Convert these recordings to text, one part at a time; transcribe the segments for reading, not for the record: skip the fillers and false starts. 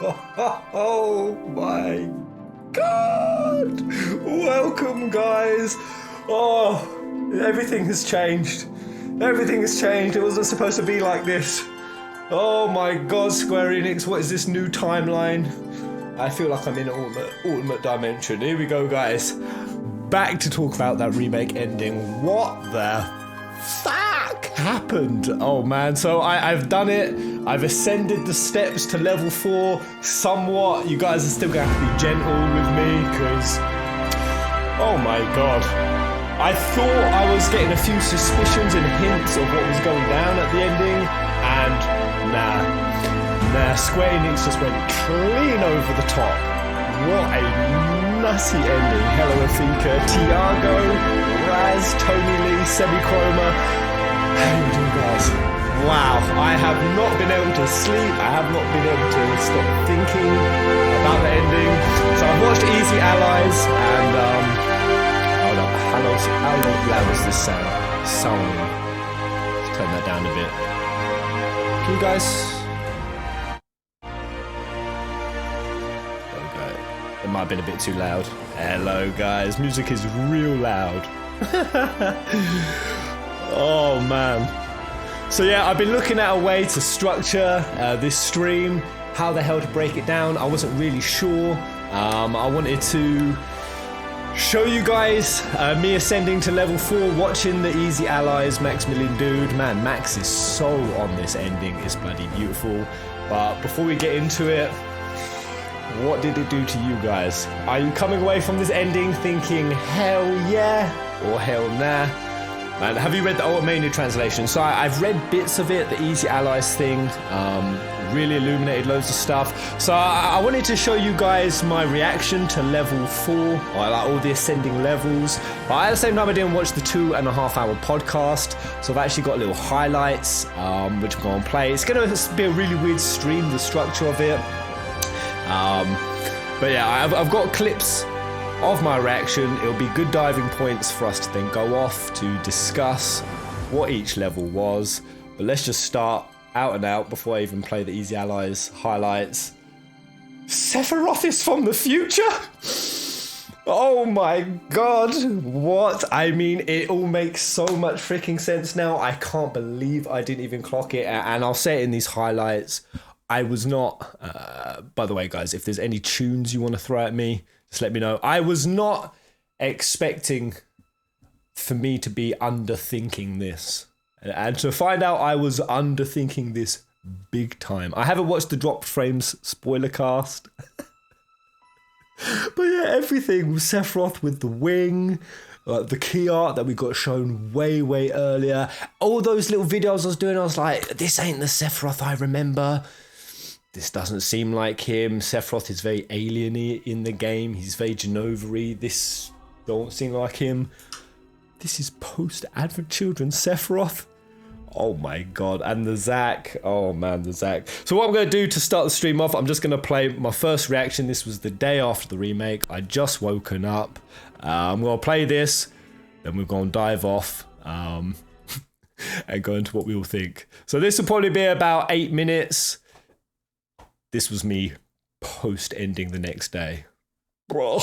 Oh my god! Welcome, guys. Oh, everything has changed. Everything has changed. It wasn't supposed to be like this. Oh my god, Square Enix, what is this new timeline? I feel like I'm in an ultimate dimension. Here we go, guys. Back to talk about that remake ending. What the fuck happened? Oh man, so I've done it. I've ascended the steps to level 4 somewhat. You guys are still going to have to be gentle with me because, oh my god. I thought I was getting a few suspicions and hints of what was going down at the ending, and nah, Square Enix just went clean over the top. What a nutty ending. Hello Afika, Tiago, Raz, Tony Lee, Semichroma. How you doing, guys? Wow, I have not been able to sleep. I have not been able to stop thinking about the ending. So I've watched Easy Allies and hold up, how loud is this sound? Let's turn that down a bit. Can you guys? It might have been a bit too loud. Hello guys, music is real loud. Oh man. So yeah, I've been looking at a way to structure this stream, how the hell to break it down. I wasn't really sure. I wanted to show you guys me ascending to level 4, watching the Easy Allies Maximilian dude. Man, Max is so on this ending, it's bloody beautiful. But before we get into it, what did it do to you guys? Are you coming away from this ending thinking hell yeah or hell nah? Man, have you read the Ultimania translation? So I've read bits of it, the Easy Allies thing, really illuminated loads of stuff. So I wanted to show you guys my reaction to level 4, or like all the ascending levels. But at the same time I didn't watch the 2.5 hour podcast, so I've actually got little highlights, which I'm going to play. It's going to be a really weird stream, the structure of it. But yeah, I've got clips of my reaction. It'll be good diving points for us to then go off to discuss what each level was. But let's just start out and out before I even play the Easy Allies highlights. Sephiroth is from the future? Oh my god, what? I mean, it all makes so much freaking sense now. I can't believe I didn't even clock it, and I'll say it in these highlights. I was not, by the way, guys, if there's any tunes you want to throw at me, just let me know. I was not expecting for me to be underthinking this. And to find out I was underthinking this big time. I haven't watched the Dropped Frames spoiler cast. But yeah, everything with Sephiroth with the wing, the key art that we got shown way, way earlier. All those little videos I was doing, I was like, this ain't the Sephiroth I remember. This doesn't seem like him. Sephiroth is very alien-y in the game. He's very Genova-y. This don't seem like him. This is post-Advent Children Sephiroth. Oh my god. And the Zack. Oh man, the Zack. So what I'm going to do to start the stream off, I'm just going to play my first reaction. This was the day after the remake. I just woken up. I'm going to play this. Then we're going to dive off. And go into what we all think. So this will probably be about 8 minutes. This was me post-ending the next day. Bro.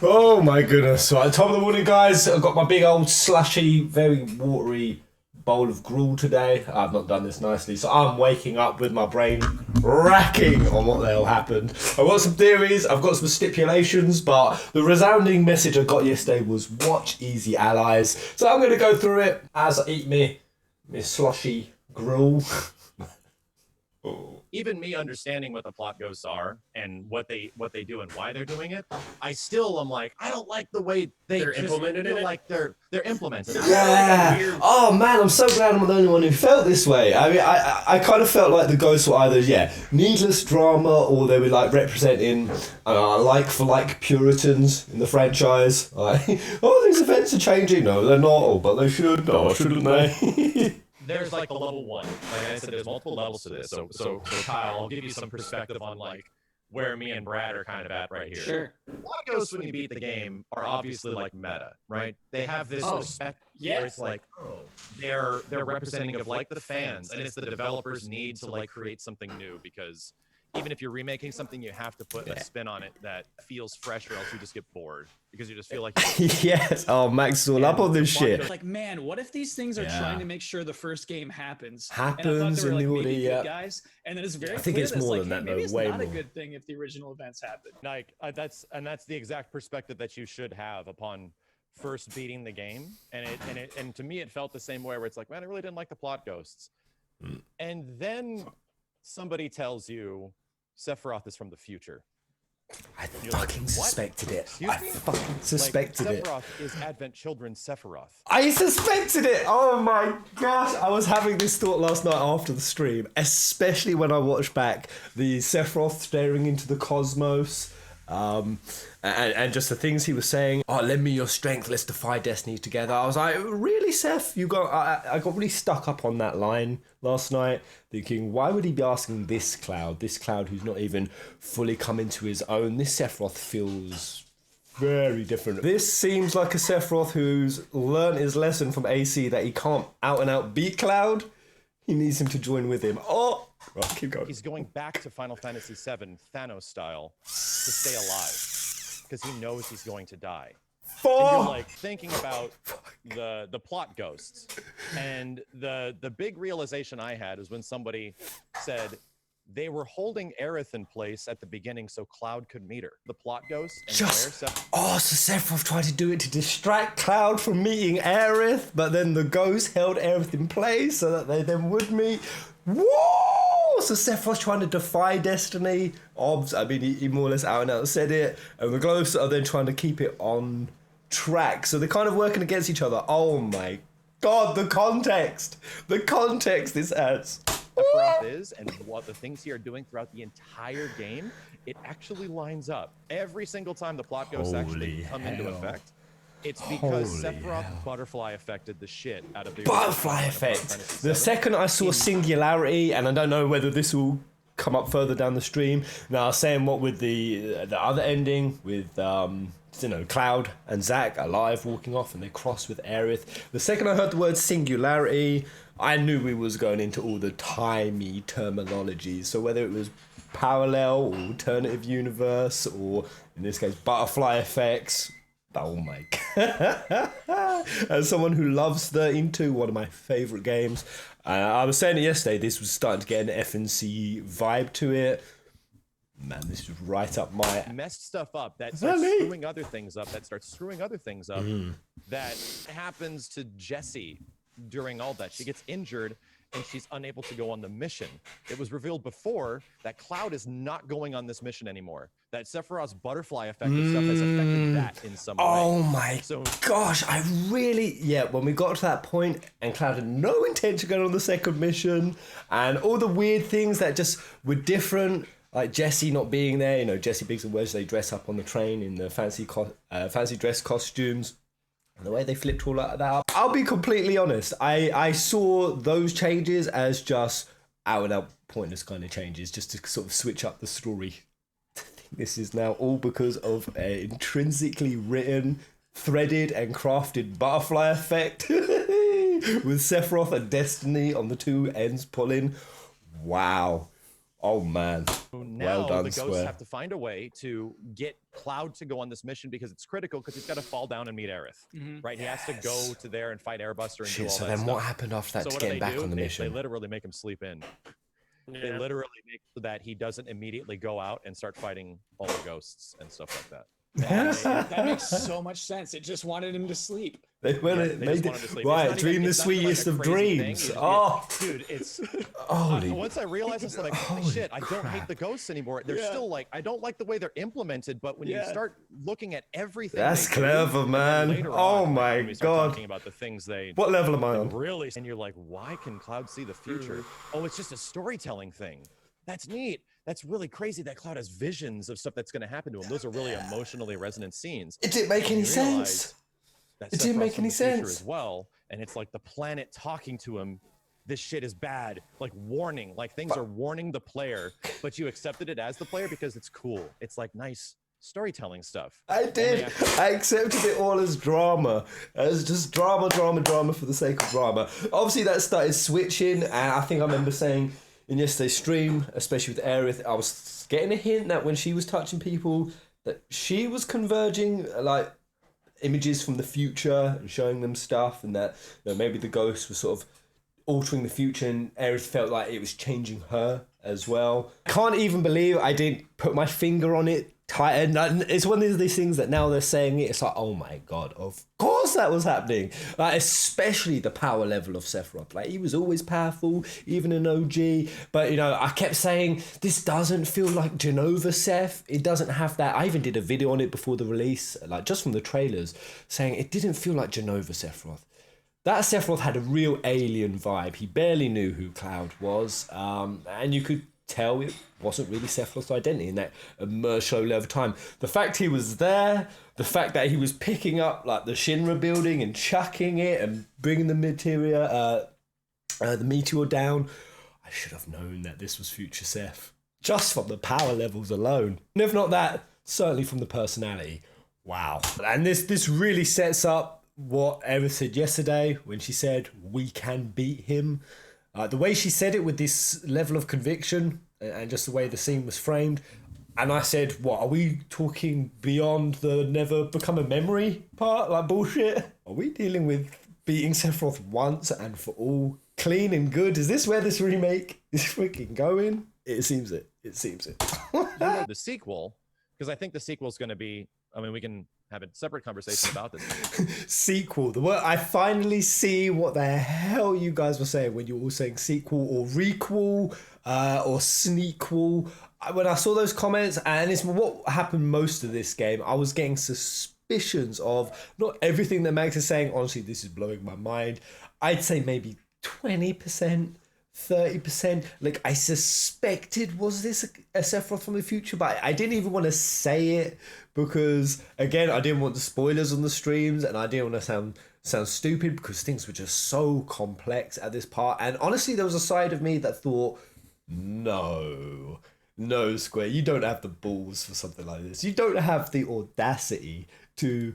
Oh my goodness. So at the top of the morning, guys, I've got my big old slushy, very watery bowl of gruel today. I've not done this nicely, so I'm waking up with my brain racking on what the hell happened. I've got some theories, I've got some stipulations, but the resounding message I got yesterday was watch Easy Allies. So I'm going to go through it as I eat me slushy gruel. Even me understanding what the plot ghosts are and what they do and why they're doing it, I still am like, I don't like the way they're implemented it. Like they're implemented. Yeah. Oh man, I'm so glad I'm the only one who felt this way. I mean, I kind of felt like the ghosts were either needless drama, or they were like representing like for like Puritans in the franchise. Like, oh, these events are changing. No, they're not. Oh, but they should. No, shouldn't they? There's like a level 1. Like I said, there's multiple levels to this. So Kyle, I'll give you some perspective on like where me and Brad are kind of at right here. Sure. Plot ghosts, when you beat the game, are obviously like meta, right? They have this respect where it's like, they're representative of like the fans, and it's the developers need to like create something new, because even if you're remaking something, you have to put a spin on it that feels fresh, or else you just get bored because you just feel like yes. Oh, Max is all up on this shit. Like, man, what if these things are trying to make sure the first game happens? Happens and in the maybe order, good guys, and then it's very. I think clear it's that more like, than that, maybe though. it's Way not more. a good thing if the original events happen. Like that's the exact perspective that you should have upon first beating the game, and to me it felt the same way, where it's like, man, I really didn't like the plot ghosts, and then somebody tells you Sephiroth is from the future. I fucking suspected it. Excuse I me? fucking suspected like, it. Sephiroth is Advent Children's Sephiroth. I suspected it. Oh my gosh. I was having this thought last night after the stream, especially when I watched back the Sephiroth staring into the cosmos. And just the things he was saying, oh, lend me your strength, let's defy destiny together. I was like, really, Seth? I got really stuck up on that line last night, thinking, why would he be asking this Cloud who's not even fully come into his own? This Sephiroth feels very different. This seems like a Sephiroth who's learned his lesson from AC, that he can't out and out beat Cloud. He needs him to join with him. Oh, right, keep going. He's going back to Final Fantasy VII, Thanos style, to stay alive, because he knows he's going to die. And you're like thinking about the plot ghosts, and the big realization I had is when somebody said they were holding Aerith in place at the beginning so Cloud could meet her. The plot ghosts. And so Sephiroth tried to do it to distract Cloud from meeting Aerith, but then the ghost held Aerith in place so that they then would meet. Whoa! So Sephiroth's trying to defy destiny. Obs, I mean, he more or less out and out said it, and the ghosts are then trying to keep it on track. So they're kind of working against each other. Oh my god, the context this adds. Sephiroth is, and what the things he are doing throughout the entire game, it actually lines up. Every single time the plot ghosts actually come into effect, it's because Sephiroth butterfly affected the shit out of the butterfly effect. The second I saw Singularity, and I don't know whether this will come up further down the stream. Now I was saying, what with the other ending with Cloud and Zack alive walking off, and they cross with Aerith. The second I heard the word Singularity, I knew we was going into all the timey terminologies. So whether it was parallel or alternative universe, or in this case butterfly effects. Oh my god. As someone who loves 13-2, one of my favourite games, I was saying it yesterday, this was starting to get an FNC vibe to it. Man, this is right up my... Messed stuff up that starts screwing other things up, that happens to Jessie during all that. She gets injured and she's unable to go on the mission. It was revealed before that Cloud is not going on this mission anymore. That Sephiroth's butterfly effect and stuff has affected that in some way. Oh my gosh, I really... Yeah, when we got to that point and Cloud had no intention of going on the second mission, and all the weird things that just were different, like Jessie not being there, Jessie Biggs and Wedge, they dress up on the train in the fancy dress costumes. And the way they flipped all that up. I'll be completely honest. I saw those changes as just out and out pointless kind of changes, just to sort of switch up the story. I think this is now all because of an intrinsically written, threaded and crafted butterfly effect with Sephiroth and Destiny on the two ends pulling. Wow. Oh man. Now well done, the ghosts Square. have to find a way to get Cloud to go on this mission, because it's critical, because he's got to fall down and meet Aerith. Right? He has to go to there and fight Airbuster and do all so that then stuff. what happened after that So to what get him back on the They mission? literally make him sleep in. They literally make so that he doesn't immediately go out and start fighting all the ghosts and stuff like that. That makes so much sense. It just wanted him to sleep. They just wanted to sleep. Right, It's not dream even- the it's not even like sweetest a of crazy dreams. thing. Dude, it's Holy. once I realized this, I'm like, holy shit, I don't hate the ghosts anymore. They're still like, I don't like the way they're implemented, but when you start looking at everything, That's they do, clever, and then man. later Oh on, my when we start God. talking about the things they What level am I on? really, and you're like, why can Cloud see the future? Oh, it's just a storytelling thing. That's neat. That's really crazy that Cloud has visions of stuff that's going to happen to him. Those are really emotionally resonant scenes. It didn't make any sense. That It didn't Sephiroth's make from any the future sense. as well, and it's like the planet talking to him this shit is bad, like warning, like things are warning the player, but you accepted it as the player because it's cool. It's like nice storytelling stuff. I did. I accepted it all as drama. As just drama for the sake of drama. Obviously that started switching, and I think I remember saying in yesterday's stream, especially with Aerith, I was getting a hint that when she was touching people, that she was converging like images from the future and showing them stuff, and that maybe the ghost was sort of altering the future, and Aerith felt like it was changing her as well. Can't even believe I didn't put my finger on it tighter. It's one of these things that now they're saying it, it's like, oh my god, of course that was happening. Like, especially the power level of Sephiroth. Like, he was always powerful, even in OG. But, you know, I kept saying, this doesn't feel like Genova Seph. It doesn't have that. I even did a video on it before the release, like just from the trailers, saying it didn't feel like Genova Sephiroth. That Sephiroth had a real alien vibe. He barely knew who Cloud was. And you could tell it wasn't really Sephiroth's identity in that immersed low level time. The fact he was there, the fact that he was picking up like the Shinra building and chucking it and bringing the meteor down, I should have known that this was future Seph. Just from the power levels alone. And if not that, certainly from the personality. Wow. And this really sets up what Aerith said yesterday when she said, we can beat him. The way she said it with this level of conviction and just the way the scene was framed. And I said, what, are we talking beyond the never become a memory part? Like bullshit? Are we dealing with beating Sephiroth once and for all? Clean and good? Is this where this remake is freaking going? It seems it. It seems it. The sequel, because I think the sequel is going to be, I mean, we can have a separate conversation about this. Sequel. The word, I finally see what the hell you guys were saying when you were all saying sequel or requel or sneakquel. When I saw those comments, and it's what happened most of this game, I was getting suspicions of not everything that Max is saying. Honestly, this is blowing my mind. I'd say maybe 20%. 30%. Like, I suspected, was this a Sephiroth from the future? But I didn't even want to say it because, again, I didn't want the spoilers on the streams, and I didn't want to sound stupid because things were just so complex at this part. And honestly, there was a side of me that thought, no, Square, you don't have the balls for something like this. You don't have the audacity to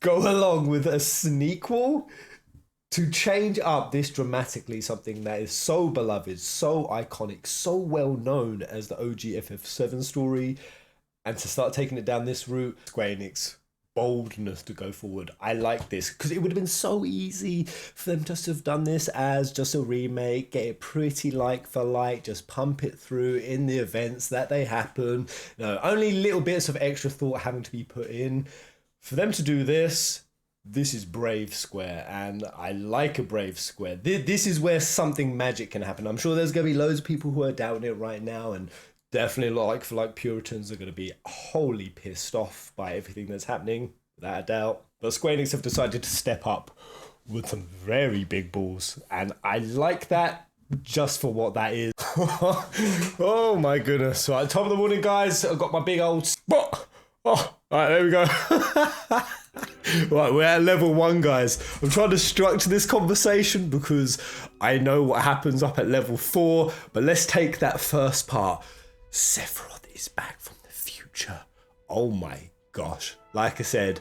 go along with a sneakquel to change up this dramatically, something that is so beloved, so iconic, so well known as the OG FF7 story, and to start taking it down this route. Square Enix boldness to go forward. I like this because it would have been so easy for them just to have done this as just a remake, get it pretty like for like, just pump it through in the events that they happen. No, only little bits of extra thought having to be put in. For them to do this is brave, Square, and I like a brave Square. This is where something magic can happen. I'm sure there's going to be loads of people who are doubting it right now, and definitely like for like Puritans are going to be wholly pissed off by everything that's happening, without a doubt. But Square Enix have decided to step up with some very big balls, and I like that just for what that is. Oh my goodness. So at top of the morning, guys, I've got my big old spot. Oh, all right, there we go. Right, we're at level 1, guys. I'm trying to structure this conversation because I know what happens up at level 4, but let's take that first part. Sephiroth is back from the future. Oh my gosh. Like I said,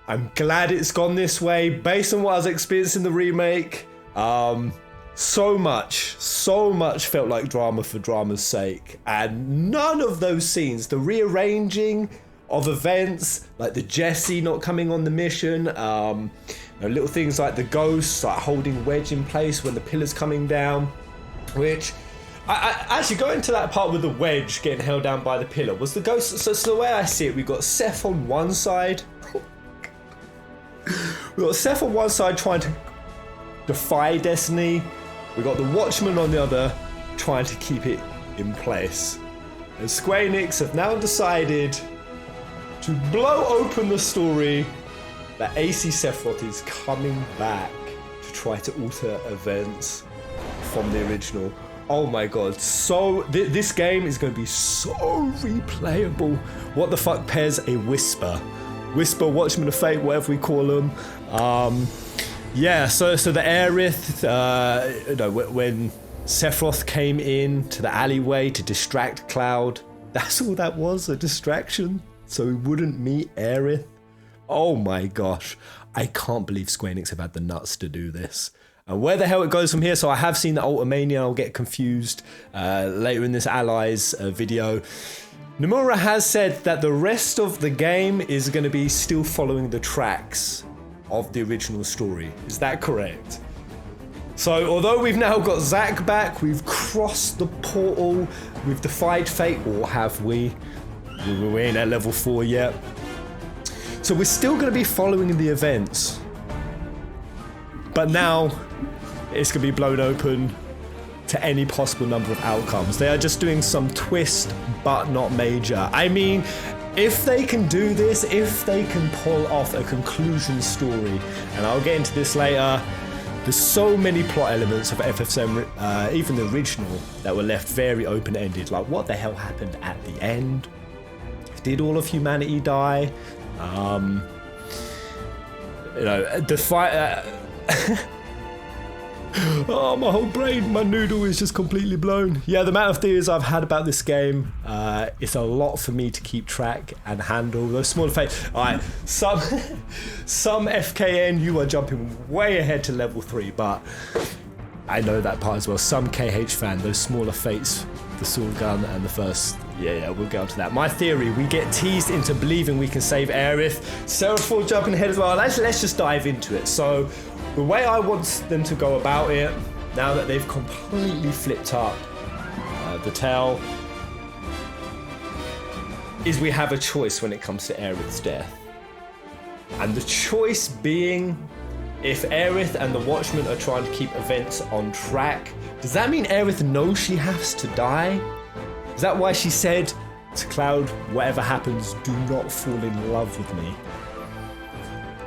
I'm glad it's gone this way based on what I was experiencing in the remake. So much felt like drama for drama's sake, and none of those scenes, the rearranging of events, like the Jesse not coming on the mission, little things like the ghosts like holding Wedge in place when the pillar's coming down, which I actually go into that part with the Wedge getting held down by the pillar. Was the ghost, so the way I see it, we've got Seph on one side, we've got Seph on one side trying to defy destiny, we got the Watchman on the other trying to keep it in place. And Square Enix have now decided to blow open the story that AC Sephiroth is coming back to try to alter events from the original. Oh my god, so this game is going to be so replayable. What the fuck pairs a Whisper, Watchman of Fate, whatever we call them, Yeah, so the Aerith, when Sephiroth came in to the alleyway to distract Cloud, that's all that was, a distraction, so he wouldn't meet Aerith. Oh my gosh, I can't believe Square Enix have had the nuts to do this. And where the hell it goes from here, so I have seen the Ultimania, I'll get confused later in this Allies video. Nomura has said that the rest of the game is going to be still following the tracks of the original story. Is that correct? So although we've now got Zack back, we've crossed the portal, we've defied fate, or have we? We ain't at level 4 yet. So we're still going to be following the events. But now it's going to be blown open to any possible number of outcomes. They are just doing some twist, but not major. I mean, if they can do this, if they can pull off a conclusion story, and I'll get into this later, there's so many plot elements of FF7, even the original, that were left very open-ended. Like, what the hell happened at the end? Did all of humanity die? The fight... Oh, my whole brain, my noodle is just completely blown. Yeah, the amount of theories I've had about this game, it's a lot for me to keep track and handle. Those smaller fates. Alright, some FKN, you are jumping way ahead to level 3, but I know that part as well. Some KH fan, those smaller fates, the sword gun and the first. Yeah, we'll get onto that. My theory, we get teased into believing we can save Aerith. Seraphor jumping ahead as well. Let's just dive into it. So, the way I want them to go about it, now that they've completely flipped up the tale, is we have a choice when it comes to Aerith's death. And the choice being, if Aerith and the Watchmen are trying to keep events on track, does that mean Aerith knows she has to die? Is that why she said to Cloud, whatever happens, do not fall in love with me?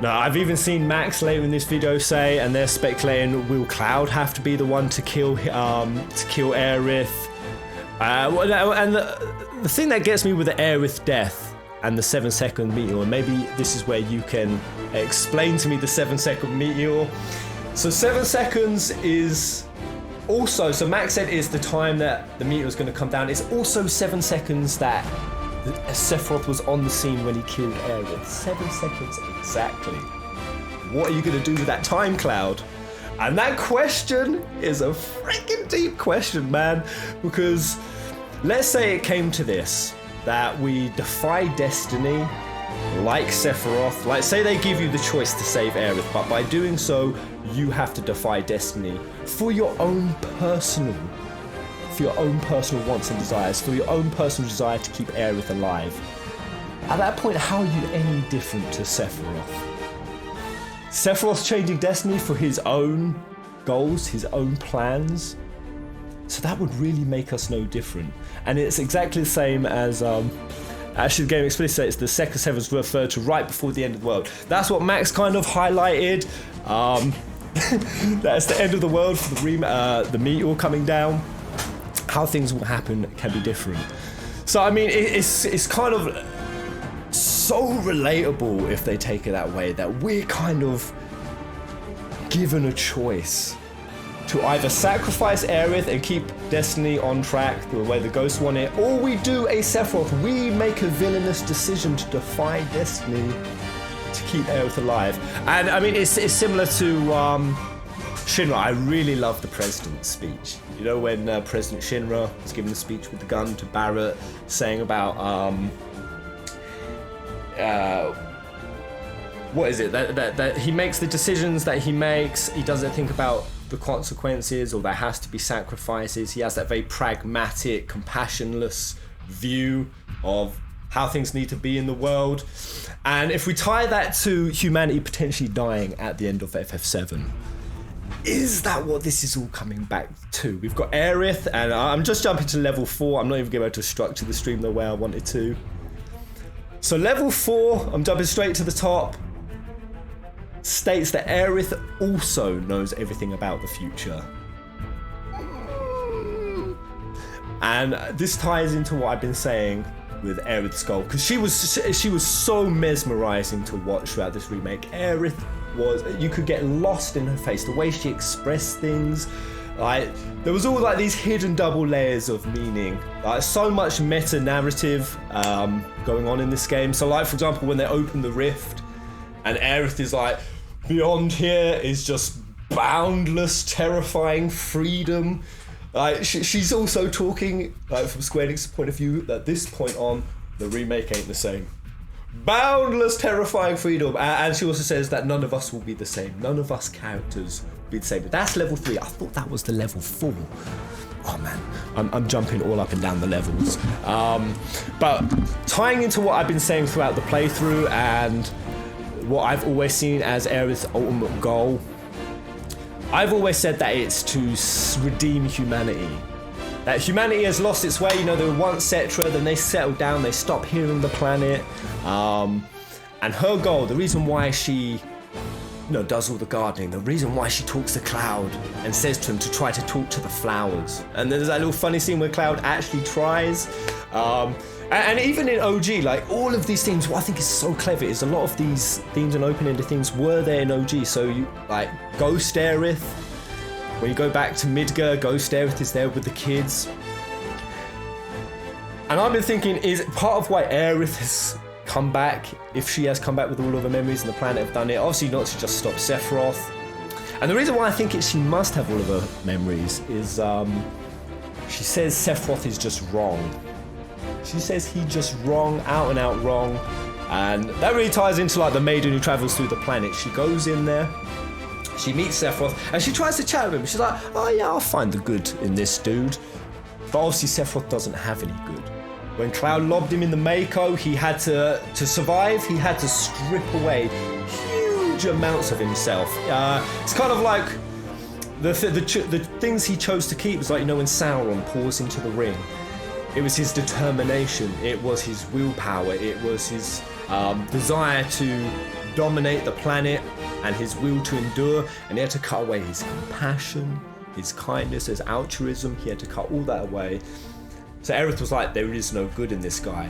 No, I've even seen Max later in this video say, and they're speculating, will Cloud have to be the one to kill Aerith? And the thing that gets me with the Aerith death and the 7-second meteor, and maybe this is where you can explain to me the 7-second meteor. So 7 seconds is also, so Max said is the time that the meteor is going to come down. It's also 7 seconds that Sephiroth was on the scene when he killed Aerith. 7 seconds exactly. What are you going to do with that time, Cloud? And that question is a freaking deep question, man. Because let's say it came to this, that we defy destiny like Sephiroth. Like, say they give you the choice to save Aerith, but by doing so, you have to defy destiny for your own personal wants and desires, for your own personal desire to keep Aerith alive. At that point, how are you any different to Sephiroth? Sephiroth's changing destiny for his own goals, his own plans. So that would really make us no different. And it's exactly the same as, actually the game explicitly says the second seven's referred to right before the end of the world. That's what Max kind of highlighted. That's the end of the world for the meteor coming down. How things will happen can be different. So I mean, it's kind of so relatable if they take it that way, that we're kind of given a choice to either sacrifice Aerith and keep destiny on track the way the ghosts want it, or we do a Sephiroth, we make a villainous decision to defy destiny to keep Aerith alive. And I mean, it's similar to Shinra. I really love the president's speech. You know, when President Shinra was giving the speech with the gun to Barrett, saying about what is it, that he makes the decisions that he makes, he doesn't think about the consequences, or there has to be sacrifices. He has that very pragmatic, compassionless view of how things need to be in the world. And if we tie that to humanity potentially dying at the end of FF7, is that what this is all coming back to? We've got Aerith, and I'm just jumping to level 4. I'm not even going to be able to structure the stream the way I wanted to. So level 4, I'm jumping straight to the top, states that Aerith also knows everything about the future. And this ties into what I've been saying with Aerith's goal, because she was so mesmerizing to watch throughout this remake. Aerith was, you could get lost in her face, the way she expressed things. Like, there was all like these hidden double layers of meaning. Like, so much meta narrative going on in this game. So like, for example, when they open the rift and Aerith is like, beyond here is just boundless, terrifying freedom. Like, she's also talking, like, from Square Enix's point of view, at this point on, the remake ain't the same. Boundless, terrifying freedom. And she also says that none of us will be the same. None of us characters will be the same. But that's level 3. I thought that was the level 4. Oh man, I'm jumping all up and down the levels. But tying into what I've been saying throughout the playthrough and what I've always seen as Aerith's ultimate goal, I've always said that it's to redeem humanity. That humanity has lost its way. You know, they were once Cetra, then they settled down, they stopped healing the planet. And her goal, the reason why she, does all the gardening, the reason why she talks to Cloud and says to him to try to talk to the flowers. And there's that little funny scene where Cloud actually tries. And even in OG, like, all of these themes, what I think is so clever is a lot of these themes and open-ended things were there in OG. So you, like, Ghost Aerith, when you go back to Midgar, Ghost Aerith is there with the kids. And I've been thinking, is part of why Aerith has come back, if she has come back with all of her memories and the planet have done it, obviously not to just stop Sephiroth. And the reason why I think she must have all of her memories is she says Sephiroth is just wrong. She says he's just wrong, out and out wrong. And that really ties into like the maiden who travels through the planet. She goes in there, she meets Sephiroth, and she tries to chat with him. She's like, oh yeah, I'll find the good in this dude. But obviously Sephiroth doesn't have any good. When Cloud lobbed him in the Mako, he had to survive, he had to strip away huge amounts of himself. It's kind of like the things he chose to keep was like, when Sauron pours into the ring. It was his determination, it was his willpower, it was his desire to dominate the planet and his will to endure, and he had to cut away his compassion, his kindness, his altruism. He had to cut all that away. So Aerith was like, there is no good in this guy.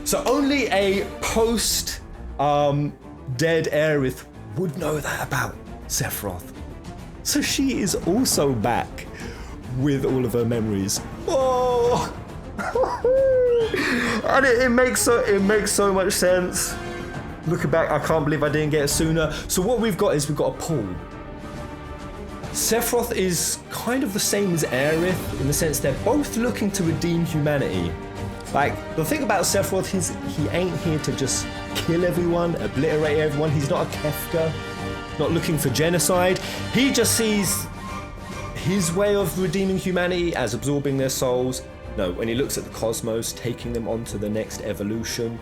So only a post dead Aerith would know that about Sephiroth. So she is also back with all of her memories. Oh! And it makes so much sense. Looking back, I can't believe I didn't get it sooner. So what we've got a pull. Sephiroth is kind of the same as Aerith in the sense they're both looking to redeem humanity. Like, the thing about Sephiroth is he ain't here to just kill everyone, obliterate everyone. He's not a Kefka, not looking for genocide. He just sees his way of redeeming humanity as absorbing their souls. No, when he looks at the cosmos, taking them on to the next evolution.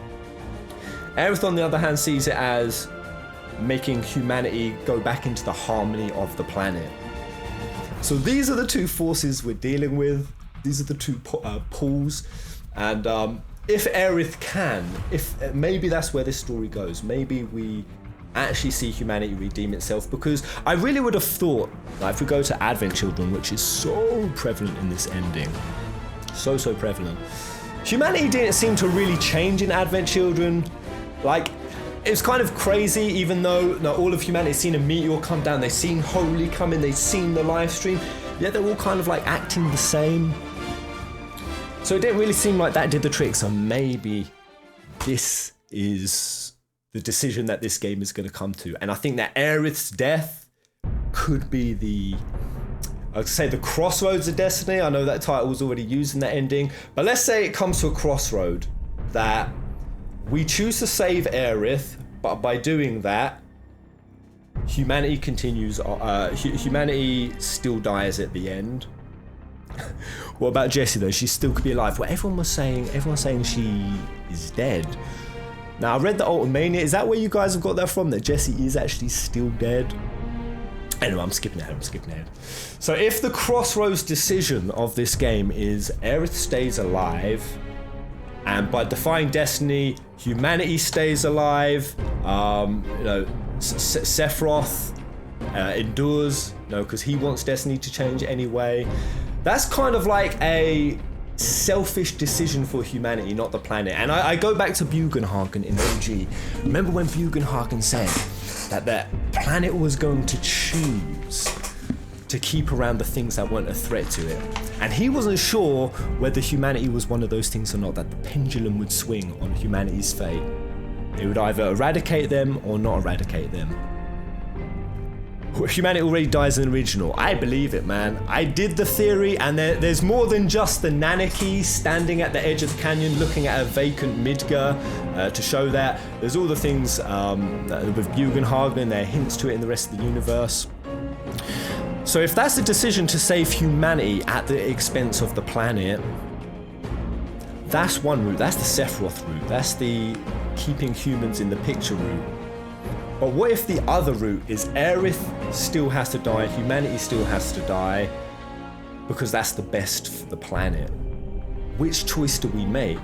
Aerith, on the other hand, sees it as making humanity go back into the harmony of the planet. So these are the two forces we're dealing with. These are the two pulls. And if Aerith can, maybe that's where this story goes. Maybe we actually see humanity redeem itself, because I really would have thought, like, if we go to Advent Children, which is so prevalent in this ending, so prevalent, humanity didn't seem to really change in Advent Children. Like, it's kind of crazy, even though all of humanity's seen a meteor come down, they've seen Holy come in, they've seen the live stream, yet they're all kind of like acting the same. So it didn't really seem like that did the trick. So maybe this is the decision that this game is going to come to. And I think that Aerith's death could be I'd say the crossroads of destiny. I know that title was already used in that ending, but let's say it comes to a crossroad that we choose to save Aerith, but by doing that, humanity continues. Humanity still dies at the end. What about Jessie though? She still could be alive. Well, everyone's saying she is dead. Now, I read the Ultimania. Is that where you guys have got that from? That Jessie is actually still dead? Anyway, I'm skipping ahead. So if the crossroads decision of this game is Aerith stays alive, and by defying destiny, humanity stays alive, Sephiroth endures, because he wants destiny to change anyway. That's kind of like a selfish decision for humanity, not the planet. And I go back to Bugenhagen in OG. Remember when Bugenhagen said, that the planet was going to choose to keep around the things that weren't a threat to it. And he wasn't sure whether humanity was one of those things or not, that the pendulum would swing on humanity's fate. It would either eradicate them or not eradicate them. Humanity already dies in the original. I believe it, man. I did the theory, and there's more than just the Nanaki standing at the edge of the canyon looking at a vacant Midgar to show that. There's all the things with Bugenhagen, there are hints to it in the rest of the universe. So if that's the decision to save humanity at the expense of the planet, that's one route. That's the Sephiroth route. That's the keeping humans in the picture route. But what if the other route is Aerith still has to die, humanity still has to die, because that's the best for the planet? Which choice do we make?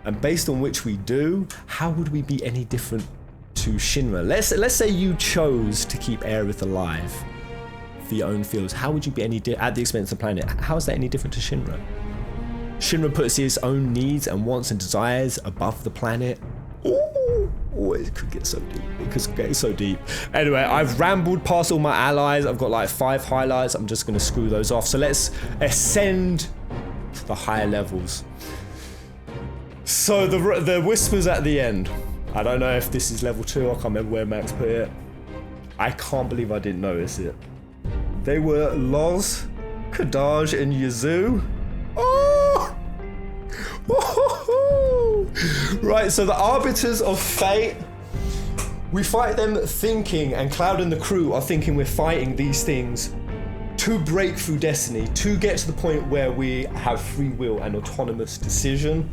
And based on which we do, how would we be any different to Shinra? Let's say you chose to keep Aerith alive for your own feels. How would you be at the expense of the planet? How is that any different to Shinra? Shinra puts his own needs and wants and desires above the planet. Oh, it could get so deep. It could get so deep. Anyway, I've rambled past all my allies. I've got like 5 highlights. I'm just going to screw those off. So let's ascend to the higher levels. So the whispers at the end. I don't know if this is level 2. I can't remember where Max put it. I can't believe I didn't notice it. They were Loz, Kadaj, and Yazoo. Oh! Right, so the Arbiters of Fate, we fight them thinking, and Cloud and the crew are thinking we're fighting these things to break through destiny, to get to the point where we have free will and autonomous decision.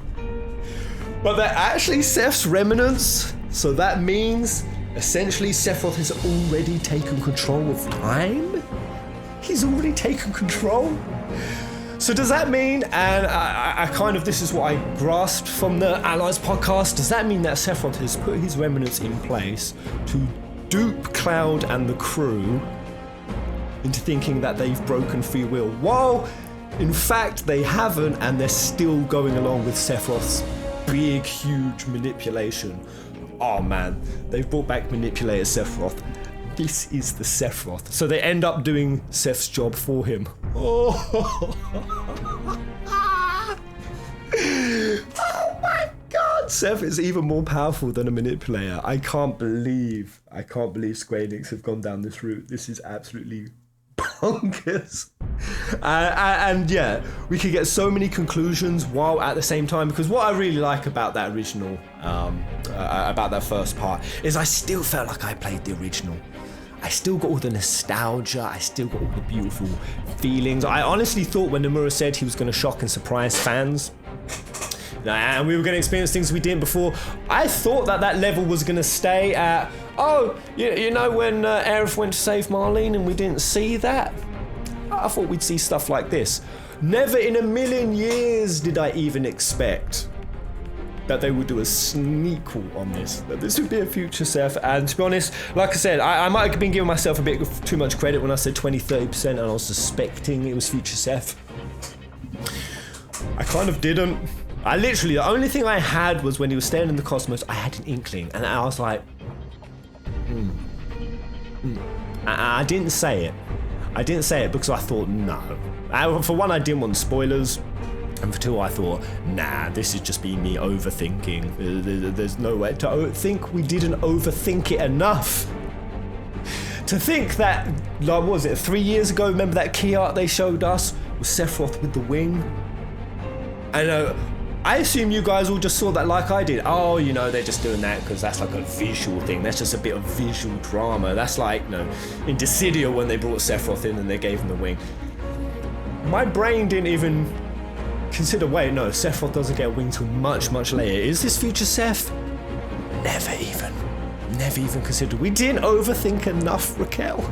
But they're actually Seth's remnants, so that means essentially Sephiroth has already taken control of time? He's already taken control? So does that mean, and I kind of, this is what I grasped from the Allies podcast, does that mean that Sephiroth has put his remnants in place to dupe Cloud and the crew into thinking that they've broken free will, while in fact they haven't, and they're still going along with Sephiroth's big, huge manipulation? Oh man, they've brought back Manipulator Sephiroth. This is the Sephiroth. So they end up doing Seth's job for him. Oh, oh my god! Seth is even more powerful than a manipulator. I can't believe Square Enix have gone down this route. This is absolutely bonkers. And yeah, we could get so many conclusions while at the same time, because what I really like about that original, about that first part, is I still felt like I played the original. I still got all the nostalgia, I still got all the beautiful feelings. I honestly thought when Nomura said he was going to shock and surprise fans, and we were going to experience things we didn't before, I thought that level was going to stay at, oh, you know when Aerith went to save Marlene and we didn't see that? I thought we'd see stuff like this. Never in a million years did I even expect that they would do a sneakle on this, that this would be a future Seth. And to be honest, like I said, I might have been giving myself a bit too much credit when I said 20-30% and I was suspecting it was future Seth. I kind of didn't. I literally, the only thing I had was when he was staying in the cosmos, I had an inkling, and I was like, I didn't say it. I didn't say it because I thought, no. For one, I didn't want spoilers. And for two, I thought, nah, this is just being me overthinking. There's no way to think we didn't overthink it enough. To think that, like, what was it, 3 years ago, remember that key art they showed us? Was Sephiroth with the wing? And I assume you guys all just saw that like I did. Oh, you know, they're just doing that because that's like a visual thing. That's just a bit of visual drama. That's like, you know, in Dissidia when they brought Sephiroth in and they gave him the wing. My brain didn't even consider, wait, no, Sephiroth doesn't get a wing till much, much later. Is this future Seth? Never even considered. We didn't overthink enough, Raquel.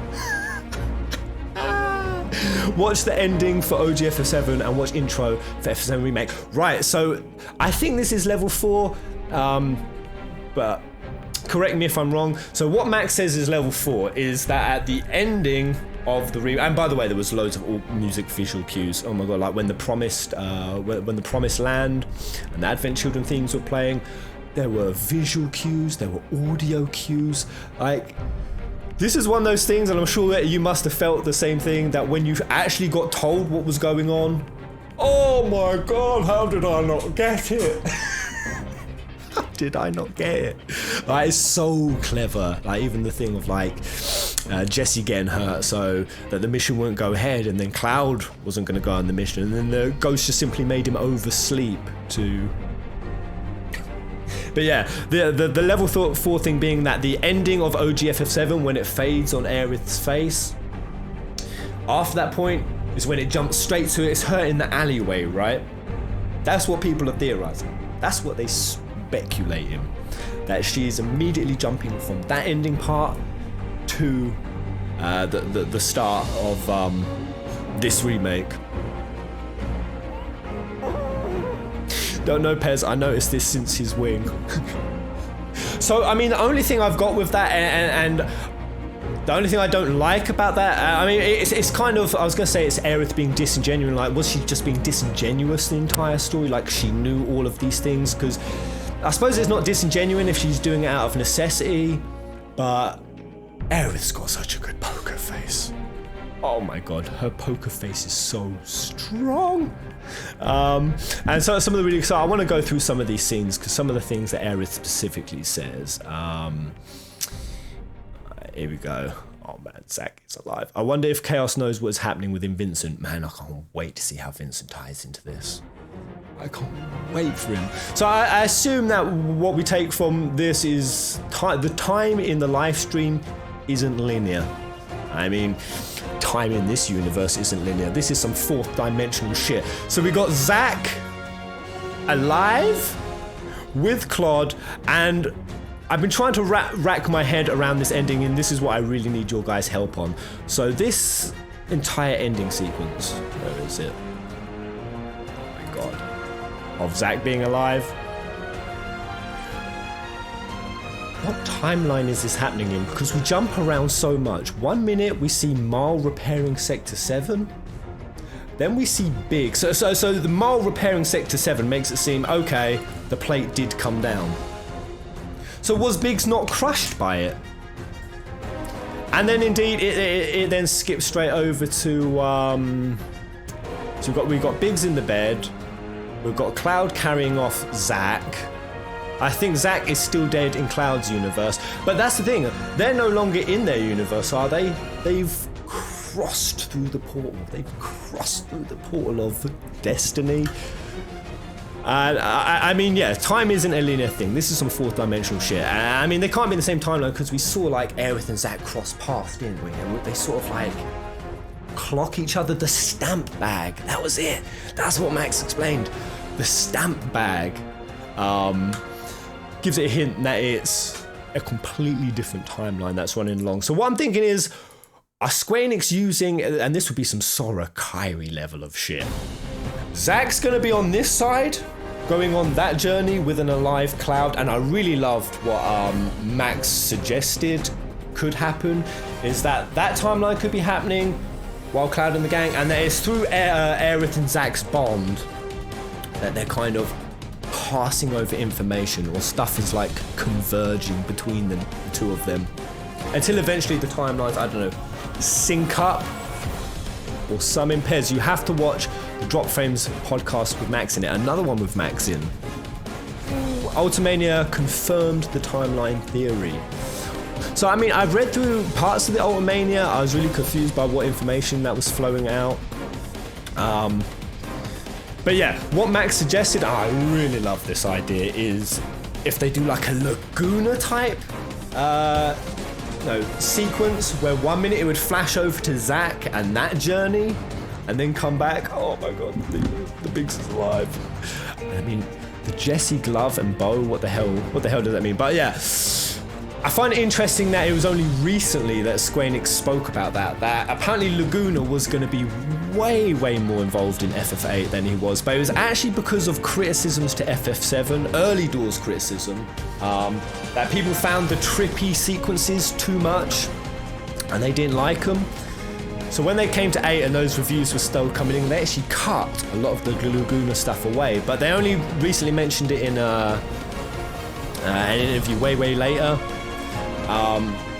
Watch the ending for OGF7 and watch intro for FF7 Remake. Right, so I think this is level 4, but correct me if I'm wrong. So what Max says is level 4 is that at the ending of the and by the way, there was loads of all music visual cues. Oh my god, like when the promised land and the Advent Children themes were playing. there were visual cues, there were audio cues. Like, this is one of those things, and I'm sure that you must have felt the same thing, that when you actually got told what was going on, oh my god, how did I not get it? How did I not get it? Like, it's so clever. Like, even the thing of like Jesse getting hurt so that the mission wouldn't go ahead, and then Cloud wasn't going to go on the mission, and then the ghost just simply made him oversleep to... But yeah, the level 4 thing being that the ending of OGFF7, when it fades on Aerith's face, after that point is when it jumps straight to it's her in the alleyway, right? That's what people are theorizing. That's what they speculating. That she's immediately jumping from that ending part to the start of this remake. Don't know, Pez, I noticed this since his wing. So, I mean, the only thing I've got with that, and the only thing I don't like about that, I mean, it's kind of, I was going to say it's Aerith being disingenuous. Like, was she just being disingenuous the entire story? Like, she knew all of these things? Because I suppose it's not disingenuous if she's doing it out of necessity, but Aerith's got such a good poker face. Oh my god, her poker face is so strong. And so some of the really, so I want to go through some of these scenes because some of the things that Aerith specifically says. Here we go. Oh man, Zack is alive. I wonder if Chaos knows what's happening within Vincent. Man, I can't wait to see how Vincent ties into this. I can't wait for him. So I assume that what we take from this is the time in the live stream isn't linear. I mean, time in this universe isn't linear. This is some fourth dimensional shit. So we got Zack alive with Claude, and I've been trying to rack my head around this ending, and this is what I really need your guys' help on. So this entire ending sequence, where is it? Oh my god. Of Zack being alive. What timeline is this happening in? Because we jump around so much. 1 minute we see Marl repairing Sector 7. Then we see Big. So the Marl repairing Sector 7 makes it seem, okay, the plate did come down. So was Biggs not crushed by it? And then indeed it then skips straight over to so we've got Biggs in the bed. We've got Cloud carrying off Zack. I think Zack is still dead in Cloud's universe, but that's the thing, they're no longer in their universe, are they? They've crossed through the portal. They've crossed through the portal of destiny. And I mean, yeah, time isn't a linear thing. This is some fourth dimensional shit. I mean, they can't be in the same timeline because we saw like Aerith and Zack cross paths, didn't we? And they sort of like clock each other. The stamp bag, that was it. That's what Max explained. The stamp bag. Gives it a hint that it's a completely different timeline that's running along. So what I'm thinking is, are Square Enix using, and this would be some Sora Kairi level of shit. Zack's gonna be on this side, going on that journey with an alive Cloud, and I really loved what Max suggested could happen, is that timeline could be happening while Cloud and the gang, and that it's through Aerith and Zack's bond that they're kind of passing over information, or stuff is like converging between them, the two of them, until eventually the timelines, I don't know, sync up or some impairs. You have to watch the Drop Frames podcast with Max in it, another one with Max in. Ultimania confirmed the timeline theory. So I mean, I've read through parts of the Ultimania. I was really confused by what information that was flowing out. But yeah, what Max suggested, I really love this idea, is if they do like a Laguna type sequence where 1 minute it would flash over to Zack and that journey and then come back. Oh my god, the Biggs is alive. I mean, the Jesse glove and bow, what the hell does that mean? But yeah, I find it interesting that it was only recently that Square Enix spoke about that apparently Laguna was going to be way more involved in FF8 than he was, but it was actually because of criticisms to FF7, early doors criticism, that people found the trippy sequences too much and they didn't like them. So when they came to 8 and those reviews were still coming in, they actually cut a lot of the Laguna stuff away, but they only recently mentioned it in an interview way later.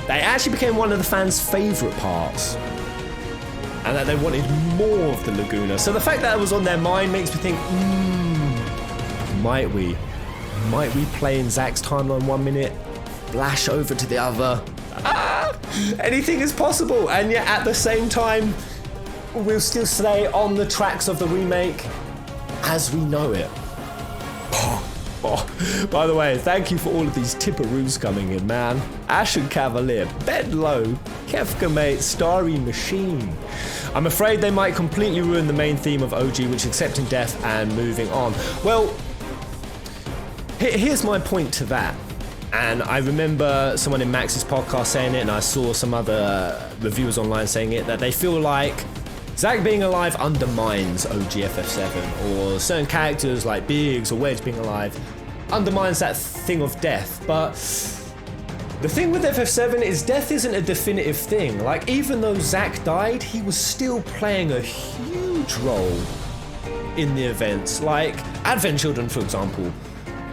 They actually became one of the fans' favourite parts, and that they wanted more of the Laguna. So the fact that it was on their mind makes me think, might we play in Zach's timeline 1 minute, flash over to the other? Anything is possible, and yet at the same time, we'll still stay on the tracks of the remake as we know it. By the way, thank you for all of these tipperoos coming in, man. Ashen Cavalier, Bedlow, Kefka Mate, Starry Machine. I'm afraid they might completely ruin the main theme of OG, which is accepting death and moving on. Well, here's my point to that. And I remember someone in Max's podcast saying it, and I saw some other reviewers online saying it, that they feel like Zack being alive undermines OGFF7, or certain characters like Biggs or Wedge being alive undermines that thing of death. But the thing with FF7 is death isn't a definitive thing. Like, even though Zack died, he was still playing a huge role in the events. Like Advent Children, for example.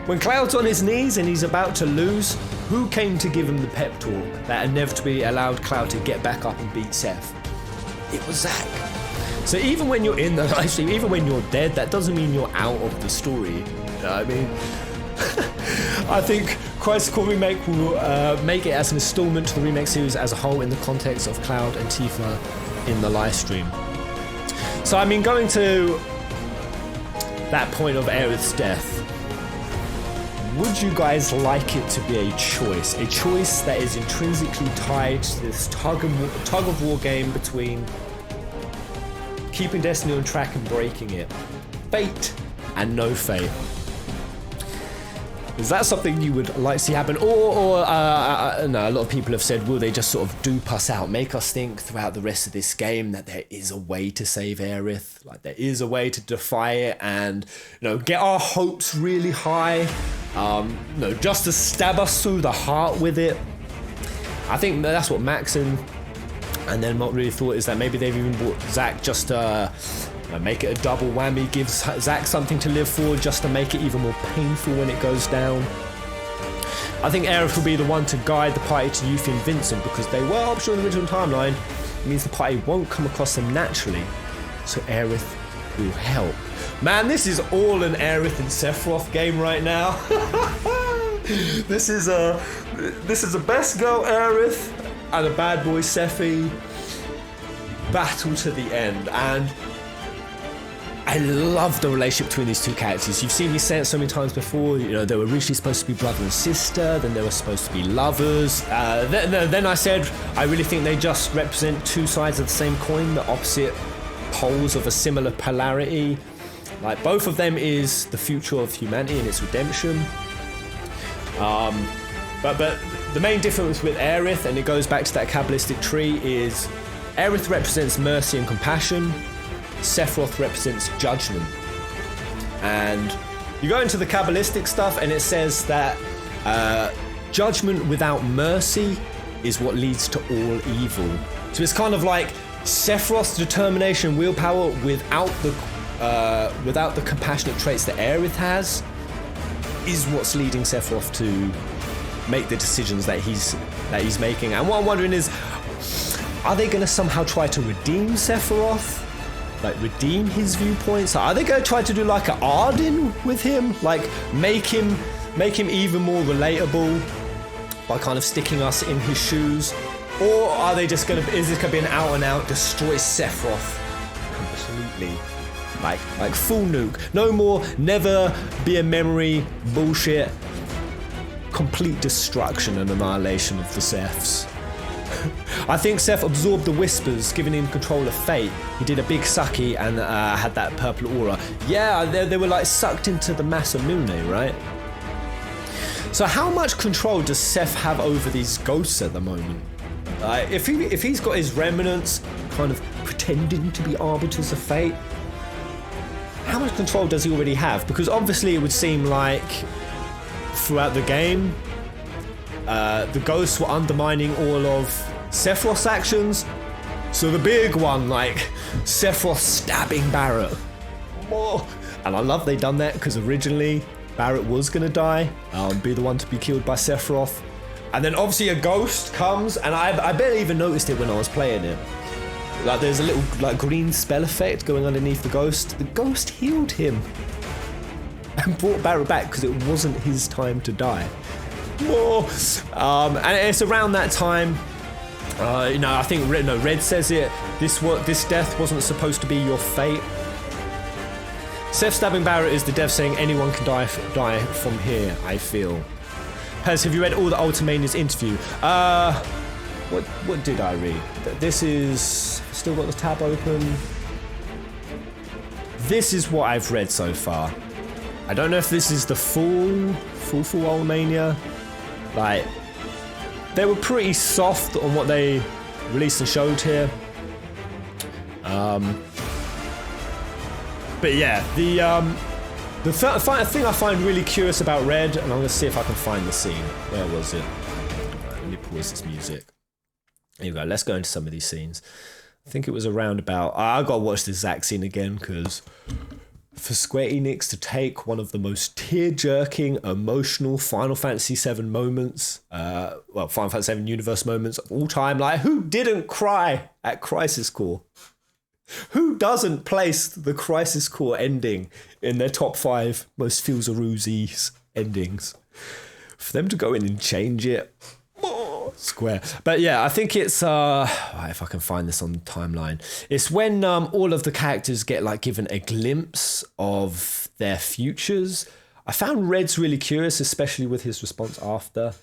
When Cloud's on his knees and he's about to lose, who came to give him the pep talk that inevitably allowed Cloud to get back up and beat Seth? It was Zack. So even when you're in the live stream, even when you're dead, that doesn't mean you're out of the story. You know what I mean? I think Crisis Core Remake will make it as an installment to the Remake series as a whole in the context of Cloud and Tifa in the live stream. So I mean, going to that point of Aerith's death, would you guys like it to be a choice that is intrinsically tied to this tug of war game between keeping Destiny on track and breaking it, fate and no fate? Is that something you would like to see happen? Or no, a lot of people have said, will they just sort of dupe us out, make us think throughout the rest of this game that there is a way to save Aerith, like there is a way to defy it, and get our hopes really high, just to stab us through the heart with it. I think that's what Max and then Not really thought, is that maybe they've even bought Zack just to make it a double whammy, give Zack something to live for, just to make it even more painful when it goes down. I think Aerith will be the one to guide the party to Yuffie and Vincent, because they were optional in the original timeline. It means the party won't come across them naturally, so Aerith will help. Man, this is all an Aerith and Sephiroth game right now. This is a best girl Aerith and a bad boy Sephi battle to the end, and I love the relationship between these two characters. You've seen me say it so many times before. They were originally supposed to be brother and sister, then they were supposed to be lovers. Then I said I really think they just represent two sides of the same coin, the opposite poles of a similar polarity. Like, both of them is the future of humanity and its redemption. But the main difference with Aerith, and it goes back to that Kabbalistic tree, is Aerith represents mercy and compassion. Sephiroth represents judgment. And you go into the Kabbalistic stuff and it says that judgment without mercy is what leads to all evil. So it's kind of like Sephiroth's determination, willpower, without the compassionate traits that Aerith has, is what's leading Sephiroth to make the decisions that he's making. And what I'm wondering is, are they going to somehow try to redeem Sephiroth? Like, redeem his viewpoints? Are they going to try to do like an Arden with him? Like, make him even more relatable by kind of sticking us in his shoes? Or are they just going to, is this going to be an out and out destroy Sephiroth completely? Like full nuke. No more never be a memory bullshit. Complete destruction and annihilation of the Seths. I think Seth absorbed the whispers, giving him control of fate. He did a big sucky and had that purple aura. Yeah, they were like sucked into the Masamune, right? So how much control does Seth have over these ghosts at the moment? If he's got his remnants kind of pretending to be arbiters of fate, how much control does he already have? Because obviously it would seem like throughout the game, the ghosts were undermining all of Sephiroth's actions. So the big one, like Sephiroth stabbing Barret. Oh, and I love they done that, because originally Barrett was gonna die, be the one to be killed by Sephiroth. And then obviously a ghost comes, and I barely even noticed it when I was playing it. Like there's a little like green spell effect going underneath the ghost. The ghost healed him and brought Barrett back because it wasn't his time to die. And it's around that time. I think Red says it. This death wasn't supposed to be your fate. Seth stabbing Barrett is the dev saying anyone can die from here, I feel. Pez, have you read all the Ultimania's interview? What did I read? This is... Still got the tab open. This is what I've read so far. I don't know if this is the full Ultimania. Like, they were pretty soft on what they released and showed here. But yeah, the thing I find really curious about Red, and I'm going to see if I can find the scene. Where was it? Right, let me pause this music. Here we go. Let's go into some of these scenes. I think it was around about... I got to watch this Zack scene again, because for Square Enix to take one of the most tear-jerking, emotional Final Fantasy VII moments, Final Fantasy VII universe moments of all time, like, who didn't cry at Crisis Core? Who doesn't place the Crisis Core ending in their top 5 most feels-a-roozy endings? For them to go in and change it, Square. But yeah, I think it's if I can find this on the timeline, it's when all of the characters get like given a glimpse of their futures. I found Red's really curious, especially with his response after.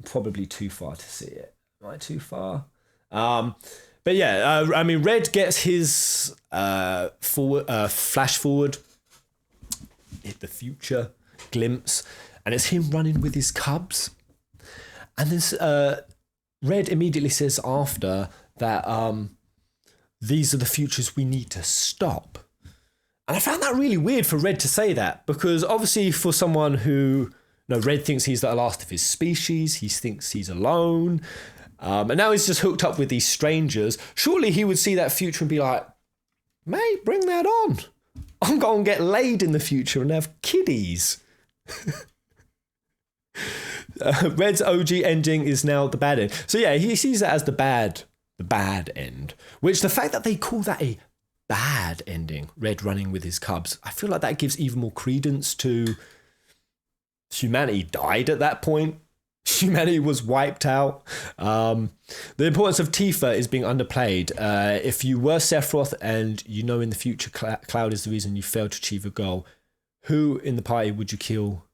Probably too far to see it. Am I too far? But yeah, I mean, Red gets his flash forward, hit the future glimpse, and it's him running with his cubs. And this Red immediately says after that these are the futures we need to stop. And I found that really weird for Red to say that, because obviously for someone who, Red thinks he's the last of his species, he thinks he's alone, and now he's just hooked up with these strangers. Surely he would see that future and be like, mate, bring that on. I'm going to get laid in the future and have kiddies. Red's OG ending is now the bad end. So yeah, he sees that as the bad end. Which the fact that they call that a bad ending, Red running with his cubs, I feel like that gives even more credence to humanity died at that point. Humanity was wiped out. The importance of Tifa is being underplayed. If you were Sephiroth and you know in the future Cloud is the reason you failed to achieve a goal, who in the party would you kill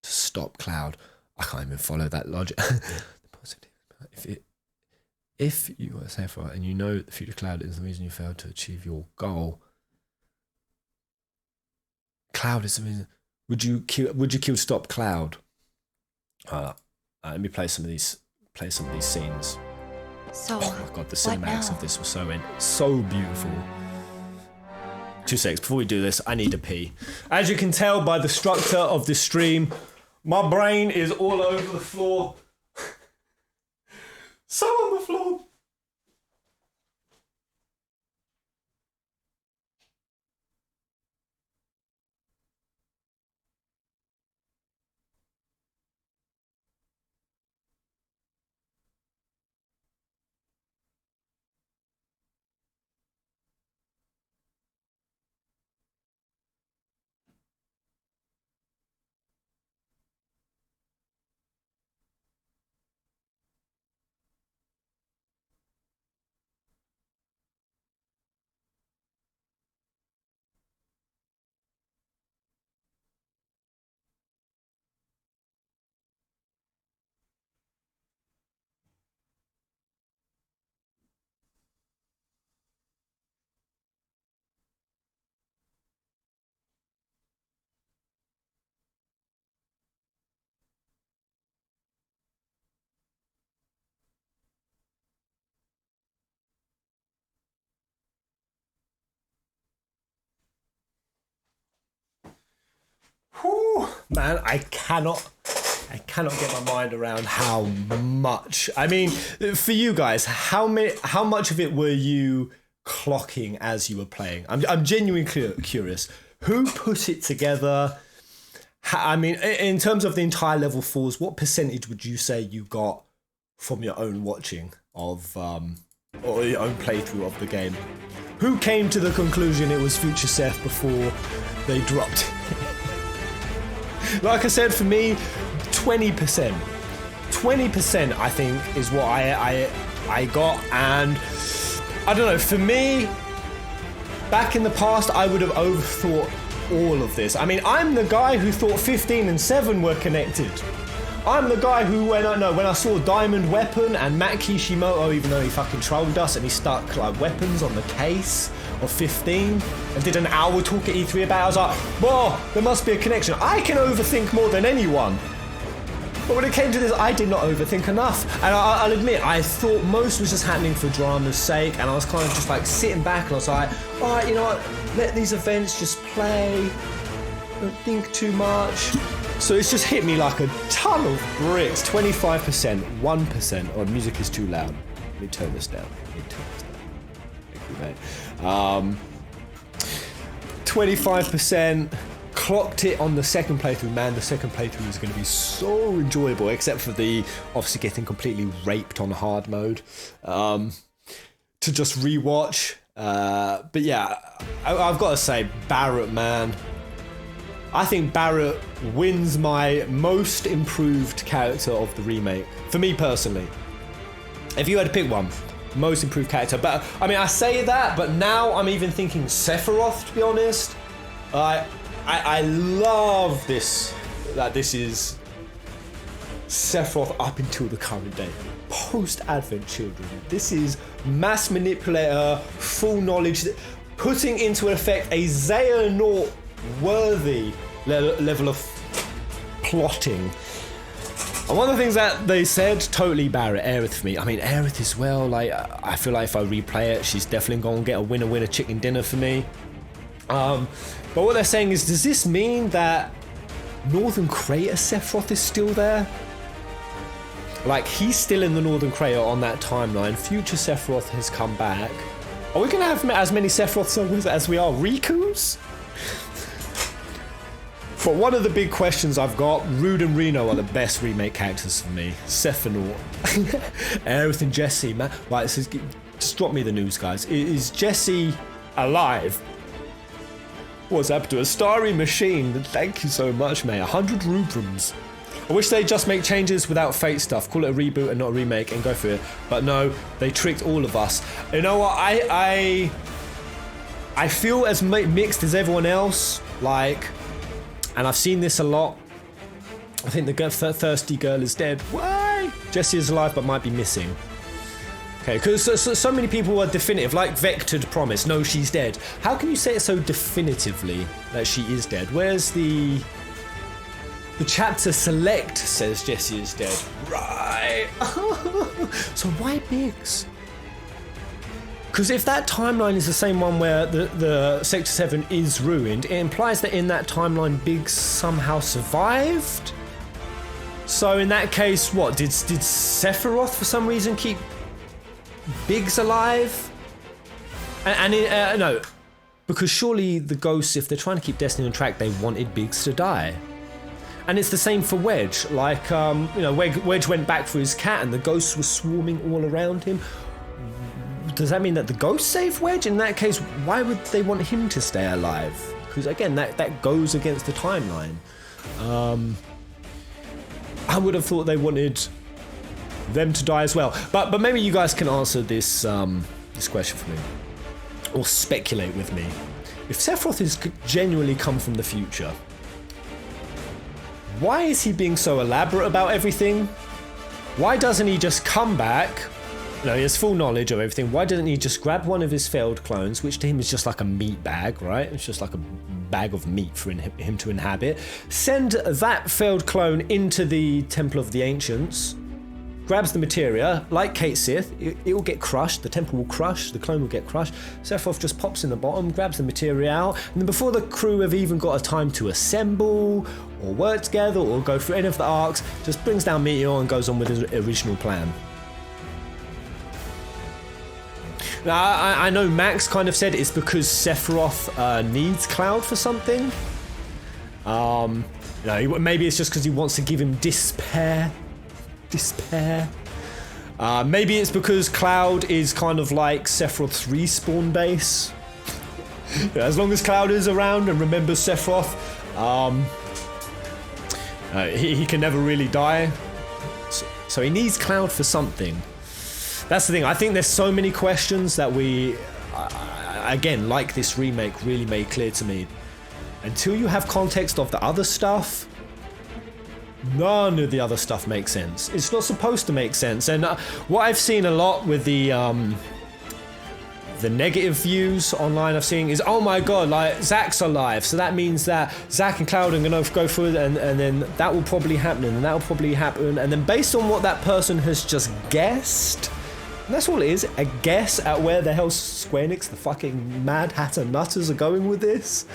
to stop Cloud? I can't even follow that logic. If you were Sephiroth and you know the future Cloud is the reason you failed to achieve your goal, Cloud is the reason. Would you kill to stop Cloud? Let me play some of these scenes. So, oh my god, the cinematics of this were so beautiful. 2 seconds before we do this, I need to pee. As you can tell by the structure of this stream, my brain is all over the floor. So on the floor. Whew, man, I cannot get my mind around how much. I mean, for you guys, how much of it were you clocking as you were playing? I'm genuinely curious. Who put it together? I mean, in terms of the entire level 4s, what percentage would you say you got from your own watching of, or your own playthrough of the game? Who came to the conclusion it was Future Seth before they dropped it? Like I said, for me, 20%. 20% I think is what I got, and I don't know, for me, back in the past, I would have overthought all of this. I mean, I'm the guy who thought 15 and 7 were connected. I'm the guy who, when I saw Diamond Weapon and Matt Kishimoto, even though he fucking trolled us and he stuck like weapons on the case of 15 and did an hour talk at E3 about it, I was like, whoa, there must be a connection. I can overthink more than anyone. But when it came to this, I did not overthink enough. And I'll admit, I thought most was just happening for drama's sake, and I was kind of just like sitting back and I was like, alright, you know what, let these events just play, don't think too much. So it's just hit me like a ton of bricks. 25%, 1%. Oh, music is too loud. Let me turn this down. Thank you, mate. 25%. Clocked it on the second playthrough. Man, the second playthrough is going to be so enjoyable, except for the obviously getting completely raped on hard mode to just rewatch. But yeah, I've got to say, Barrett, man, I think Barrett wins my most improved character of the remake, for me personally. If you had to pick one, most improved character. But I mean, I say that, but now I'm even thinking Sephiroth, to be honest. I love this, that this is Sephiroth up until the current day. Post-Advent Children. This is mass manipulator, full knowledge, putting into effect a Xehanort-worthy level of plotting. And one of the things that they said, totally Barrett, Aerith for me. I mean, Aerith as well, like, I feel like if I replay it, she's definitely going to get a winner chicken dinner for me. But what they're saying is, does this mean that Northern Crater Sephiroth is still there? Like, he's still in the Northern Crater on that timeline. Future Sephiroth has come back. Are we going to have as many Sephiroth songs as we are Riku's? But one of the big questions I've got, Rude and Reno are the best remake characters for me. Sephiroth. Aerith and Jesse, man. Right, so just drop me the news, guys. Is Jesse alive? What's happened to a starry machine? Thank you so much, mate. 100 rubrums. I wish they'd just make changes without Fate stuff. Call it a reboot and not a remake and go for it. But no, they tricked all of us. You know what? I feel as mixed as everyone else. Like, and I've seen this a lot. I think the thirsty girl is dead. Why? Jessie is alive but might be missing. Okay, because so many people are definitive, like Vectored Promise. No, she's dead. How can you say it so definitively that she is dead? Where's the chapter select says Jessie is dead? Right. So why Biggs? Because if that timeline is the same one where the Sector 7 is ruined, it implies that in that timeline Biggs somehow survived. So in that case, what did Sephiroth for some reason keep Biggs alive? No, because surely the ghosts, if they're trying to keep Destiny on track, they wanted Biggs to die. And it's the same for Wedge. Like, Wedge went back for his cat and the ghosts were swarming all around him. Does that mean that the ghosts saved Wedge? In that case, why would they want him to stay alive? Because again, that goes against the timeline. I would have thought they wanted them to die as well. But maybe you guys can answer this this question for me, or speculate with me. If Sephiroth is genuinely come from the future, why is he being so elaborate about everything? Why doesn't he just come back? He has full knowledge of everything. Why doesn't he just grab one of his failed clones, which to him is just like a meat bag, right? It's just like a bag of meat for him to inhabit. Send that failed clone into the Temple of the Ancients, grabs the materia, like Kate Sith, it will get crushed, the temple will crush, the clone will get crushed. Sephiroth just pops in the bottom, grabs the materia out, and then before the crew have even got a time to assemble, or work together, or go through any of the arcs, just brings down Meteor and goes on with his original plan. Now, I know Max kind of said it's because Sephiroth needs Cloud for something. Maybe it's just because he wants to give him despair. Maybe it's because Cloud is kind of like Sephiroth's respawn base. As long as Cloud is around and remembers Sephiroth, he can never really die. So he needs Cloud for something. That's the thing. I think there's so many questions that we, again, like this remake really made clear to me. Until you have context of the other stuff, none of the other stuff makes sense. It's not supposed to make sense. And what I've seen a lot with the negative views online I've seen is, oh my god, like Zack's alive, so that means that Zack and Cloud are gonna go through it, and then that will probably happen, and that will probably happen, and then based on what that person has just guessed, and that's all it is, a guess at where the hell Square Enix, the fucking Mad Hatter Nutters, are going with this,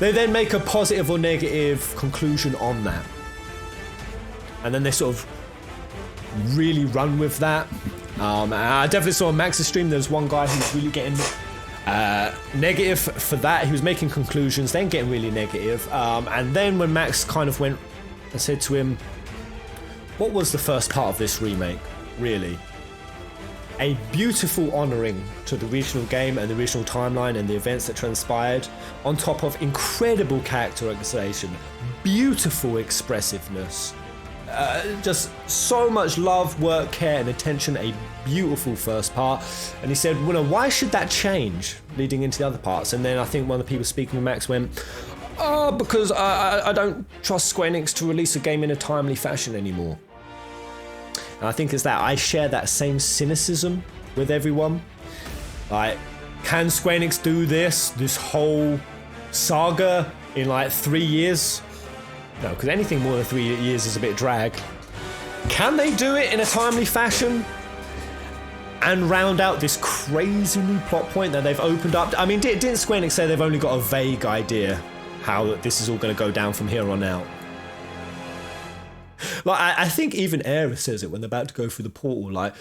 they then make a positive or negative conclusion on that, and then they sort of really run with that. I definitely saw on Max's stream there's one guy who's really getting negative for that. He was making conclusions, then getting really negative. And then when Max kind of went and said to him, what was the first part of this remake, really? A beautiful honouring to the original game and the original timeline and the events that transpired, on top of incredible characterization, beautiful expressiveness. Just so much love, work, care, and attention. A beautiful first part. And he said, well, why should that change leading into the other parts? And then I think one of the people speaking with Max went, oh, because I don't trust Square Enix to release a game in a timely fashion anymore. And I think it's that I share that same cynicism with everyone. Like, can Square Enix do this whole saga in like 3 years? No, because anything more than 3 years is a bit drag. Can they do it in a timely fashion and round out this crazy new plot point that they've opened up? I mean, didn't Square Enix say they've only got a vague idea how this is all going to go down from here on out? Like, I think even Aerith says it when they're about to go through the portal, like,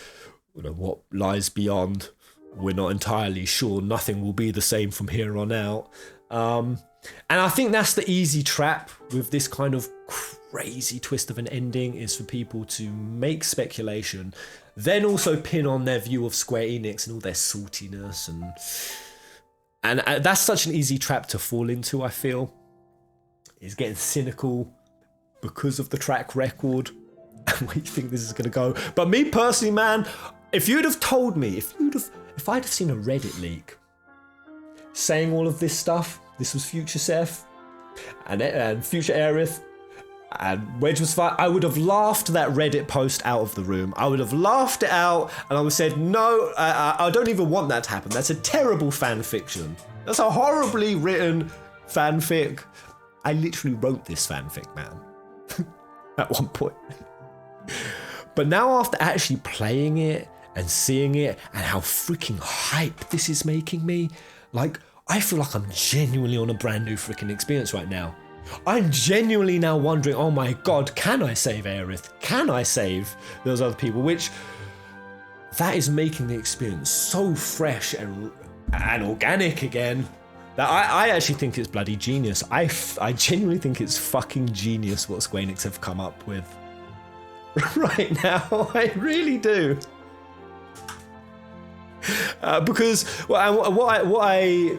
what lies beyond, we're not entirely sure, nothing will be the same from here on out. And I think that's the easy trap with this kind of crazy twist of an ending, is for people to make speculation, then also pin on their view of Square Enix and all their saltiness, and that's such an easy trap to fall into, I feel, is getting cynical because of the track record and where you think this is going to go. But me personally, man, if you'd have told me, if I'd have seen a Reddit leak saying all of this stuff, this was future Seth and future Aerith and Wedge was fine, I would have laughed that Reddit post out of the room. I would have laughed it out and I would have said, no, I don't even want that to happen. That's a terrible fan fiction. That's a horribly written fanfic. I literally wrote this fanfic, man, at one point. But now after actually playing it and seeing it and how freaking hype this is making me, like, I feel like I'm genuinely on a brand new freaking experience right now. I'm genuinely now wondering, oh my god, can I save Aerith? Can I save those other people? Which, that is making the experience so fresh and organic again, that I actually think it's bloody genius. I genuinely think it's fucking genius what Square Enix have come up with right now. I really do. Because what I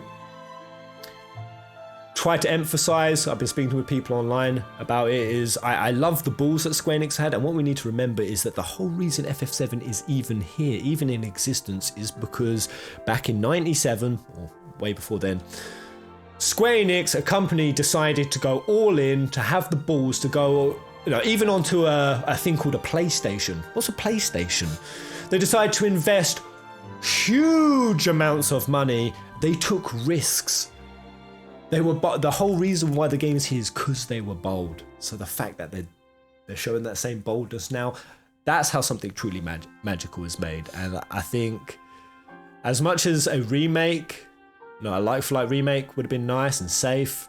try to emphasize, I've been speaking with people online about it, is I love the balls that Square Enix had, and what we need to remember is that the whole reason FF7 is even here, even in existence, is because back in 97, or way before then, Square Enix, a company, decided to go all in, to have the balls to go, even onto a thing called a PlayStation. What's a PlayStation? They decided to invest huge amounts of money. They took risks. They were the whole reason why the game's here is because they were bold. So the fact that they're showing that same boldness now, that's how something truly magical is made. And I think, as much as a remake, a like-for-like remake would have been nice and safe,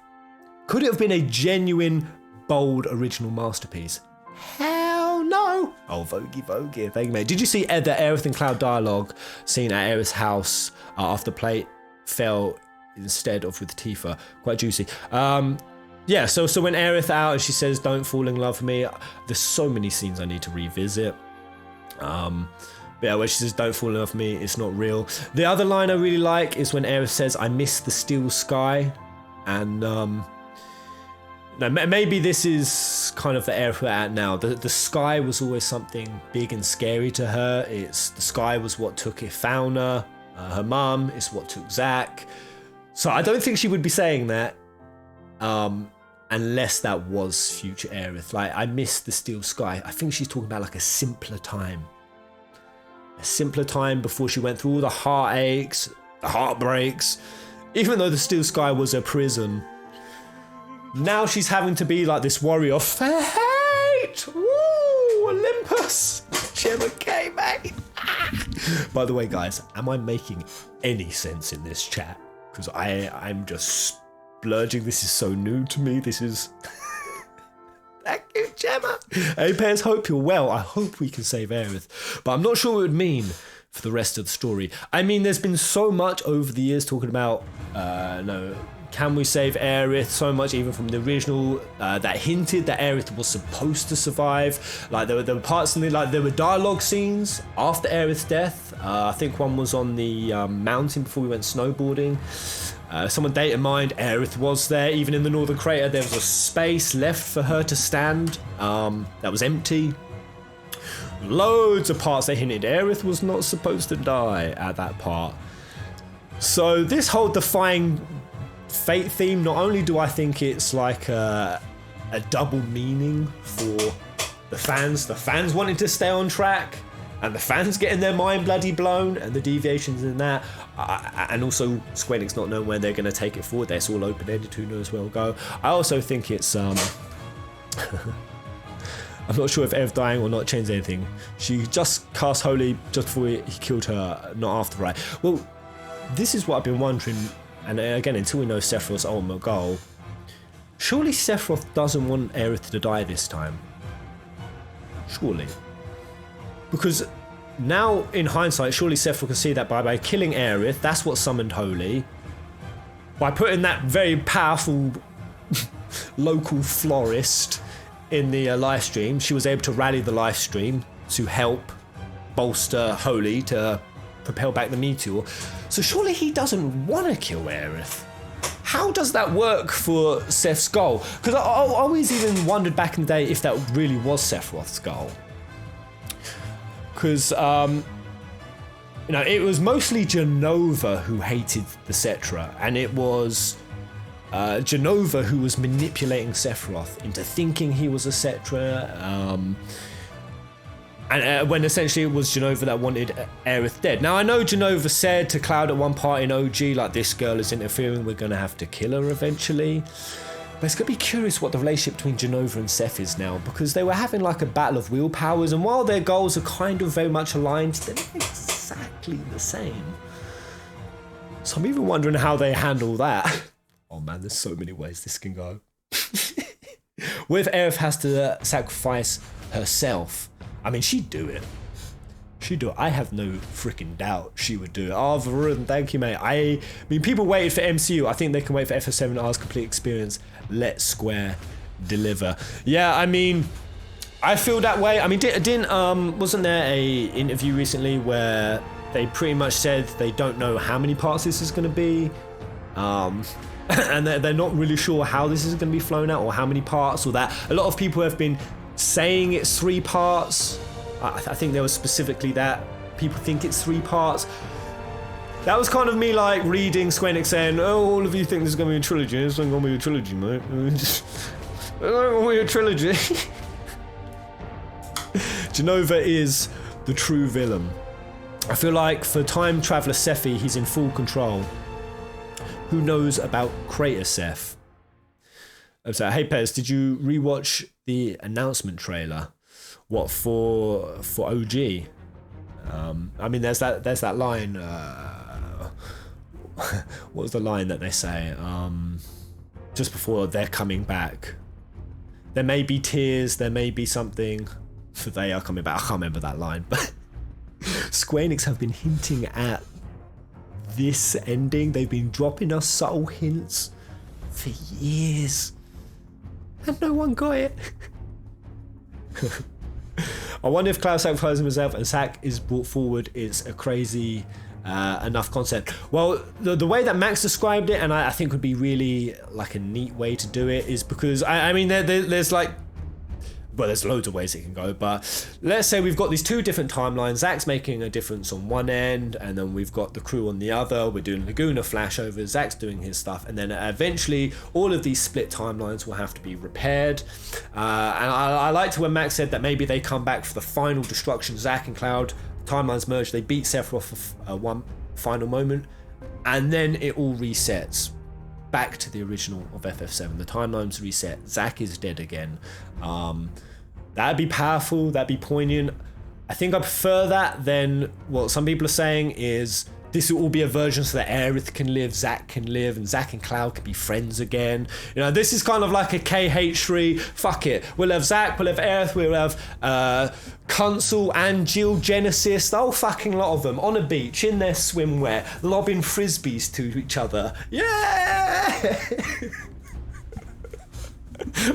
could it have been a genuine, bold, original masterpiece? Hell no! Oh, Vogie, thank you, mate. Did you see the Aerith and Cloud dialogue scene at Aerith's house after plate fell instead of with Tifa? Quite juicy. yeah, so when Aerith out and she says, "Don't fall in love with me," there's so many scenes I need to revisit. But yeah, where she says, "Don't fall in love with me, it's not real." The other line I really like is when Aerith says, "I miss the steel sky," and no, maybe this is kind of the Aerith we're at now. The sky was always something big and scary to her. The sky was what took Ifalna. Her mum is what took Zack. So I don't think she would be saying that. Unless that was future Aerith. Like, I miss the steel sky. I think she's talking about like a simpler time. A simpler time before she went through all the heartaches, the heartbreaks. Even though the steel sky was a prison. Now she's having to be like this warrior of fate. Woo! Olympus! Gemma K, mate. By the way, guys, am I making any sense in this chat? Because I'm just splurging. This is so new to me. This is... Thank you, Gemma. Hey, Pairs, hope you're well. I hope we can save Aerith. But I'm not sure what it would mean for the rest of the story. I mean, there's been so much over the years talking about, can we save Aerith? So much, even from the original, that hinted that Aerith was supposed to survive. Like, there were parts in the, like, there were dialogue scenes after Aerith's death. I think one was on the mountain before we went snowboarding. Someone data mined, Aerith was there. Even in the northern crater, there was a space left for her to stand that was empty. Loads of parts that hinted Aerith was not supposed to die at that part. So this whole defying fate theme, not only do I think it's like a double meaning for the fans wanting to stay on track, and the fans getting their mind bloody blown, and the deviations in that, and also Square Enix not knowing where they're going to take it forward. That's all open-ended, who knows where it'll go. I also think it's I'm not sure if Aerith dying or not changed anything. She just cast Holy just before he killed her, not after, right? Well, this is what I've been wondering, and again, until we know Sephiroth's ultimate goal, surely Sephiroth doesn't want Aerith to die this time. Surely. Because now, in hindsight, surely Sephiroth can see that by killing Aerith, that's what summoned Holy. By putting that very powerful local florist in the live stream, she was able to rally the live stream to help bolster Holy to propel back the meteor. So surely he doesn't want to kill Aerith. How does that work for Seth's goal? Because I always even wondered back in the day if that really was Sephiroth's goal. Because, it was mostly Jenova who hated the Cetra, and it was Jenova who was manipulating Sephiroth into thinking he was a Cetra, and when essentially it was Jenova that wanted Aerith dead. Now, I know Jenova said to Cloud at one part in OG, like, this girl is interfering, we're going to have to kill her eventually. But it's going to be curious what the relationship between Jenova and Seth is now, because they were having like a battle of will powers, and while their goals are kind of very much aligned, they're not exactly the same. So I'm even wondering how they handle that. Oh man, there's so many ways this can go. What if Aerith has to sacrifice herself? I mean, she'd do it. She'd do it. I have no freaking doubt she would do it. Oh, Varun, thank you, mate. I mean, people waited for MCU. I think they can wait for FF7R's complete experience. Let Square deliver. Yeah, I mean, I feel that way. I mean, wasn't there a interview recently where they pretty much said they don't know how many parts this is going to be, and they're not really sure how this is going to be flown out or how many parts, or that a lot of people have been saying it's 3 parts. I think there was specifically that people think it's 3 parts. That was kind of me like reading Square Enix saying, oh, all of you think this is going to be a trilogy. It's not going to be a trilogy, mate. It's not going to be a trilogy. Jenova is the true villain. I feel like for Time Traveler Sephi, he's in full control. Who knows about Crater Seth? So, hey Pez, did you rewatch the announcement trailer? What for OG? I mean, there's that line. What was the line that they say? Just before they're coming back. There may be tears. There may be something. For they are coming back. I can't remember that line, but Square Enix have been hinting at this ending. They've been dropping us subtle hints for years. and no one got it. I wonder if Cloud sacrifices himself and Zack is brought forward is a crazy enough concept. Well, the way that Max described it, and I think would be really like a neat way to do it, is because I mean there's like, well, there's loads of ways it can go, but let's say we've got these two different timelines. Zack's making a difference on one end, and then we've got the crew on the other. We're doing Laguna flashover, Zack's doing his stuff, and then eventually all of these split timelines will have to be repaired. And I liked when Max said that maybe they come back for the final destruction. Zack and Cloud, timelines merge, they beat Sephiroth for one final moment, and then it all resets back to the original of FF7. The timelines reset. Zack is dead again. That'd be powerful. That'd be poignant. I think I prefer that than what some people are saying is this will all be a version so that Aerith can live, Zack can live, and Zack and Cloud can be friends again. You know, this is kind of like a KH3. Fuck it. We'll have Zack, we'll have Aerith, we'll have Kunsel and Jill Genesis, the whole fucking lot of them on a beach in their swimwear, lobbing frisbees to each other. Yeah!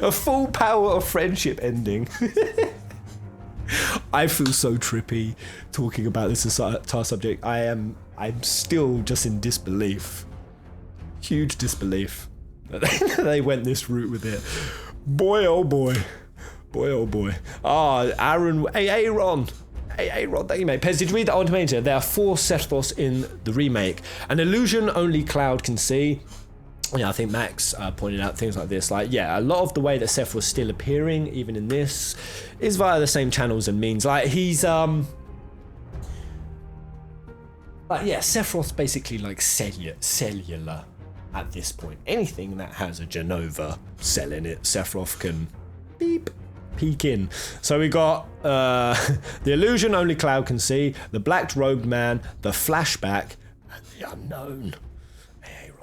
A full power of friendship ending. I feel so trippy talking about this entire subject. I'm still just in disbelief. Huge disbelief that they went this route with it. Boy, oh boy. Boy, oh boy. Aaron, Aaron, thank you, mate. Pez, did you read that on Tomato? There are 4 Sephiroths in the remake. An illusion only Cloud can see. Yeah, I think Max pointed out things like this. Like, yeah, a lot of the way that Sephiroth's still appearing, even in this, is via the same channels and means. Like, he's, like, yeah, Sephiroth's basically like cellular at this point. Anything that has a Genova cell in it, Sephiroth can peek in. So we got the illusion only Cloud can see, the black-robed man, the flashback, and the unknown. Aaron.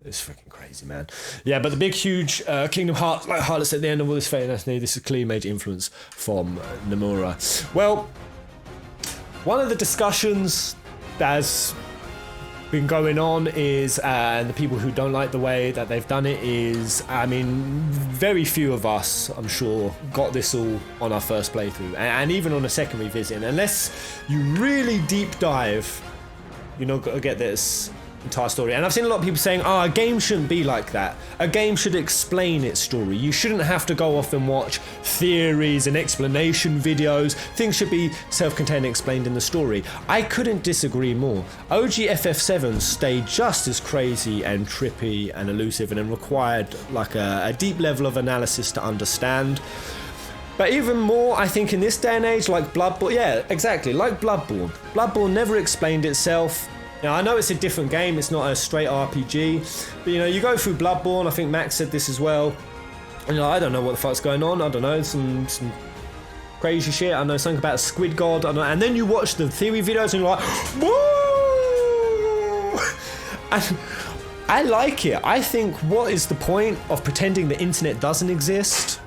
It's freaking crazy, man. Yeah, but the big, huge Kingdom Hearts, like Heartless at the end of all this fate, this is clearly major influence from Nomura. Well, one of the discussions that's been going on is, and the people who don't like the way that they've done it is, I mean, very few of us, I'm sure, got this all on our first playthrough, and even on a second revisit. And unless you really deep dive, you're not going to get this entire story. And I've seen a lot of people saying, a game shouldn't be like that. A game should explain its story. You shouldn't have to go off and watch theories and explanation videos. Things should be self-contained and explained in the story. I couldn't disagree more. OG FF7 stayed just as crazy and trippy and elusive and required like a deep level of analysis to understand. But even more, I think in this day and age, like Bloodborne, yeah, exactly, like Bloodborne. Bloodborne never explained itself. Now, I know it's a different game, it's not a straight RPG, but you know, you go through Bloodborne, I think Max said this as well, and I don't know what the fuck's going on, I don't know, some crazy shit, I know something about a squid god, I don't know, and then you watch the theory videos and you're like, whoa! And I like it. I think, what is the point of pretending the internet doesn't exist?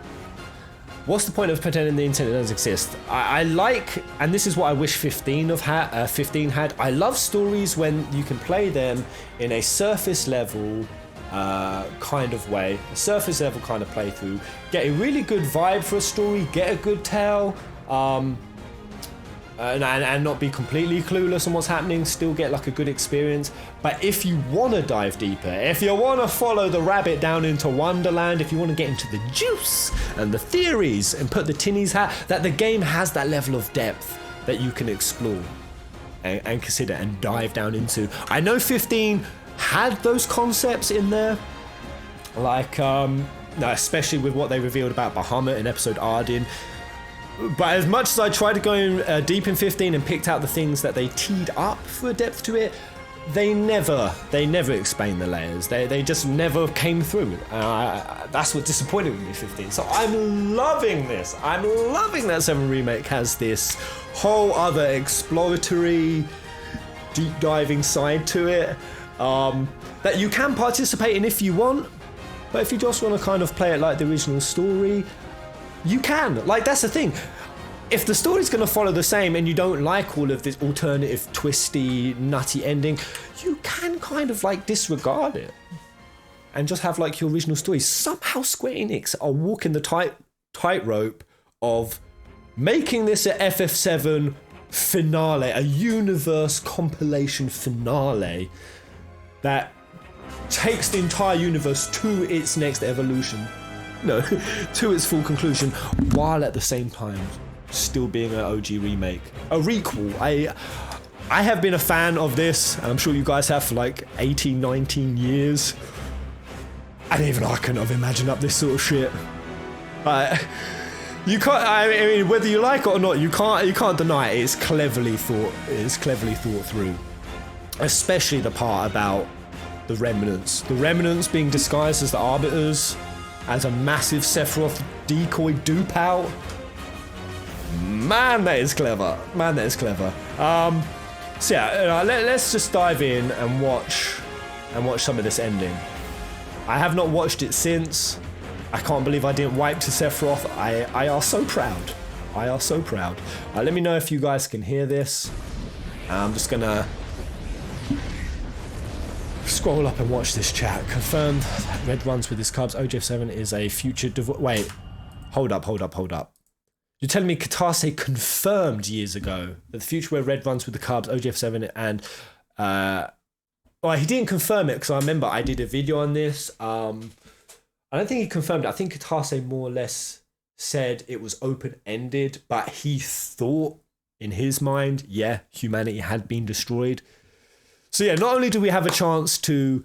What's the point of pretending the internet doesn't exist? I like, and this is what I wish 15 had. I love stories when you can play them in a surface level kind of way, a surface level kind of playthrough. Get a really good vibe for a story, get a good tale, and not be completely clueless on what's happening, still get like a good experience. But if you want to dive deeper, if you want to follow the rabbit down into Wonderland, if you want to get into the juice and the theories and put the tinny's hat, that the game has that level of depth that you can explore and consider and dive down into. I know 15 had those concepts in there, like especially with what they revealed about Bahamut in episode Ardyn. But as much as I tried to go deep in 15 and picked out the things that they teed up for a depth to it, they never explained the layers. They just never came through. That's what disappointed me with 15. So I'm loving this. I'm loving that 7 Remake has this whole other exploratory, deep diving side to it that you can participate in if you want. But if you just want to kind of play it like the original story, you can. Like, that's the thing. If the story's going to follow the same and you don't like all of this alternative, twisty, nutty ending, you can kind of like disregard it and just have like your original story. Somehow Square Enix are walking the tightrope of making this a FF7 finale, a universe compilation finale that takes the entire universe to its next evolution. No, to its full conclusion, while at the same time still being an OG remake. A requel. I have been a fan of this, and I'm sure you guys have, for like 18, 19 years. And even I couldn't have imagined up this sort of shit. But you can't, I mean, whether you like it or not, you can't deny it. It's cleverly thought through. Especially the part about the remnants. The remnants being disguised as the Arbiters, as a massive Sephiroth decoy dupe out. Man, that is clever. Man, that is clever. So yeah, let's just dive in and watch some of this ending. I have not watched it since. I can't believe I didn't wipe to Sephiroth. I are so proud. I are so proud. Let me know if you guys can hear this. I'm just gonna scroll up and watch this chat. Confirmed that Red runs with his Cubs. OGF7 is a future wait. Hold up. You're telling me Katase confirmed years ago that the future where Red runs with the Cubs, OGF7 and well, he didn't confirm it because I remember I did a video on this. I don't think he confirmed it. I think Katase more or less said it was open-ended, but he thought in his mind, yeah, humanity had been destroyed. So yeah, not only do we have a chance to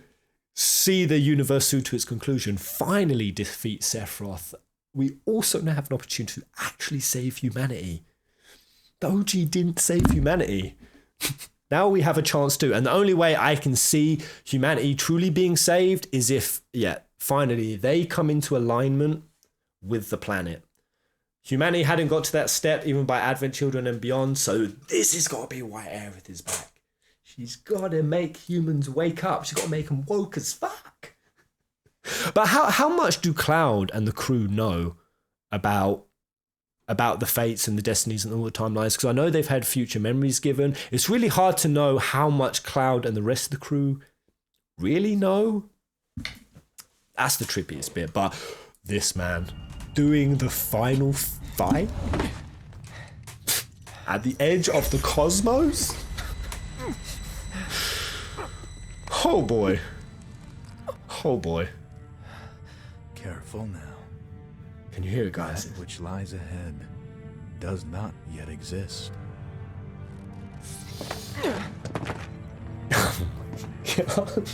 see the universe through to its conclusion, finally defeat Sephiroth, we also now have an opportunity to actually save humanity. The OG didn't save humanity. Now we have a chance to, and the only way I can see humanity truly being saved is if, yeah, finally they come into alignment with the planet. Humanity hadn't got to that step even by Advent Children and beyond, so this has got to be why Aerith is back. She's got to make humans wake up. She's got to make them woke as fuck. But how much do Cloud and the crew know about the fates and the destinies and all the timelines? Because I know they've had future memories given. It's really hard to know how much Cloud and the rest of the crew really know. That's the trippiest bit. But this man doing the final fight at the edge of the cosmos. Oh boy. Oh boy. Careful now. Can you hear it, guys? That which lies ahead does not yet exist. Oh my God.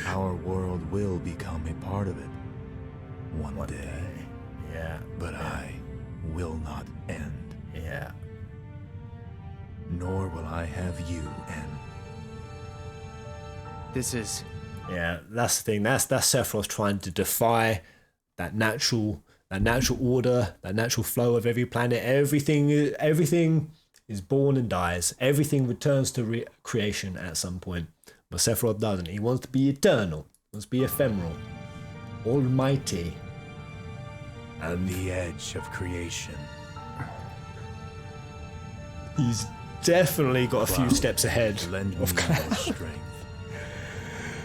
Our world will become a part of it one day. Yeah. But I will not end. Yeah. Nor will I have you end. This is... Yeah, that's the thing. That's Sephiroth trying to defy that natural order, that natural flow of every planet. Everything is born and dies. Everything returns to creation at some point. But Sephiroth doesn't. He wants to be eternal. He wants to be ephemeral, almighty, On the edge of creation. He's definitely got a few steps ahead Lend me of your Cloud. strength.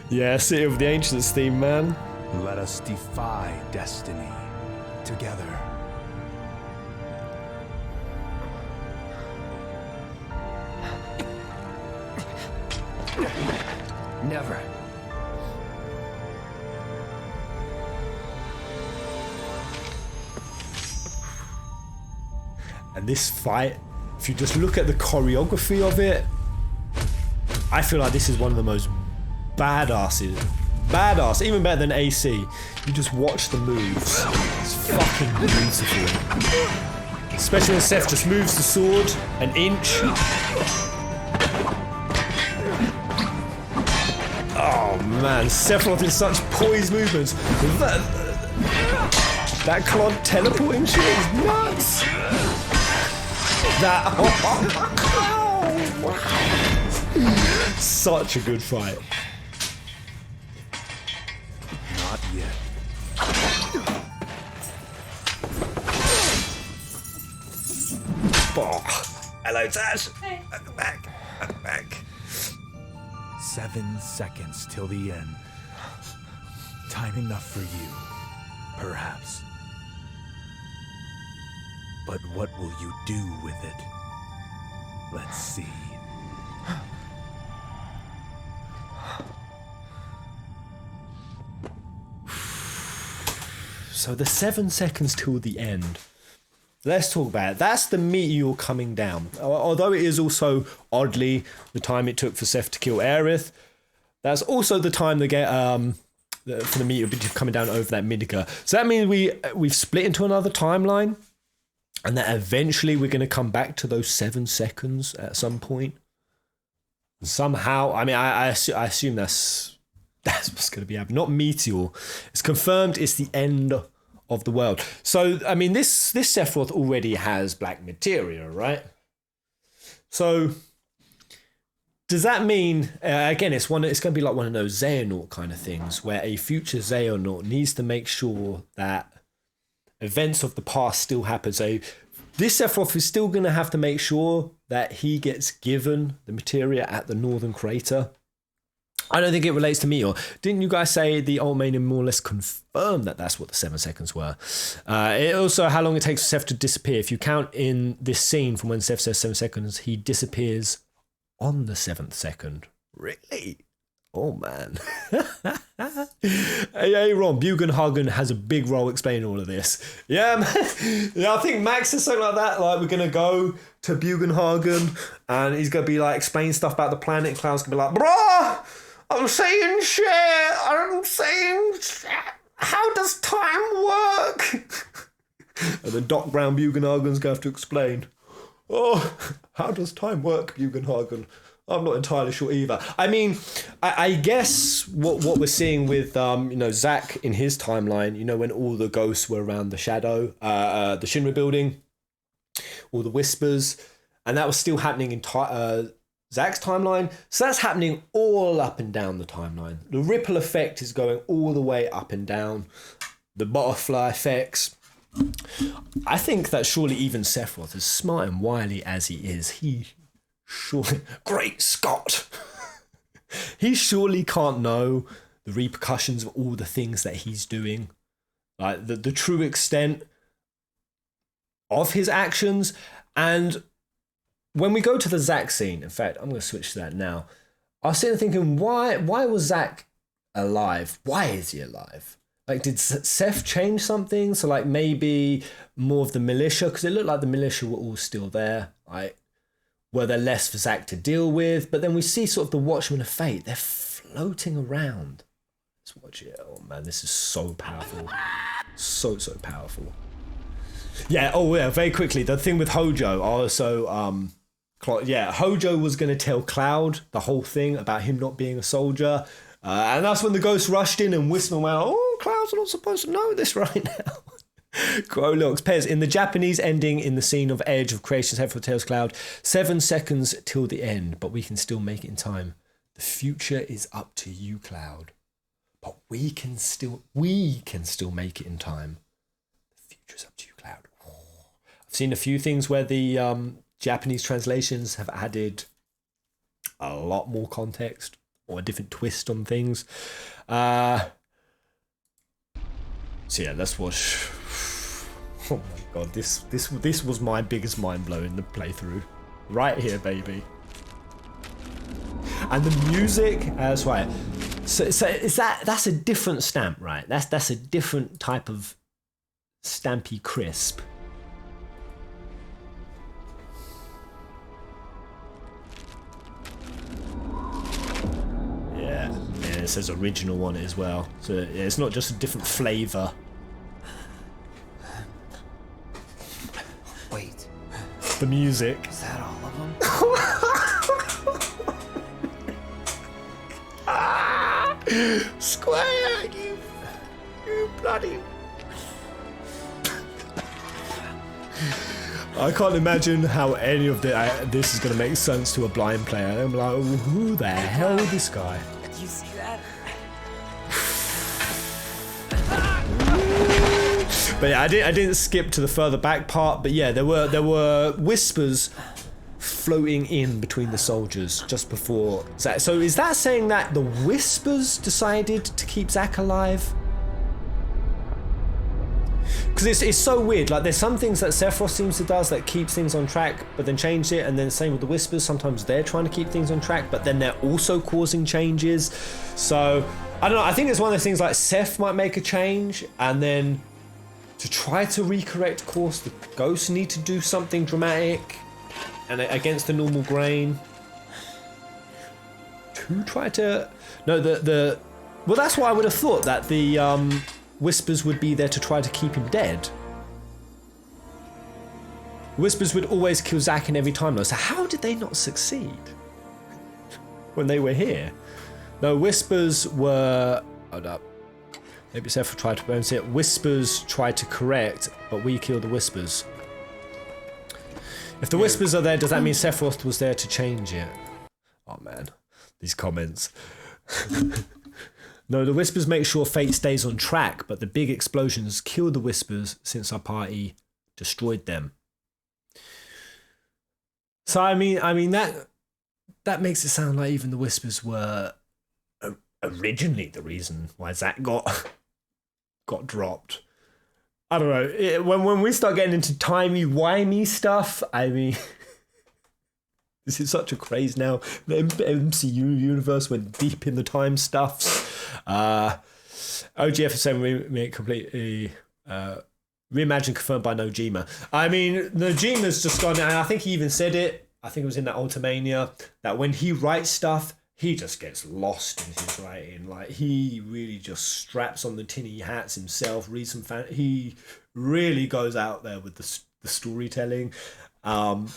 Yeah, City of the Ancients theme, man. Let us defy destiny together. Never. And this fight, if you just look at the choreography of it, I feel like this is one of the most badass, even better than AC. You just watch the moves. It's fucking beautiful. Especially when Seth just moves the sword an inch. Oh man, Sephiroth in such poised movements. That Clod teleporting shit is nuts. Such a good fight. Not yet. Oh, hello, Tash. Welcome back. Welcome back. 7 seconds till the end. Time enough for you, perhaps. But what will you do with it? Let's see. So the 7 seconds till the end. Let's talk about it. That's the meteor coming down. Although it is also, oddly, the time it took for Seth to kill Aerith, that's also the time they get for the meteor coming down over that Midgar. So that means we've split into another timeline, and that eventually we're going to come back to those 7 seconds at some point. Somehow, I mean, I assume that's what's going to be happening. Not meteor. It's confirmed it's the end of the world. So, I mean, this Sephiroth already has black materia, right? So, does that mean, again, it's going to be like one of those Xehanort kind of things, where a future Xehanort needs to make sure that events of the past still happen. So, this Sephiroth is still going to have to make sure that he gets given the materia at the Northern Crater. I don't think it relates to Meteor. Didn't you guys say the Old Mania more or less confirmed that that's what the 7 seconds were? It also, how long it takes for Seth to disappear. If you count in this scene from when Seth says 7 seconds, he disappears on the 7th second. Really? Oh, man. hey, Ron, Bugenhagen has a big role explaining all of this. Yeah, man. Yeah, I think Max said something like that. Like, we're going to go to Bugenhagen and he's going to be like, explain stuff about the planet. Cloud's going to be like, bruh! I'm saying shit. How does time work? And then Doc Brown Bugenhagen's going to have to explain. Oh, how does time work, Bugenhagen? I'm not entirely sure either. I mean, I guess what we're seeing with Zack in his timeline, when all the ghosts were around the shadow, the Shinra building, all the whispers, and that was still happening in Zack's timeline. So that's happening all up and down the timeline. The ripple effect is going all the way up and down. The butterfly effects. I think that surely even Sephiroth, as smart and wily as he is, surely, great Scott! He surely can't know the repercussions of all the things that he's doing. Like the true extent of his actions. And when we go to the Zack scene, in fact, I'm going to switch to that now. I was sitting there thinking, why was Zack alive? Why is he alive? Like, did Seth change something? So, like, maybe more of the militia? Because it looked like the militia were all still there. Like, were there less for Zack to deal with? But then we see sort of the Watchmen of Fate. They're floating around. Let's watch it. Oh, man, this is so powerful. So powerful. Yeah, very quickly. The thing with Hojo. Hojo was going to tell Cloud the whole thing about him not being a soldier. And that's when the ghost rushed in and Whisper went, oh, Cloud's not supposed to know this right now. Crow looks. Pez, in the Japanese ending in the scene of Edge of Creation's Head for Tails Cloud, 7 seconds till the end, but we can still make it in time. The future is up to you, Cloud. But we can still make it in time. The future's up to you, Cloud. I've seen a few things where the Japanese translations have added a lot more context or a different twist on things. So yeah, let's watch. Oh my god, this was my biggest mind blow in the playthrough. Right here, baby. And the music as well. So is that's a different stamp, right? That's a different type of stampy crisp. It says original on it as well, so it's not just a different flavour. Wait, the music. is that all of them? Square, you bloody. I can't imagine how any of this is going to make sense to a blind player. I'm like, who the hell is this guy? Did you see that? But yeah, I didn't skip to the further back part. But yeah, there were whispers floating in between the soldiers just before Zack. So is that saying that the Whispers decided to keep Zack alive? Because it's so weird. Like, there's some things that Sephiroth seems to does that keeps things on track, but then change it. And then same with the Whispers. Sometimes they're trying to keep things on track, but then they're also causing changes. So I don't know. I think it's one of those things like Seth might make a change, and then to try to recorrect course, the ghosts need to do something dramatic and against the normal grain. To try to well, that's what I would have thought, that the Whispers would be there to try to keep him dead. Whispers would always kill Zack in every time though, so how did they not succeed when they were here? No, Whispers were... Hold up. Maybe Sephiroth tried to bounce it. Whispers tried to correct, but we killed the Whispers. If the Whispers are there, does that mean Sephiroth was there to change it? Oh man, these comments. No, the Whispers make sure fate stays on track, but the big explosions killed the Whispers since our party destroyed them. So I mean that makes it sound like even the Whispers were originally the reason why Zack got dropped. I don't know. When we start getting into timey-wimey stuff, I mean, this is such a craze now. The MCU universe went deep in the time stuffs. OGF7 remake completely reimagined, confirmed by Nojima. I mean, Nojima's just gone, and I think he even said it, I think it was in that Ultimania, that when he writes stuff, he just gets lost in his writing. Like, he really just straps on the tinny hats himself, reads some he really goes out there with the storytelling,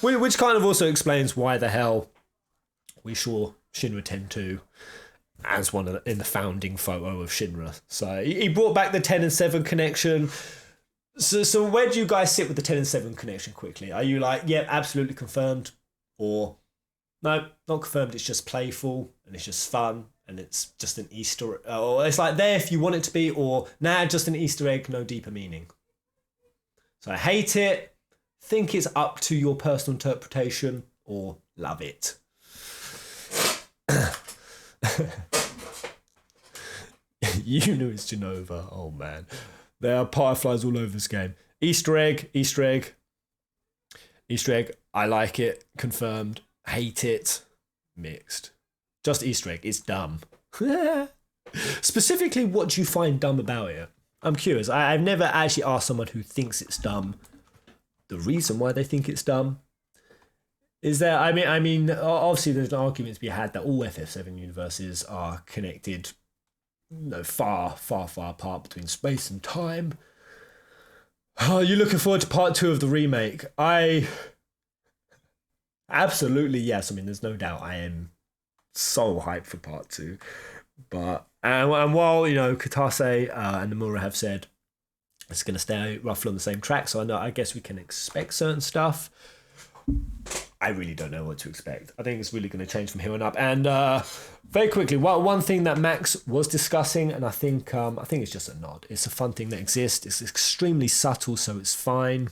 which kind of also explains why the hell we saw Shinra 10-2 as one in the founding photo of Shinra. So he brought back the 10 and 7 connection. So where do you guys sit with the 10 and 7 connection quickly? Are you like, yeah, absolutely confirmed? Or no, not confirmed, it's just playful and it's just fun and it's just an Easter, or it's like there if you want it to be, or nah, just an Easter egg, no deeper meaning. So I hate it, think it's up to your personal interpretation, or love it. You knew it's Genova. Oh man, there are fireflies all over this game. Easter egg, Easter egg, Easter egg. I like it. Confirmed. Hate it. Mixed. Just Easter egg. It's dumb. Specifically, what do you find dumb about it? I'm curious. I've never actually asked someone who thinks it's dumb the reason why they think it's dumb. Is there? I mean, obviously, there's an argument to be had that all FF7 universes are connected, far, far, far apart between space and time. Are you looking forward to part 2 of the remake? Absolutely, yes. I mean, there's no doubt I am so hyped for part 2. But, and while, Katase and Nomura have said it's going to stay roughly on the same track, so I guess we can expect certain stuff. I really don't know what to expect. I think it's really going to change from here on up. And very quickly, one thing that Max was discussing, and I think it's just a nod. It's a fun thing that exists. It's extremely subtle, so it's fine.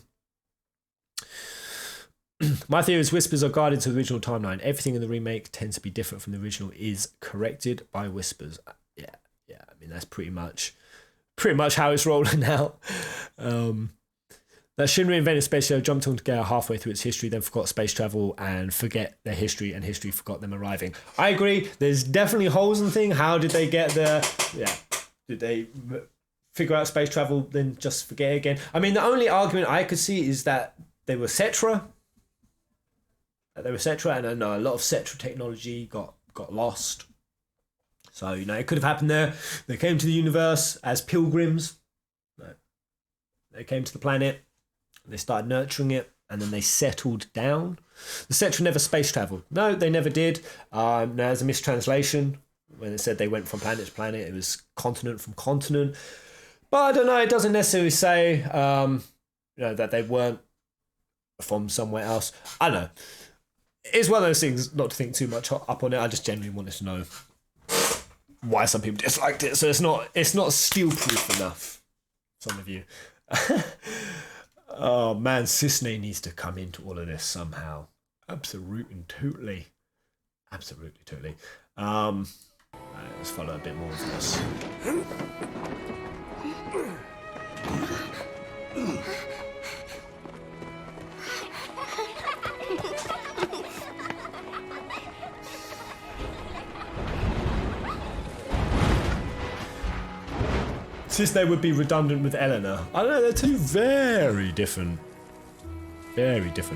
My theory is Whispers are guided to the original timeline. Everything in the remake tends to be different from the original is corrected by Whispers. Yeah. I mean, that's pretty much how it's rolling out. That Shinra invented space travel, jumped on together halfway through its history, then forgot space travel and forget their history, and history forgot them arriving. I agree. There's definitely holes in the thing. How did they get there? Yeah. Did they figure out space travel, then just forget it again? I mean, the only argument I could see is that they were Cetra. And I know a lot of Cetra technology got lost. So, it could have happened there. They came to the universe as pilgrims. They came to the planet. They started nurturing it, and then they settled down. The Cetra never space traveled. No, they never did. There's a mistranslation. When it said they went from planet to planet, it was continent from continent. But I don't know, it doesn't necessarily say that they weren't from somewhere else. I don't know. It's one of those things not to think too much up on it. I just genuinely wanted to know why some people disliked it. So it's not steel-proof enough, some of you. Oh man, Cisne needs to come into all of this somehow. Absolutely and totally. Absolutely totally. Let's follow a bit more of this. Cisne would be redundant with Eleanor. I don't know, they're two very different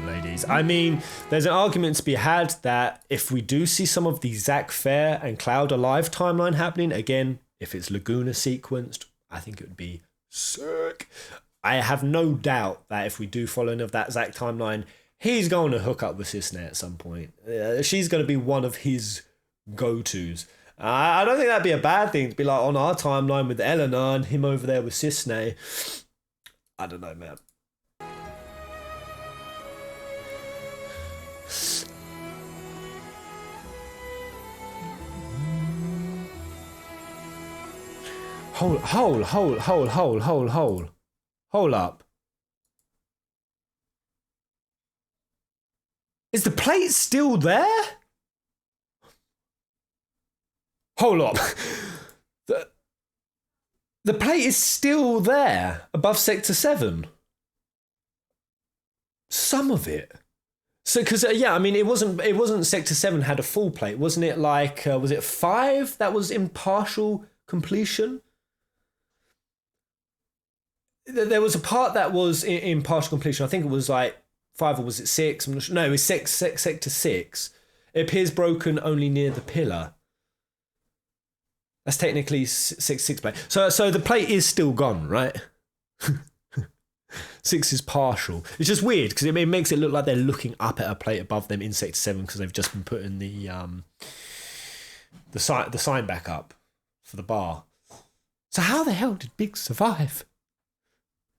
ladies. I mean, there's an argument to be had that if we do see some of the Zack Fair and Cloud Alive timeline happening, again, if it's Laguna sequenced, I think it would be sick. I have no doubt that if we do follow any of that Zack timeline, he's going to hook up with Cisne at some point. She's going to be one of his go-tos. I don't think that'd be a bad thing to be like on our timeline with Eleanor and him over there with Cisne. I don't know, man. Hold up. Is the plate still there? Hold up. The plate is still there above Sector 7. Some of it. So, because yeah, I mean, it wasn't Sector 7 had a full plate, wasn't it? Like, was it 5 that was in partial completion? There was a part that was in partial completion. I think it was like 5, or was it 6? I'm not sure. No, it was Sector 6. It appears broken only near the pillar. That's technically 6 plate. So the plate is still gone, right? 6 is partial. It's just weird because it makes it look like they're looking up at a plate above them in Sector 7 because they've just been putting the sign back up for the bar. So how the hell did Big survive?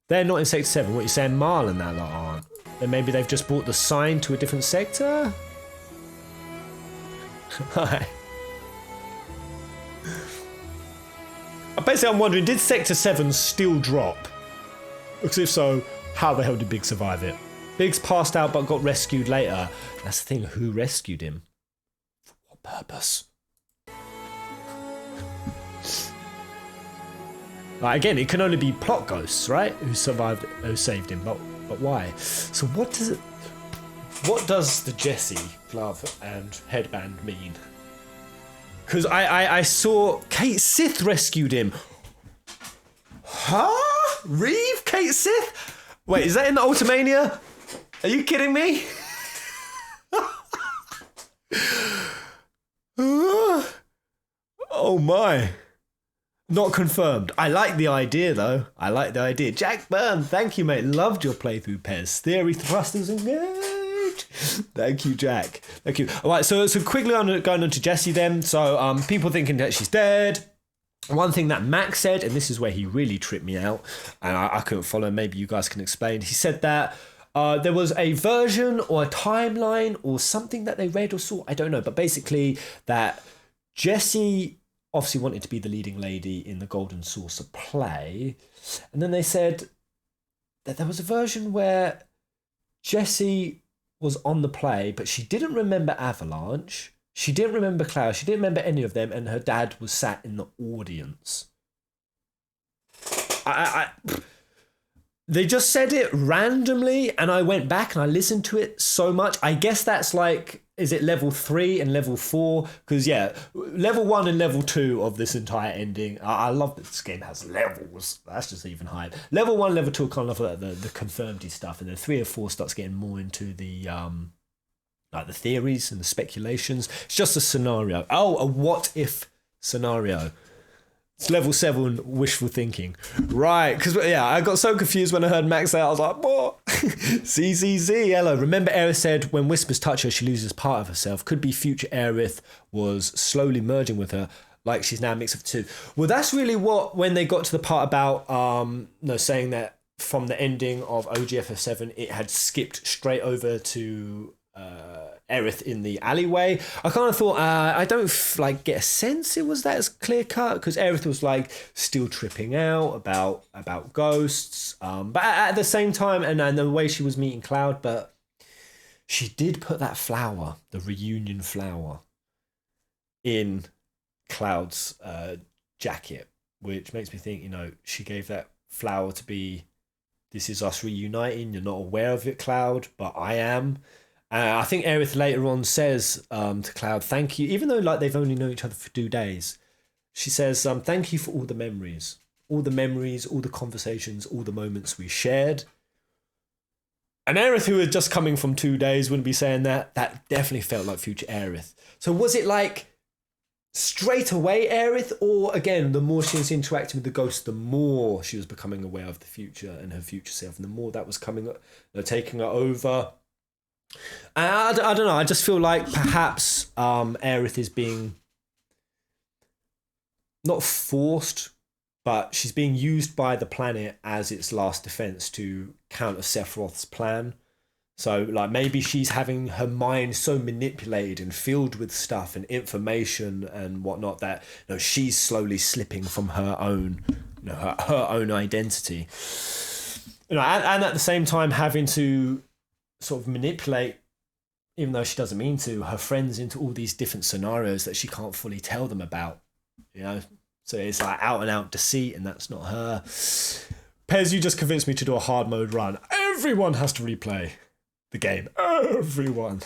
They're not in Sector 7. What you're saying, Marl and that lot aren't. Then maybe they've just brought the sign to a different sector? Hi. Basically, I'm wondering, did Sector 7 still drop? Because if so, how the hell did Big survive it? Big's passed out but got rescued later. That's the thing, who rescued him? For what purpose? Like, again, it can only be plot ghosts, right? Who saved him, but why? So what does the Jesse glove and headband mean? Because I saw Kate Sith rescued him. Huh? Reeve? Kate Sith? Wait, is that in the Ultimania? Are you kidding me? Oh my. Not confirmed. I like the idea though. I like the idea. Jack Byrne, thank you, mate. Loved your playthrough, Pez. Theory thrusters engaged. Thank you, Jack. Thank you. All right, so quickly going on to Jessie then. So people thinking that she's dead. One thing that Max said, and this is where he really tripped me out, and I couldn't follow, maybe you guys can explain. He said that there was a version or a timeline or something that they read or saw, I don't know, but basically that Jessie obviously wanted to be the leading lady in the Golden Saucer play. And then they said that there was a version where Jessie was on the play, but she didn't remember Avalanche. She didn't remember Cloud. She didn't remember any of them. And her dad was sat in the audience. They just said it randomly. And I went back and I listened to it so much. I guess that's like, is it level 3 and level 4? Because yeah, level 1 and level 2 of this entire ending. I love that this game has levels. That's just even higher. Level 1, level 2 are kind of like the confirmed-y stuff, and then 3 or 4 starts getting more into the like the theories and the speculations. It's just a scenario. Oh, a what if scenario. It's level 7 wishful thinking. Right, because yeah, I got so confused when I heard Max say it. I was like, what? ZZZ, hello. Remember Aerith said when whispers touch her, she loses part of herself. Could be future Aerith was slowly merging with her, like she's now a mix of two. Well, that's really what, when they got to the part about saying that from the ending of OGFF7, it had skipped straight over to Aerith in the alleyway. I kind of thought, I don't get a sense it was that as clear cut, because Aerith was like still tripping out about ghosts, but at the same time, and the way she was meeting Cloud, but she did put that flower, the reunion flower, in Cloud's jacket, which makes me think, she gave that flower to be, this is us reuniting. You're not aware of it, Cloud, but I am. I think Aerith later on says to Cloud, thank you, even though like they've only known each other for 2 days. She says, thank you for all the memories, all the conversations, all the moments we shared. And Aerith, who was just coming from 2 days, wouldn't be saying that. That definitely felt like future Aerith. So was it like straight away Aerith, or again, the more she was interacting with the ghost, the more she was becoming aware of the future and her future self, and the more that was coming, taking her over? And I don't know. I just feel like perhaps Aerith is being not forced, but she's being used by the planet as its last defense to counter Sephiroth's plan. So, like, maybe she's having her mind so manipulated and filled with stuff and information and whatnot that she's slowly slipping from her own, her own identity. And at the same time having to sort of manipulate, even though she doesn't mean to, her friends into all these different scenarios that she can't fully tell them about. So it's like out and out deceit, and that's not her. Pez, you just convinced me to do a hard mode run. Everyone has to replay the game. Everyone.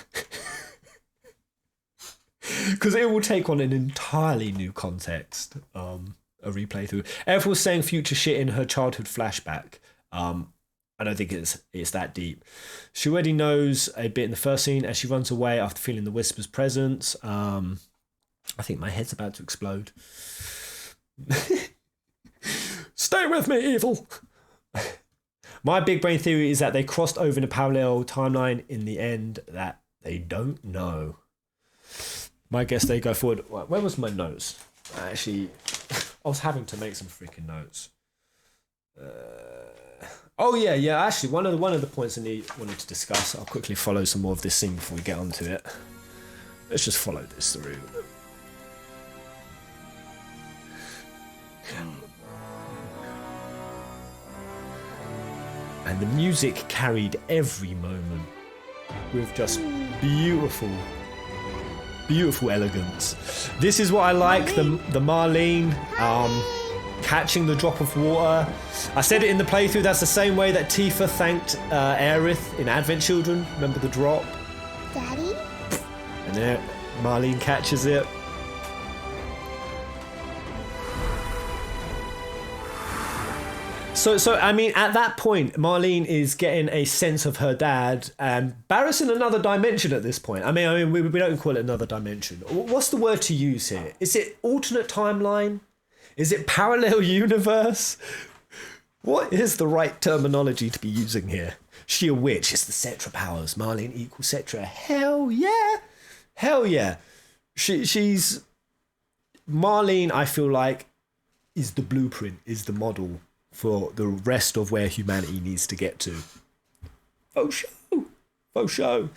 Because it will take on an entirely new context, a replay through. Aerith was saying future shit in her childhood flashback. I don't think it's that deep. She already knows a bit in the first scene as she runs away after feeling the Whisper's presence. I think my head's about to explode. Stay with me, evil. My big brain theory is that they crossed over in a parallel timeline in the end that they don't know. My guess they go forward. Where was my notes? Actually, I was having to make some freaking notes. Actually, one of the points I wanted to discuss. I'll quickly follow some more of this scene before we get onto it. Let's just follow this through. And the music carried every moment with just beautiful elegance. This is what I like, the Marlene catching the drop of water. I said it in the playthrough, that's the same way that Tifa thanked Aerith in Advent Children. Remember the drop? Daddy? And then Marlene catches it. So I mean, at that point, Marlene is getting a sense of her dad, and Barrett's in another dimension at this point. I mean, we don't call it another dimension. What's the word to use here? Is it alternate timeline? Is it parallel universe? What is the right terminology to be using here? She a witch. It's the Cetra powers. Marlene equals Cetra. Hell yeah. Hell yeah. She's... Marlene, I feel like, is the blueprint, is the model for the rest of where humanity needs to get to. Faux show.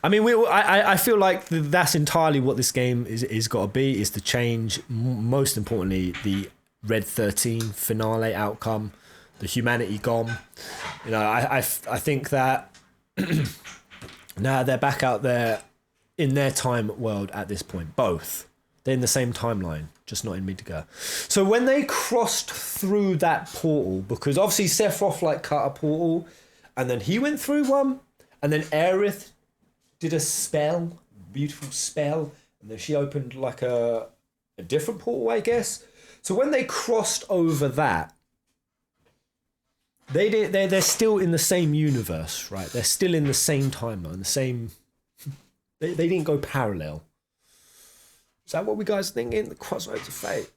I mean, I feel like that's entirely what this game is got to be, is to change, most importantly, the Red 13 finale outcome, the humanity gone. I think that now they're back out there in their time world at this point. Both. They're in the same timeline, just not in Midgar. So when they crossed through that portal, because obviously Sephiroth cut a portal, and then he went through one, and then Aerith did a spell, beautiful spell, and then she opened a different portal, I guess. So when they crossed over that, they're still in the same universe, right? They're still in the same timeline, the same. They didn't go parallel. Is that what we guys are thinking? The crossroads of fate.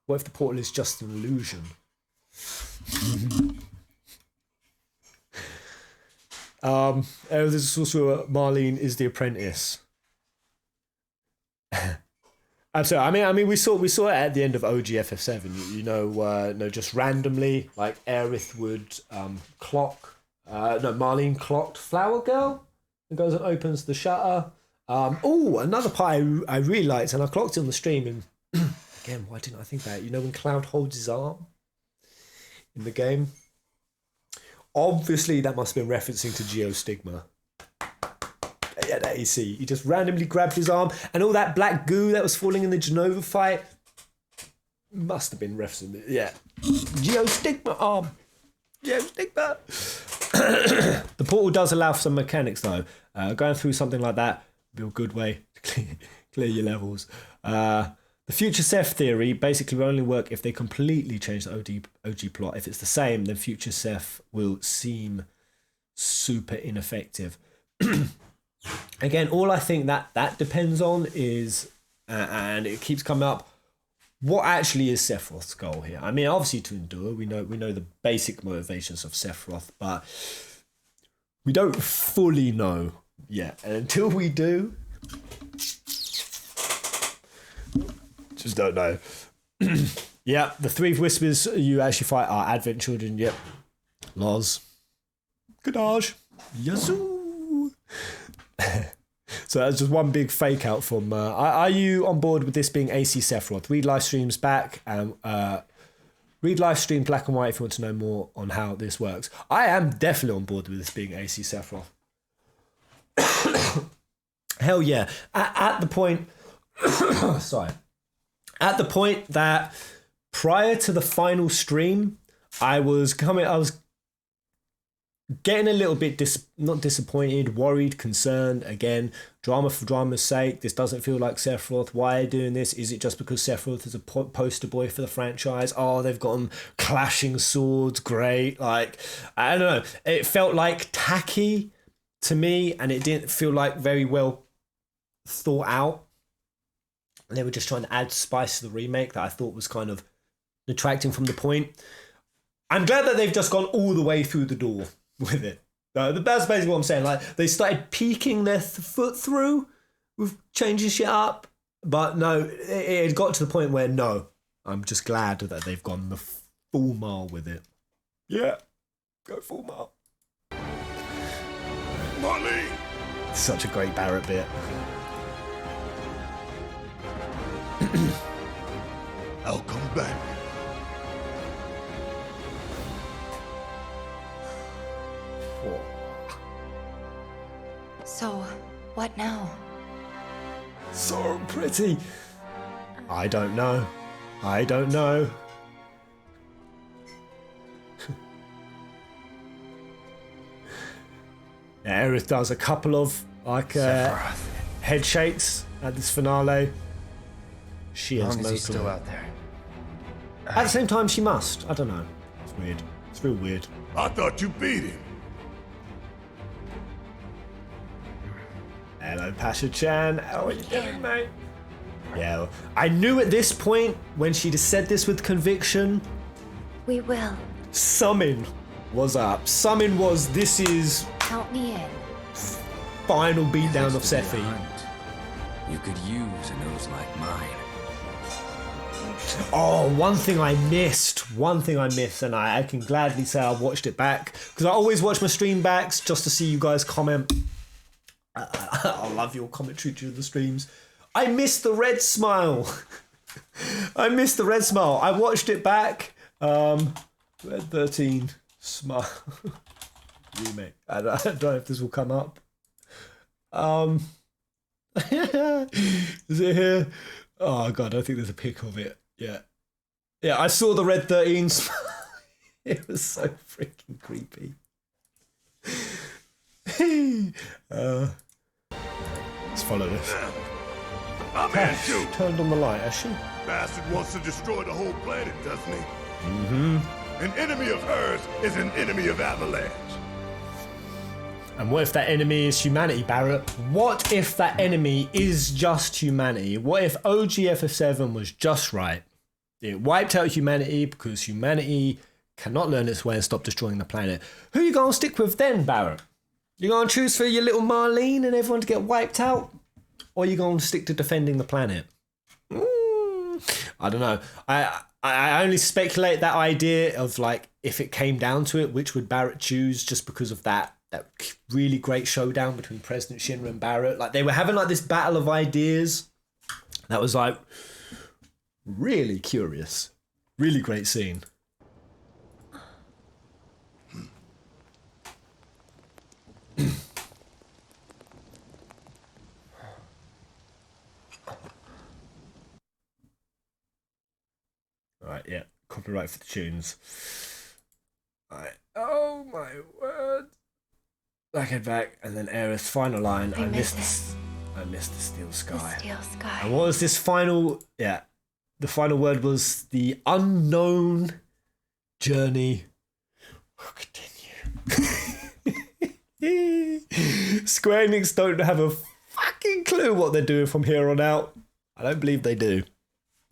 What if the portal is just an illusion? There's also Marlene is the apprentice. Absolutely. I mean, we saw it at the end of OGFF7. Just randomly, Aerith would Marlene clocked Flower Girl and goes and opens the shutter. Another part I really liked, and I clocked it on the stream, and again, why didn't I think that? When Cloud holds his arm in the game, obviously that must have been referencing to Geostigma, at the AC. He just randomly grabbed his arm, and all that black goo that was falling in the Genova fight must have been refs in it. Yeah. Geostigma arm. Geostigma. The portal does allow for some mechanics though. Going through something like that would be a good way to clear your levels. The future Seth theory basically will only work if they completely change the OG plot. If it's the same, then future Seth will seem super ineffective. Again, all I think that depends on is, and it keeps coming up, what actually is Sephiroth's goal here? I mean, obviously to endure. We know the basic motivations of Sephiroth, but we don't fully know yet. And until we do, just don't know. Yeah, the three Whispers you actually fight are Advent Children. Yep. Loz. Gadage. Yazoo. So that's just one big fake out from... are you on board with this being AC Sephiroth? Read live streams back. Read live stream Black and White if you want to know more on how this works. I am definitely on board with this being AC Sephiroth. Hell yeah. At the point... sorry. At the point that prior to the final stream, I was getting a little bit not disappointed, worried, concerned. Again, drama for drama's sake. This doesn't feel like Sephiroth. Why are you doing this? Is it just because Sephiroth is a poster boy for the franchise? Oh, they've got them clashing swords. Great. Like, I don't know. It felt like tacky to me, and it didn't feel like very well thought out. And they were just trying to add spice to the remake that I thought was kind of detracting from the point. I'm glad that they've just gone all the way through the door with it. That's basically what I'm saying. Like, they started peeking their foot through with changing shit up. But no, it got to the point where no, I'm just glad that they've gone the full mile with it. Yeah, go full mile. Molly! Such a great Barrett bit. I'll come back. So, what now? So pretty. I don't know. I don't know. Aerith does a couple of head shakes at this finale. She has no still out there. At the same time, she must. I don't know. It's weird. It's real weird. I thought you beat him. Hello, Pasha-chan. How are you doing, mate? Yeah, well, I knew at this point, when she just said this with conviction, We will. Summon was up. Summon was, this is Count me in. final beatdown of Sephi. You could use a nose like mine. Oh, one thing I missed, and I can gladly say I watched it back, because I always watch my stream backs just to see you guys comment. I love your commentary during the streams. I missed the red smile. I watched it back. Red 13 smile remake. I don't know if this will come up. Is it here? Oh god, I don't think there's a pic of it. Yeah, I saw the red 13 smile. It was so freaking creepy. Let's follow this. I'm in too. Turned on the light, has she? Bastard wants to destroy the whole planet, doesn't he? Mm-hmm. An enemy of hers is an enemy of Avalanche. And what if that enemy is humanity, Barrett? What if that enemy is just humanity? What if OGFF7 was just right? It wiped out humanity because humanity cannot learn its way and stop destroying the planet. Who you gonna stick with then, Barrett? You gonna choose for your little Marlene and everyone to get wiped out? Or you gonna stick to defending the planet? I don't know. I only speculate that idea of, like, if it came down to it, which would Barrett choose, just because of that really great showdown between President Shinra and Barrett. Like, they were having like this battle of ideas that was like really curious. Really great scene. copyright for the tunes. Oh my word. Back and back, and then Aerith's final line. I miss the steel sky. The steel sky. And what was this final? Yeah, the final word was the unknown journey will continue. Square Enix don't have a fucking clue what they're doing from here on out. I don't believe they do.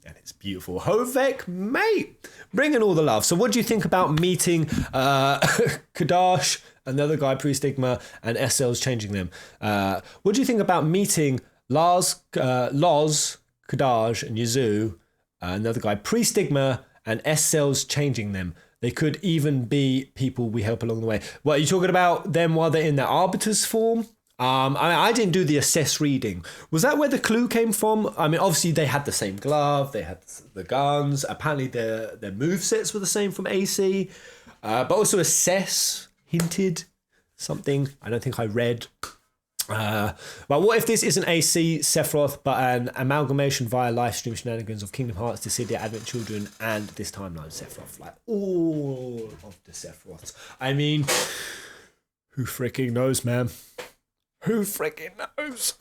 And it's beautiful. Hovek, mate, bringing all the love. So what do you think about meeting Kadash, another guy, Pre-Stigma, and SL's changing them? What do you think about meeting Loz, Kadash, and Yazoo, another guy, Pre-Stigma, and SL's changing them? They could even be people we help along the way. What, are you talking about them while they're in their Arbiter's form? I didn't do the assess reading. Was that where the clue came from? I mean, obviously they had the same glove, they had the guns. Apparently their movesets were the same from AC. But also assess hinted something I don't think I read. But what if this isn't AC Sephiroth, but an amalgamation via live stream shenanigans of Kingdom Hearts, Dissidia, Advent Children, and this timeline Sephiroth? Like all of the Sephiroths. I mean, who freaking knows, man? Who freaking knows?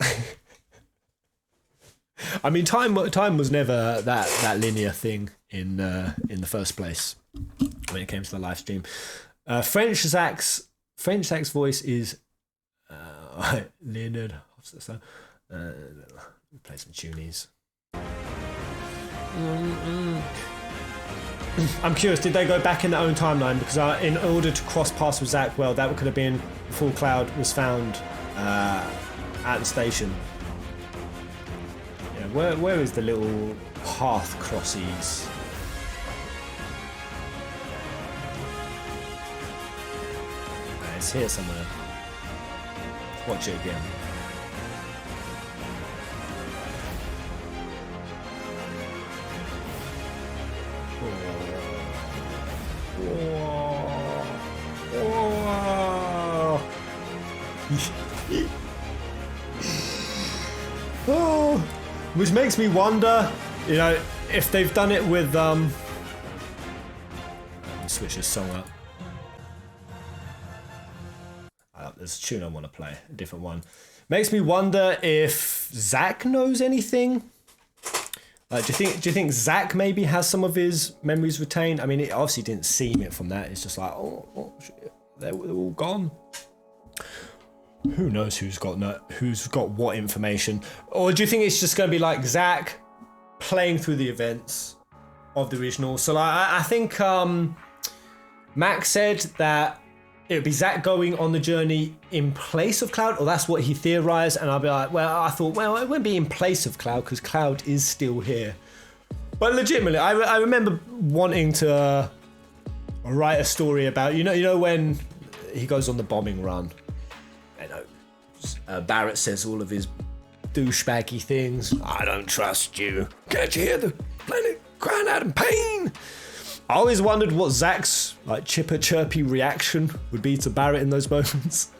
I mean, time was never that linear thing in the first place when it came to the live stream. French Zach's voice is Leonard. Play some tunies. I'm curious, did they go back in their own timeline? Because in order to cross paths with Zach, well, that could have been before Cloud was found at the station. Yeah, where is the little path crossies? It's here somewhere. Watch it again. Oh, which makes me wonder, you know, if they've done it with let me switch this song up. There's a tune I want to play, a different one. Makes me wonder if Zach knows anything. Do you think Zach maybe has some of his memories retained? I mean, it obviously didn't seem it from that. It's just like, oh shit, they're all gone. Who knows who's got what information? Or do you think it's just going to be like Zach playing through the events of the original? So like, I think Max said that it would be Zach going on the journey in place of Cloud, or that's what he theorized. And I'll be like, well, I thought, well, it won't be in place of Cloud because Cloud is still here. But legitimately, I remember wanting to write a story about, you know when he goes on the bombing run. Barrett says all of his douchebaggy things. I don't trust you. Can't you hear the planet crying out in pain? I always wondered what Zach's like chirpy reaction would be to Barrett in those moments.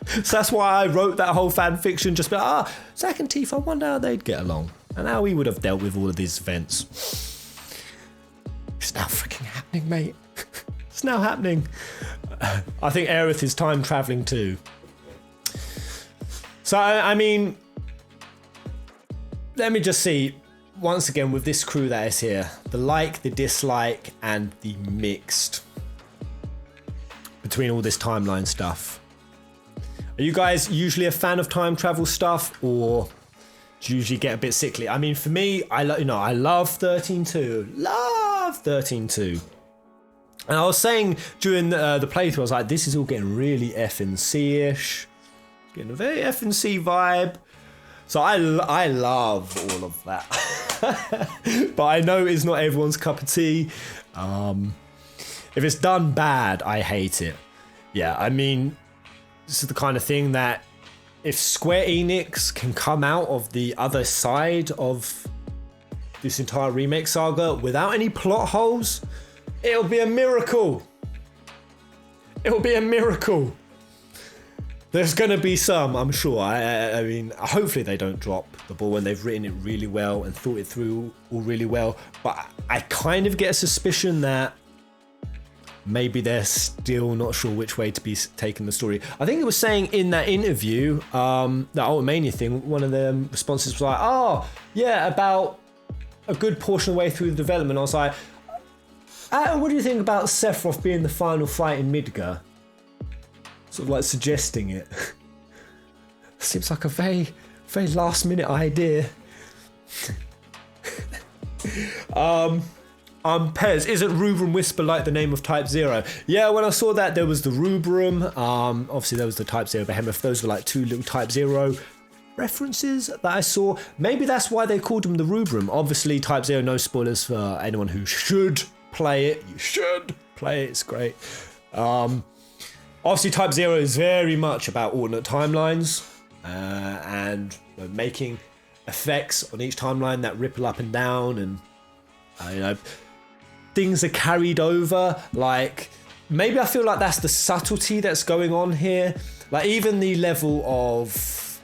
So that's why I wrote that whole fan fiction. Just like, Zach and Tifa, I wonder how they'd get along and how he would have dealt with all of these events. It's now freaking happening, mate. It's now happening. I think Aerith is time traveling too. So, I mean, let me just see, once again, with this crew that is here, the like, the dislike, and the mixed between all this timeline stuff. Are you guys usually a fan of time travel stuff, or do you usually get a bit sickly? I mean, for me, I love 13.2. Love 13.2. And I was saying during the playthrough, I was like, this is all getting really FNC-ish. Getting a very FNC vibe. So I love all of that. But I know it's not everyone's cup of tea. If it's done bad, I hate it. Yeah, I mean, this is the kind of thing that if Square Enix can come out of the other side of this entire remake saga without any plot holes, it'll be a miracle. It'll be a miracle. There's going to be some, I'm sure. I mean, hopefully they don't drop the ball when they've written it really well and thought it through all really well. But I kind of get a suspicion that maybe they're still not sure which way to be taking the story. I think it was saying in that interview, that Ultimania thing, one of the responses was like, oh, yeah, about a good portion of the way through the development. I was like, what do you think about Sephiroth being the final fight in Midgar? Sort of like suggesting it. Seems like a very, very last minute idea. Pez, isn't Rubrum Whisper like the name of Type 0? Yeah, when I saw that, there was the Rubrum. Obviously, there was the Type 0 Behemoth. Those were like two little Type 0 references that I saw. Maybe that's why they called them the Rubrum. Obviously, Type 0, no spoilers for anyone who should play it. You should play it, it's great. Obviously, Type 0 is very much about alternate timelines and making effects on each timeline that ripple up and down, and things are carried over. Like, maybe I feel like that's the subtlety that's going on here. Like, even the level of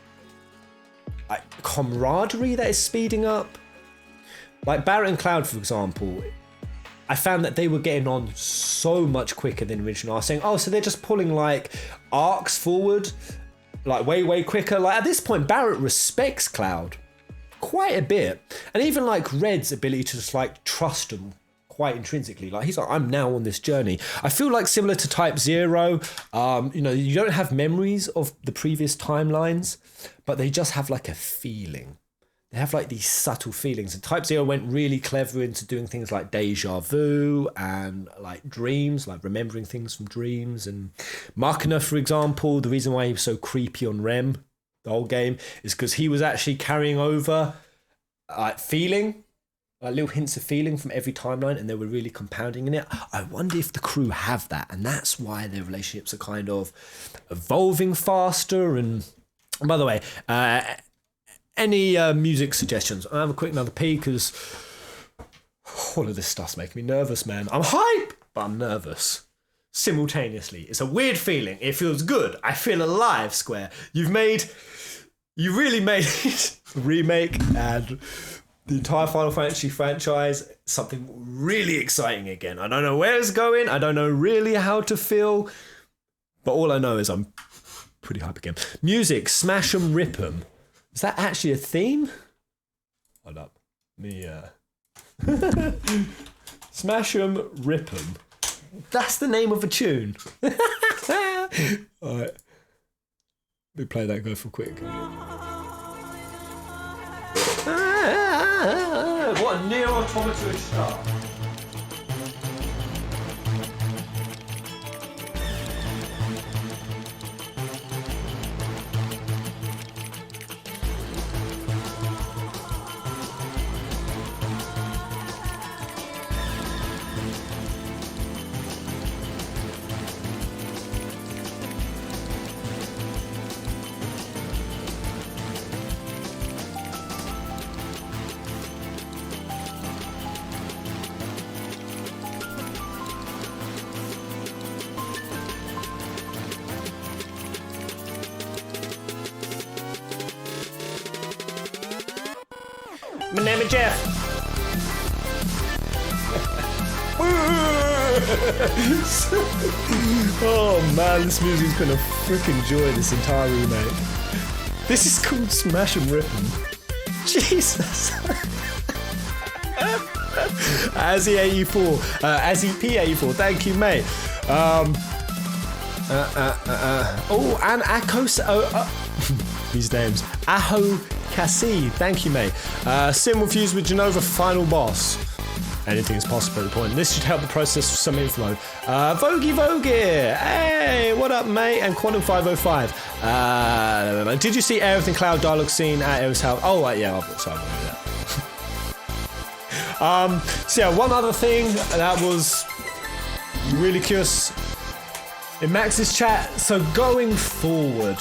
like camaraderie that is speeding up. Like Barrett and Cloud, for example, I found that they were getting on so much quicker than the original. I was saying, oh, so they're just pulling like arcs forward, like way quicker. Like at this point, Barrett respects Cloud quite a bit. And even like Red's ability to just like trust him quite intrinsically. Like he's like, I'm now on this journey. I feel like similar to Type 0, you don't have memories of the previous timelines, but they just have like a feeling. They have like these subtle feelings, and Type 0 went really clever into doing things like deja vu and like dreams, like remembering things from dreams. And Machina, for example, the reason why he was so creepy on Rem the whole game is because he was actually carrying over feeling, like little hints of feeling from every timeline, and they were really compounding in it. I wonder if the crew have that, and that's why their relationships are kind of evolving faster. And by the way, any music suggestions? I'll have a quick another pee because all of this stuff's making me nervous, man. I'm hype, but I'm nervous simultaneously. It's a weird feeling. It feels good. I feel alive, Square. You really made Remake and the entire Final Fantasy franchise something really exciting again. I don't know where it's going. I don't know really how to feel, but all I know is I'm pretty hype again. Music, smash 'em, rip 'em. Is that actually a theme? Hold up. Smash 'em, rip 'em. That's the name of a tune. Alright. Let me play that, go for quick. What a near automata start. My name is Jeff. Oh man, this music's gonna freaking enjoy this entire remake. This is called Smash 'em Rip 'em. Jesus. Azzy84, Azzy P84, thank you, mate. Oh, and Akos. These names. Aho Cassie, thank you, mate. Sim will fuse with Genova final boss. Anything is possible at the point. This should help the process with some info. Vogie, hey, what up, mate? And Quantum 505. Did you see Everything Cloud dialogue scene at Aerith's house? Oh, yeah, I've sorry about that. So yeah, one other thing that was really curious in Max's chat. So going forward,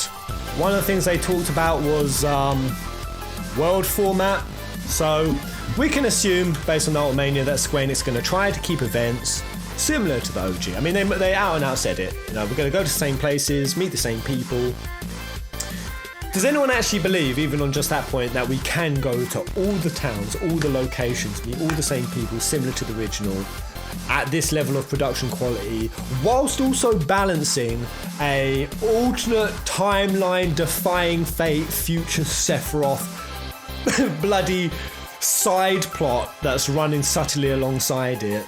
one of the things they talked about was world format. So we can assume, based on Ultimania, that Square Enix is going to try to keep events similar to the OG. I mean, they out and out said it. You know, we're going to go to the same places, meet the same people, Does anyone actually believe, even on just that point, that we can go to all the towns, all the locations, meet all the same people, similar to the original, at this level of production quality, whilst also balancing a alternate timeline defying fate future Sephiroth bloody side plot that's running subtly alongside it?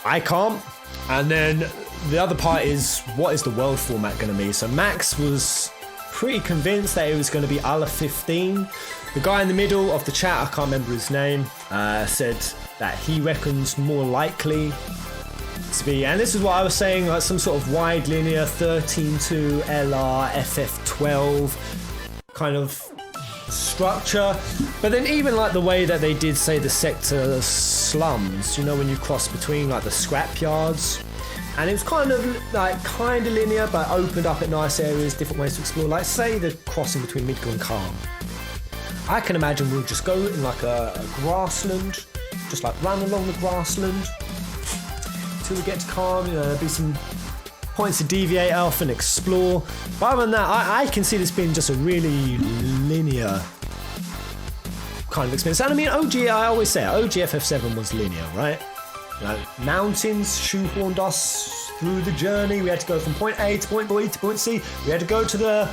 I can't. And then the other part is, what is the world format going to be? So Max was pretty convinced that it was going to be a la 15. The guy in the middle of the chat, I can't remember his name, said that he reckons more likely to be, and this is what I was saying, like some sort of wide linear 13-2 LR FF12 kind of structure. But then even like the way that they did, say, the sector slums, you know, when you cross between like the scrap yards, and it was kind of linear but opened up at nice areas, different ways to explore, like say the crossing between Midgar and Calm. I can imagine we'll just go in like a grassland, just like run along the grassland till we get to Calm. You know, there'll be some points to deviate off and explore. But other than that, I can see this being just a really linear kind of experience. And I mean, I always say OG FF7 was linear, right? You know, mountains shoehorned us through the journey. We had to go from point A to point B to point C. We had to go to the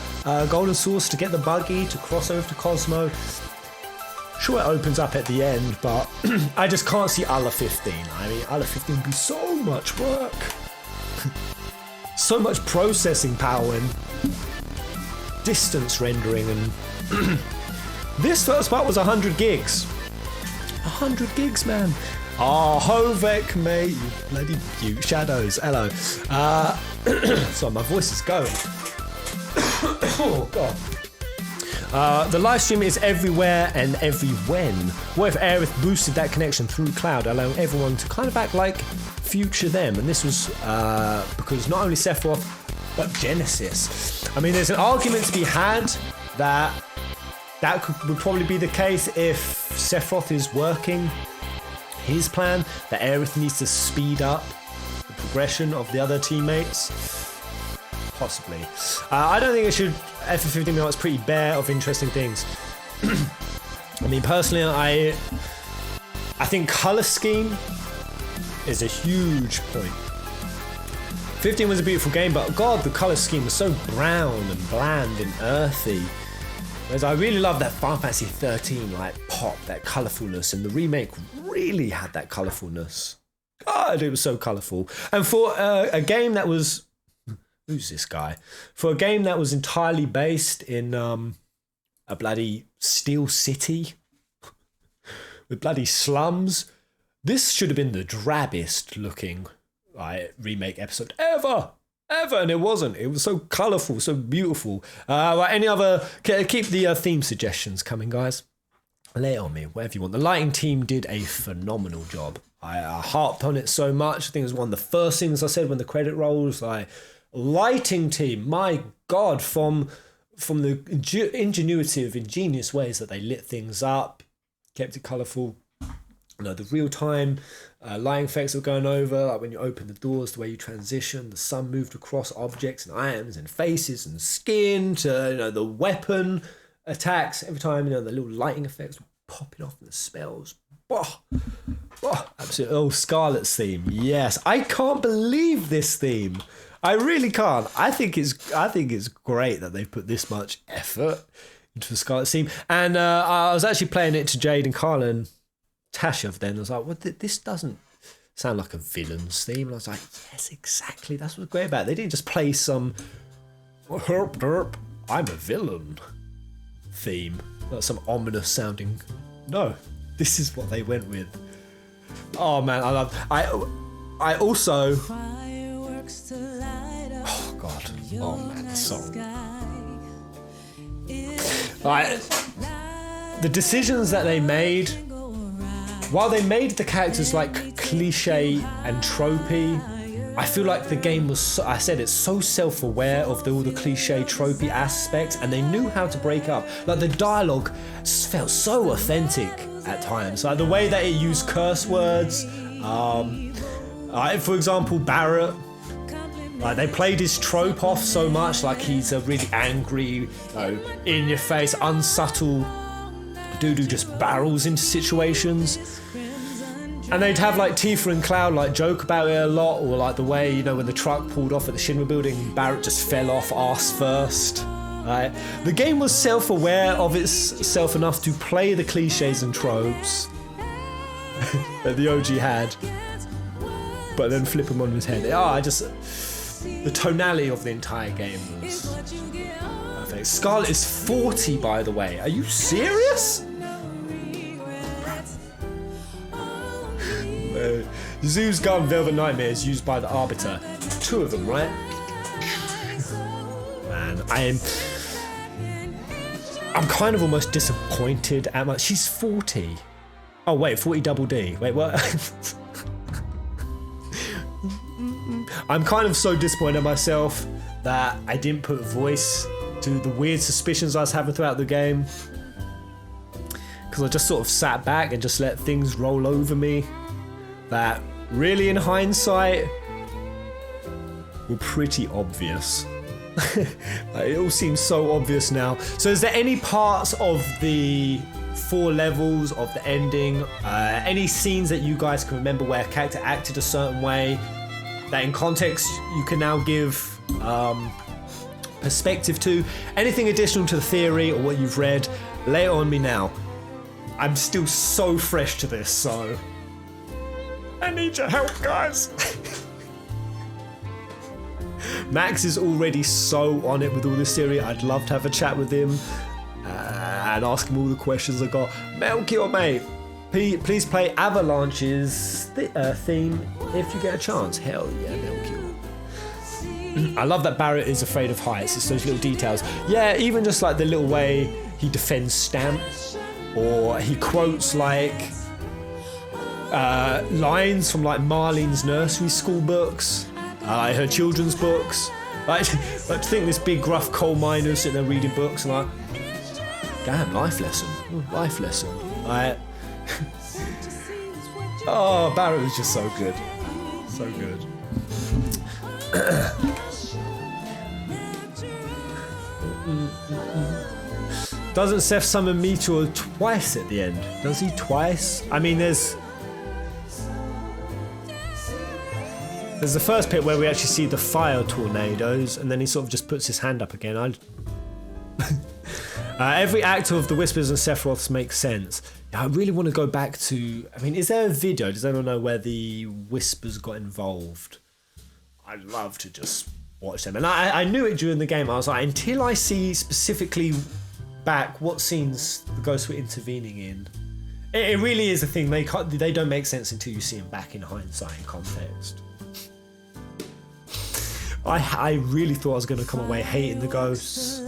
Golden Source to get the buggy to cross over to Cosmo. Sure, it opens up at the end, but I just can't see a la 15. I mean, a la 15 would be so much work. So much processing power and distance rendering, and this first part was 100 gigs. 100 gigs, man. Oh, Hovek, mate, you bloody cute shadows. Hello. Sorry, my voice is going. Oh, God. The live stream is everywhere and every when. What if Aerith boosted that connection through cloud, allowing everyone to kind of act like future them? And this was because not only Sephiroth, but Genesis. I mean, there's an argument to be had that would probably be the case if Sephiroth is working his plan, that Aerith needs to speed up the progression of the other teammates. Possibly. I don't think it should. FF15 is pretty bare of interesting things. I mean, personally, I think colour scheme is a huge point. 15 was a beautiful game, but God, the colour scheme was so brown and bland and earthy. Whereas I really love that Final Fantasy 13 like pop, that colourfulness, and the remake really had that colourfulness. God, it was so colourful. And for a game that was, who's this guy? For a game that was entirely based in a bloody steel city with bloody slums, this should have been the drabbest looking remake episode ever, and it wasn't. It was so colourful, so beautiful. Any other? Keep the theme suggestions coming, guys. Lay it on me, whatever you want. The lighting team did a phenomenal job. I harped on it so much. I think it was one of the first things I said when the credit rolls. Lighting team, my God, from the ingenuity of ingenious ways that they lit things up, kept it colourful. You know, the real-time lighting effects were going over, like when you open the doors, the way you transition, the sun moved across objects and items and faces and skin to, the weapon attacks. Every time, the little lighting effects were popping off and the spells. Absolutely. Oh, Scarlet's theme. Yes. I can't believe this theme. I really can't. I think it's great that they've put this much effort into the Scarlet theme. And I was actually playing it to Jade and Carla and Tasha then. I was like, what? This doesn't sound like a villain's theme. And I was like, yes, exactly. That's what's great about it. They didn't just play some herp derp, I'm a villain theme. Not some ominous sounding. No, this is what they went with. Oh man, I also. Oh God. Oh man, the song. The decisions that they made. While they made the characters like cliche and tropey, I feel like the game was, I said it's so self-aware of all the cliche tropey aspects, and they knew how to break up. Like the dialogue felt so authentic at times. Like the way that it used curse words. For example, Barrett Like they played his trope off so much, like he's a really angry, in your face, unsubtle dude who just barrels into situations. And they'd have like Tifa and Cloud like joke about it a lot, or like the way, you know, when the truck pulled off at the Shinra building, Barrett just fell off ass first. Right? The game was self-aware of itself enough to play the cliches and tropes that the OG had, but then flip them on his head. The tonality of the entire game was perfect. Scarlet is 40, by the way. Are you serious? Zoo's gun, Velvet Nightmare, is used by the Arbiter. 2 of them, right? Man, I'm kind of almost disappointed at my... She's 40. Oh, wait, 40 double D. Wait, what? I'm kind of so disappointed in myself that I didn't put voice to the weird suspicions I was having throughout the game. Because I just sort of sat back and just let things roll over me that really, in hindsight, were pretty obvious. Like, it all seems so obvious now. So is there any parts of the 4 levels of the ending, any scenes that you guys can remember where a character acted a certain way, that in context you can now give perspective to? Anything additional to the theory or what you've read, lay it on me now. I'm still so fresh to this, so I need your help, guys. Max is already so on it with all this theory. I'd love to have a chat with him and ask him all the questions I got. Melchior, mate, please play Avalanche's theme if you get a chance. Hell yeah, Melchior. I love that Barrett is afraid of heights. It's those little details. Yeah, even just like the little way he defends Stamp, or he quotes like lines from like Marlene's nursery school books, her children's books. Like to think this big gruff coal miner sitting there reading books and like, damn, life lesson. Like, oh, Barrett was just so good, so good. Doesn't Seth summon Meteor twice at the end? Does he twice? I mean, there's the first bit where we actually see the fire tornadoes, and then he sort of just puts his hand up again. Every act of the Whispers and Sephiroths makes sense. I really want to go back to... I mean, is there a video? Does anyone know where the Whispers got involved? I'd love to just watch them. And I knew it during the game. I was like, until I see specifically back what scenes the ghosts were intervening in. It really is a thing. They don't make sense until you see them back in hindsight and context. I really thought I was going to come away hating the ghosts.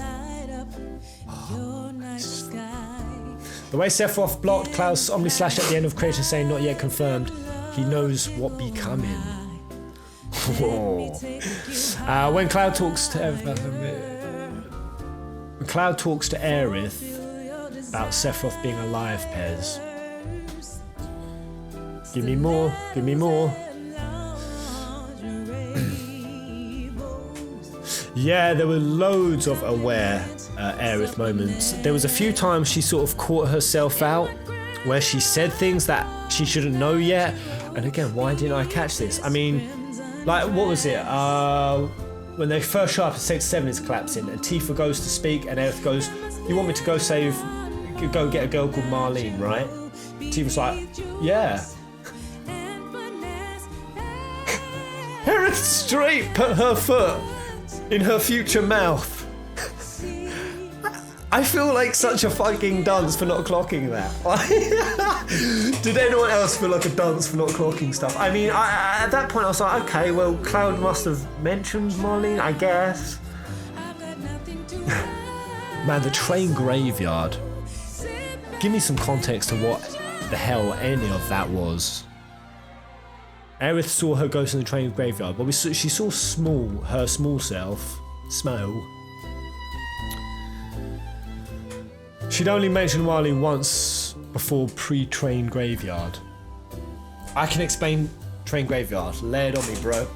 The way Sephiroth blocked Cloud's Omni Slash at the end of Creation saying not yet confirmed, he knows what be coming. When Cloud talks to Aerith about Sephiroth being alive, Pez. Give me more. Yeah, there were loads of aware Aerith moments. There was a few times she sort of caught herself out where she said things that she shouldn't know yet. And again, why didn't I catch this? I mean, like, what was it? When they first show up, Sector 7 is collapsing, and Tifa goes to speak, and Aerith goes, "You want me to go get a girl called Marlene, right?" Tifa's like, "Yeah." Aerith straight put her foot in her future mouth. I feel like such a fucking dunce for not clocking that. Did anyone else feel like a dunce for not clocking stuff? I mean, at that point I was like, okay, well, Cloud must have mentioned Marlene, I guess. Man, the train graveyard. Give me some context to what the hell any of that was. Aerith saw her ghost in the train graveyard, but she saw her small self. Small. She'd only mentioned Marlene once before pre-train graveyard. I can explain train graveyard. Lay it on me, bro.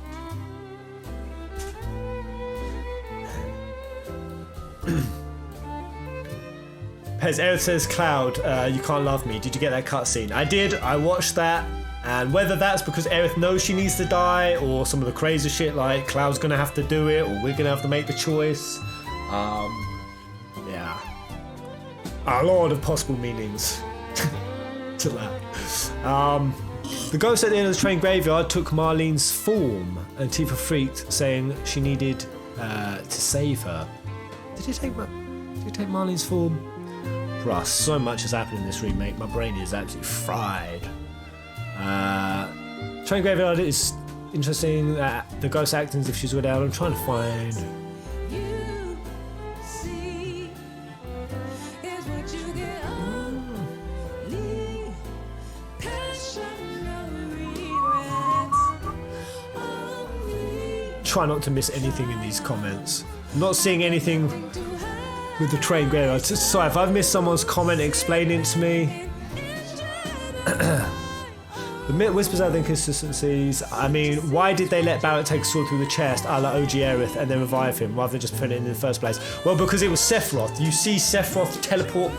Pez Aerith says, Cloud, you can't love me. Did you get that cutscene? I did. I watched that. And whether that's because Aerith knows she needs to die, or some of the crazy shit like Cloud's gonna have to do it, or we're gonna have to make the choice. Yeah. A lot of possible meanings to that. The ghost at the end of the train graveyard took Marlene's form, and Tifa freaked, saying she needed to save her. Did he take Marlene's form? Bruh, so much has happened in this remake. My brain is absolutely fried. Train graveyard is interesting. The ghost acting as if she's without. I'm trying to find. Try not to miss anything in these comments. I'm not seeing anything with the train graveyard. Sorry if I've missed someone's comment explaining to me. The whispers out the inconsistencies. I mean, why did they let Barrett take a sword through the chest a la OG Aerith and then revive him rather than just putting it in the first place? Well, because it was Sephiroth. You see Sephiroth teleport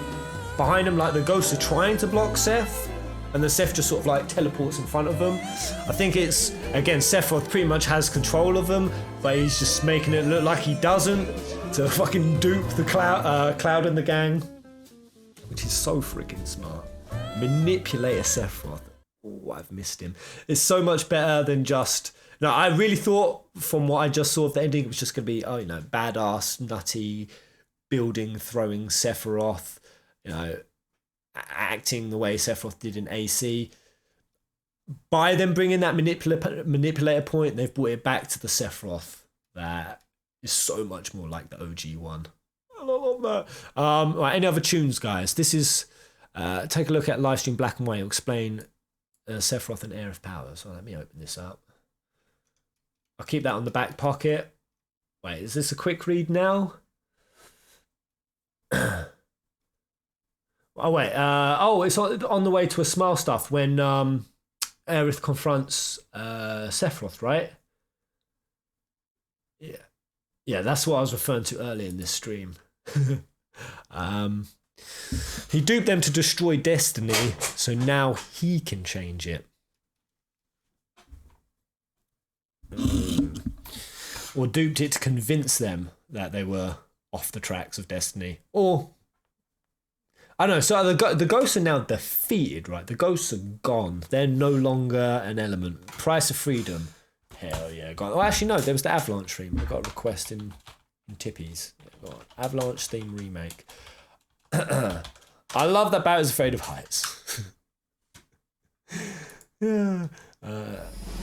behind him like the ghosts are trying to block Seth, and the Seth just sort of like teleports in front of them. I think it's, again, Sephiroth pretty much has control of them, but he's just making it look like he doesn't to fucking dupe the Cloud and the gang, which is so freaking smart. Manipulate a Sephiroth. Oh, I've missed him. It's so much better than just... No, I really thought from what I just saw of the ending, it was just going to be, oh, you know, badass, nutty, building, throwing Sephiroth, you know, acting the way Sephiroth did in AC. By them bringing that manipulator point, they've brought it back to the Sephiroth that is so much more like the OG one. I love that. Right, any other tunes, guys? This is... take a look at livestream Black and White. It'll explain Sephiroth and Aerith powers. So let me open this up. I'll keep that on the back pocket. Wait, is this a quick read now? Oh wait. It's on the way to a Smile stuff when Aerith confronts Sephiroth, right? Yeah, that's what I was referring to earlier in this stream. He duped them to destroy Destiny, so now he can change it. Or duped it to convince them that they were off the tracks of Destiny. Or, I don't know, so the ghosts are now defeated, right? The ghosts are gone. They're no longer an element. Price of freedom. Hell yeah, gone. Oh, actually, no, there was the Avalanche theme. I got a request in Tippies. Avalanche theme remake. I love that Barrett's afraid of heights. Yeah.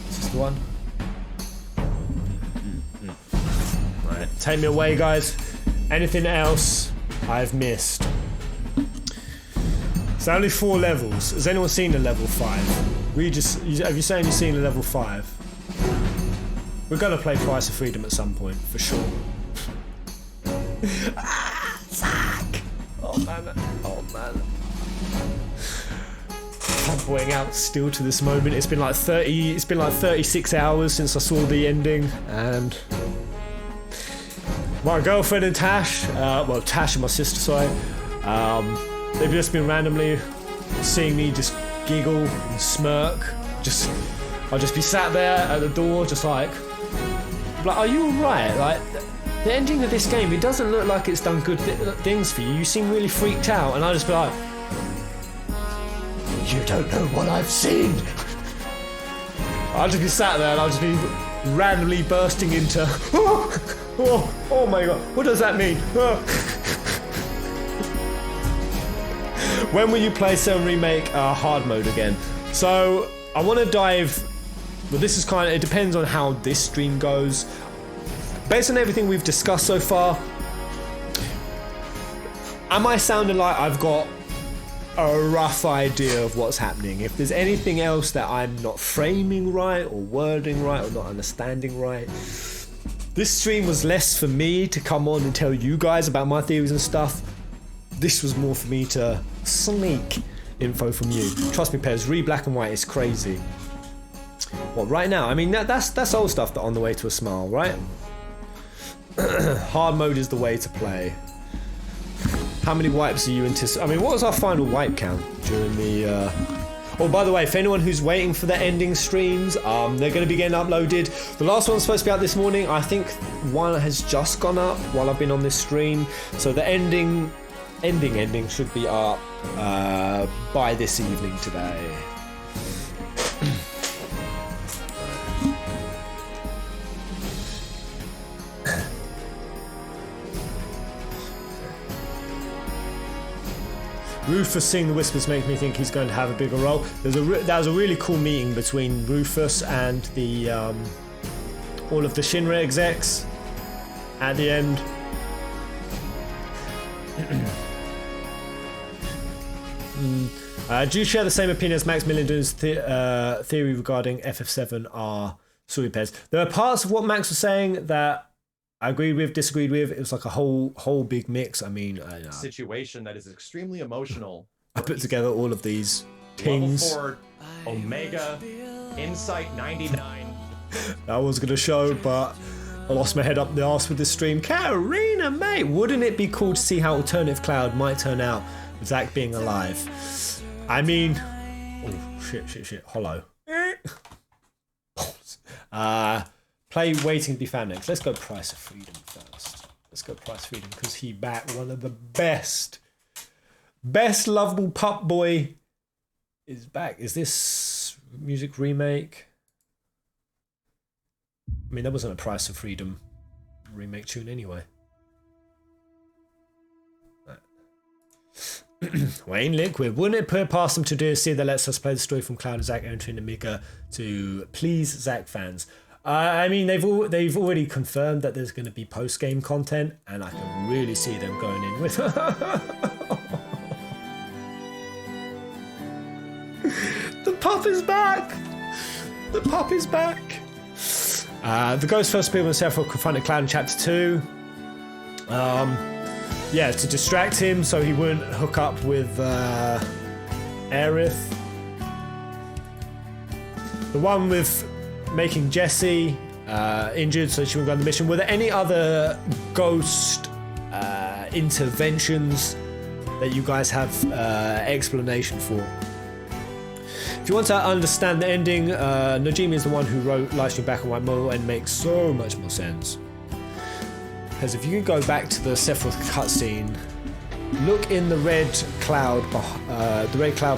Is this the one? Right, take me away, guys. Anything else I've missed? It's only 4 levels. Has anyone seen a level 5? Have you saying you've seen a level 5? We're gonna play Price of Freedom at some point, for sure. Fuck! Oh man. Fanboying out still to this moment. It's been like 36 hours since I saw the ending, and my girlfriend and Tash, Tash and my sister, sorry, they've just been randomly seeing me just giggle and smirk. I'll just be sat there at the door, just like, are you alright? Like, the ending of this game, it doesn't look like it's done good things for you. You seem really freaked out, and I'll just be like, you don't know what I've seen. I'll just be sat there and I'll just be randomly bursting into, oh my god, what does that mean? When will you play 7 Remake hard mode again? So, I want to dive, but this is it depends on how this stream goes. Based on everything we've discussed so far, am I sounding like I've got a rough idea of what's happening? If there's anything else that I'm not framing right, or wording right, or not understanding right, this stream was less for me to come on and tell you guys about my theories and stuff. This was more for me to sneak info from you. Trust me, Pez, read Black and White is crazy. What, right now? I mean, that's old stuff, that On the Way to a Smile, right? Hard mode is the way to play. How many wipes are you anticipating? I mean, what was our final wipe count during the... Oh, by the way, for anyone who's waiting for the ending streams, they're going to be getting uploaded. The last one's supposed to be out this morning. I think one has just gone up while I've been on this stream. So the ending should be up by this evening today. Rufus seeing the whispers make me think he's going to have a bigger role. That was a really cool meeting between Rufus and the all of the Shinra execs at the end. Do you share the same opinion as Max Millender's theory regarding FF7 are Suipes? There are parts of what Max was saying that I agreed with, disagreed with. It was like a whole big mix. I mean, situation that is extremely emotional. I put together all of these kings. Level 4 Omega Insight 99. I was gonna show, but I lost my head up the arse with this stream. Karina, mate, wouldn't it be cool to see how Alternative Cloud might turn out with Zack being alive? I mean, oh shit, hollow. Play Waiting to be Found next. Let's go Price of Freedom first. Let's go Price of Freedom because he back one of the best lovable pup boy is back. Is this music remake? I mean, that wasn't a Price of Freedom remake tune anyway. Wayne Liquid, wouldn't it put past them to do a scene that lets us play the story from Cloud and Zack entering Amiga to please Zack fans? I mean, they've already confirmed that there's going to be post-game content, and I can really see them going in with... The pup is back! The pup is back! The ghost first appeared when Sephiroth confronted Cloud in Chapter 2. Yeah, to distract him so he wouldn't hook up with Aerith. The one with making Jessie injured so she wouldn't go on the mission. Were there any other ghost interventions that you guys have explanation for? If you want to understand the ending, Najimi is the one who wrote Lightning Back on White Model and makes so much more sense. Because if you go back to the Sephiroth cutscene, look in the red cloud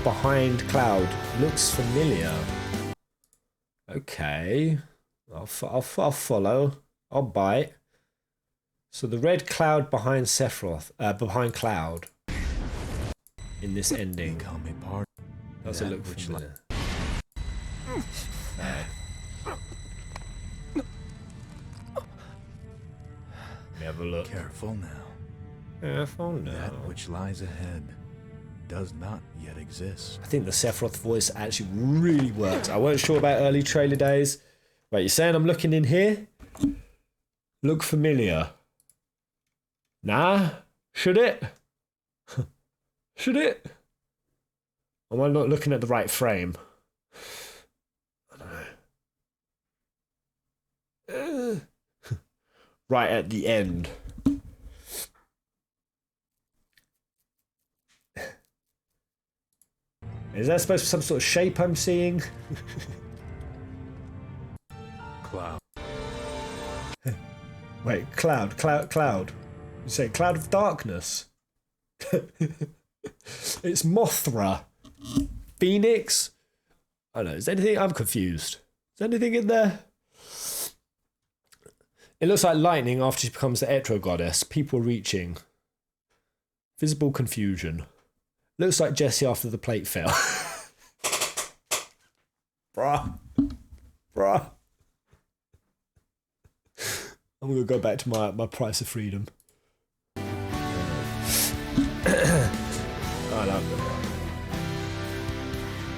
behind Cloud. Looks familiar. Okay, I'll follow. I'll bite. So the red cloud behind Sephiroth, behind Cloud, in this ending. Does it look familiar? Let me have a look. Careful now. Careful now. That which lies ahead does not yet exist. I think the Sephiroth voice actually really works. I weren't sure about early trailer days. Wait, you're saying I'm looking in here? Look familiar. Nah? Should it? Should it? Am I not looking at the right frame? I don't know. Right at the end. Is that supposed to be some sort of shape I'm seeing? Cloud. Wait, cloud. You say cloud of darkness? It's Mothra. Phoenix? I don't know, is there anything? I'm confused. Is there anything in there? It looks like lightning after she becomes the Etro goddess. People reaching. Visible confusion. Looks like Jessie after the plate fell. Bruh. I'm gonna go back to my Price of Freedom. I love it.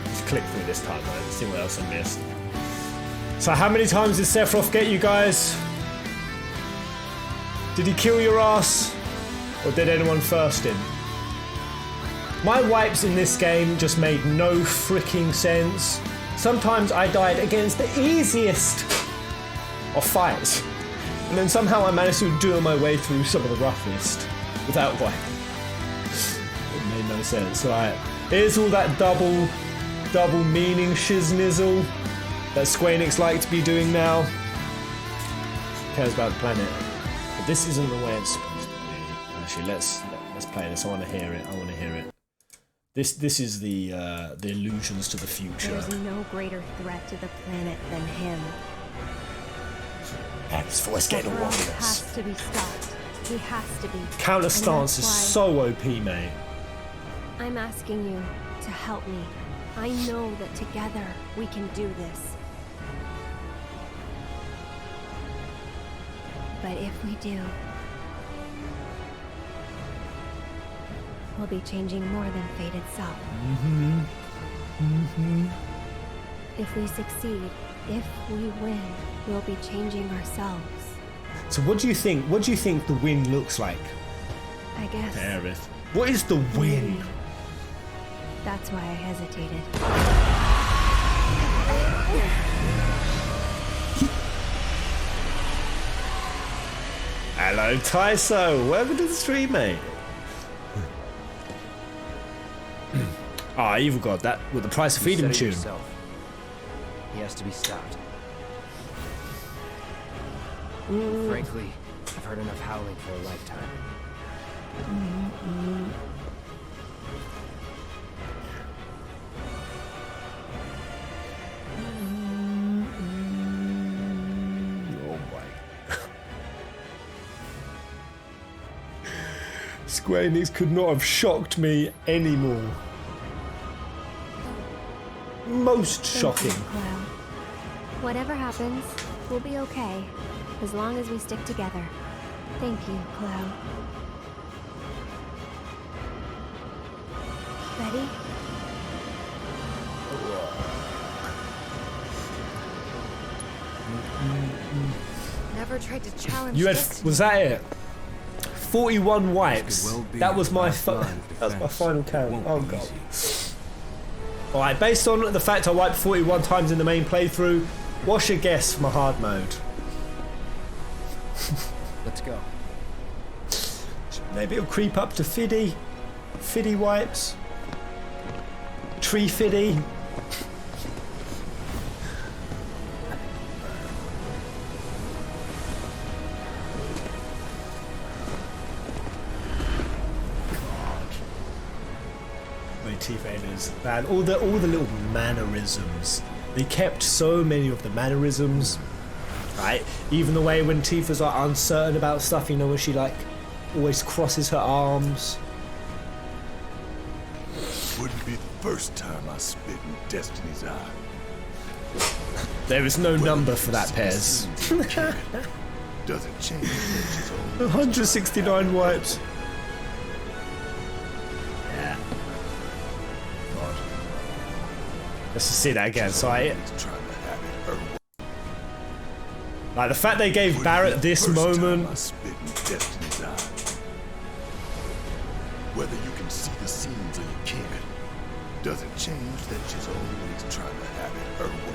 Let's click through this time, man. Let's see what else I missed. So how many times did Sephiroth get you guys? Did he kill your ass? Or did anyone first him? My wipes in this game just made no freaking sense. Sometimes I died against the easiest of fights. And then somehow I managed to do my way through some of the roughest without wiping. Made no sense. Alright. Here's all that double meaning shiznizzle that Square Enix like to be doing now. Who cares about the planet? But this isn't the way it's supposed to be. Actually, let's play this. I want to hear it. This is the allusions to the future. There's no greater threat to the planet than him. Yeah, his voice getting all He this. has to be stopped. He has to be. Counter stance And is that's so OP, mate. I'm asking you to help me. I know that together we can do this. But if we do, we'll be changing more than fate itself. If we succeed, if we win, we'll be changing ourselves. So what do you think? What do you think the win looks like? I guess Aerith. What is the win? that's why I hesitated. Hello, Tyso. Welcome to the stream, mate. Evil God, that with the price of You freedom said it tune. yourself. He has to be stopped. Frankly, I've heard enough howling for a lifetime. Oh my. Square Enix could not have shocked me anymore. Most shocking. Well, whatever happens, we'll be okay. As long as we stick together. Thank you, Chloe. Ready? Never tried to challenge You had, destiny. was that it? 41 wipes. Well be That was the my last line of that's my defense. final It count. won't Oh be god. easy. Alright, based on the fact I wiped 41 times in the main playthrough, what's your guess for my hard mode? Let's go. Maybe it'll creep up to Fiddy. Fiddy wipes. Tree Fiddy. T-Faders, man, all the little mannerisms. They kept so many of the mannerisms, right? Even the way when Tifa's like uncertain about stuff, you know, when she like always crosses her arms. Wouldn't be the first time I spit in Destiny's eye. There is no number for that, Pez. Doesn't change nature's own. 169 wipes. Yeah. God. Let's just see that again. So Trying to have it her way. like the fact they gave Wouldn't Barrett be the this first time moment. I spit in Destiny's eye. Whether you can see the scenes or you can't, doesn't change that she's always trying to have it her way.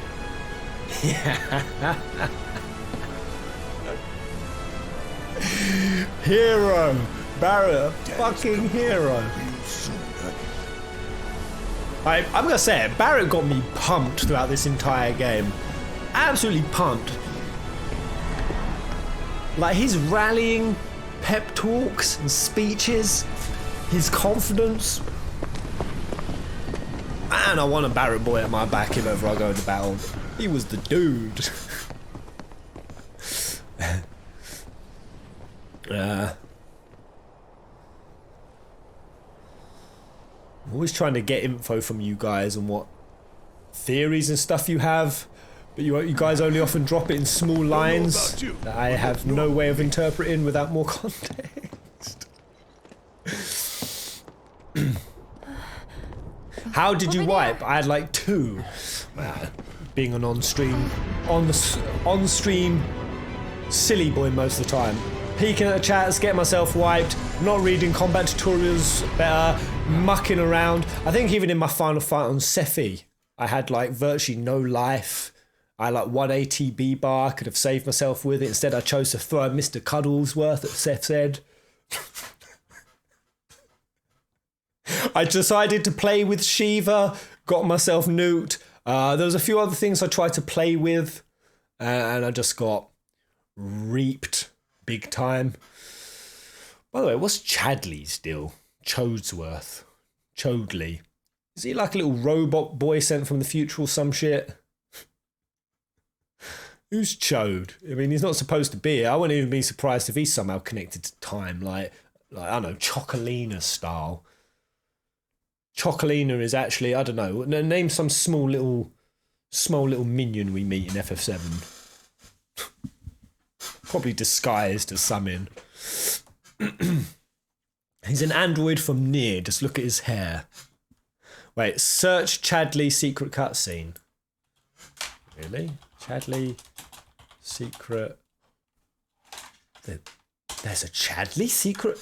Hero, Barrett, a Daddy's fucking coming hero. home real soon, honey. I'm gonna say it, Barrett got me pumped throughout this entire game. Absolutely pumped. Like his rallying pep talks and speeches, his confidence. Man, I want a Barrett boy at my back if ever I go into battle. He was the dude. I'm always trying to get info from you guys on what theories and stuff you have, but you guys only often drop it in small lines about you, that I have no way of interpreting without more context. How did you wipe? I had like 2. Being an on-stream silly boy most of the time. Peeking at the chats, getting myself wiped, not reading combat tutorials better, mucking around. I think even in my final fight on Sephi, I had like virtually no life. I had like 1 ATB bar I could have saved myself with it. Instead I chose to throw a Mr. Cuddlesworth at Seth's head. I decided to play with Shiva, got myself nuked. There was a few other things I tried to play with, and I just got reaped big time. By the way, what's Chadley's deal? Chodesworth. Chodley. Is he like a little robot boy sent from the future or some shit? Who's Chode? I mean, he's not supposed to be here. I wouldn't even be surprised if he's somehow connected to time, like I don't know, Chocolina style. Chocolina is actually, I don't know, name some small little minion we meet in FF7. Probably disguised as something. He's an android from Nier. Just look at his hair. Wait, search Chadley secret cutscene. Really? Chadley secret. There's a Chadley secret.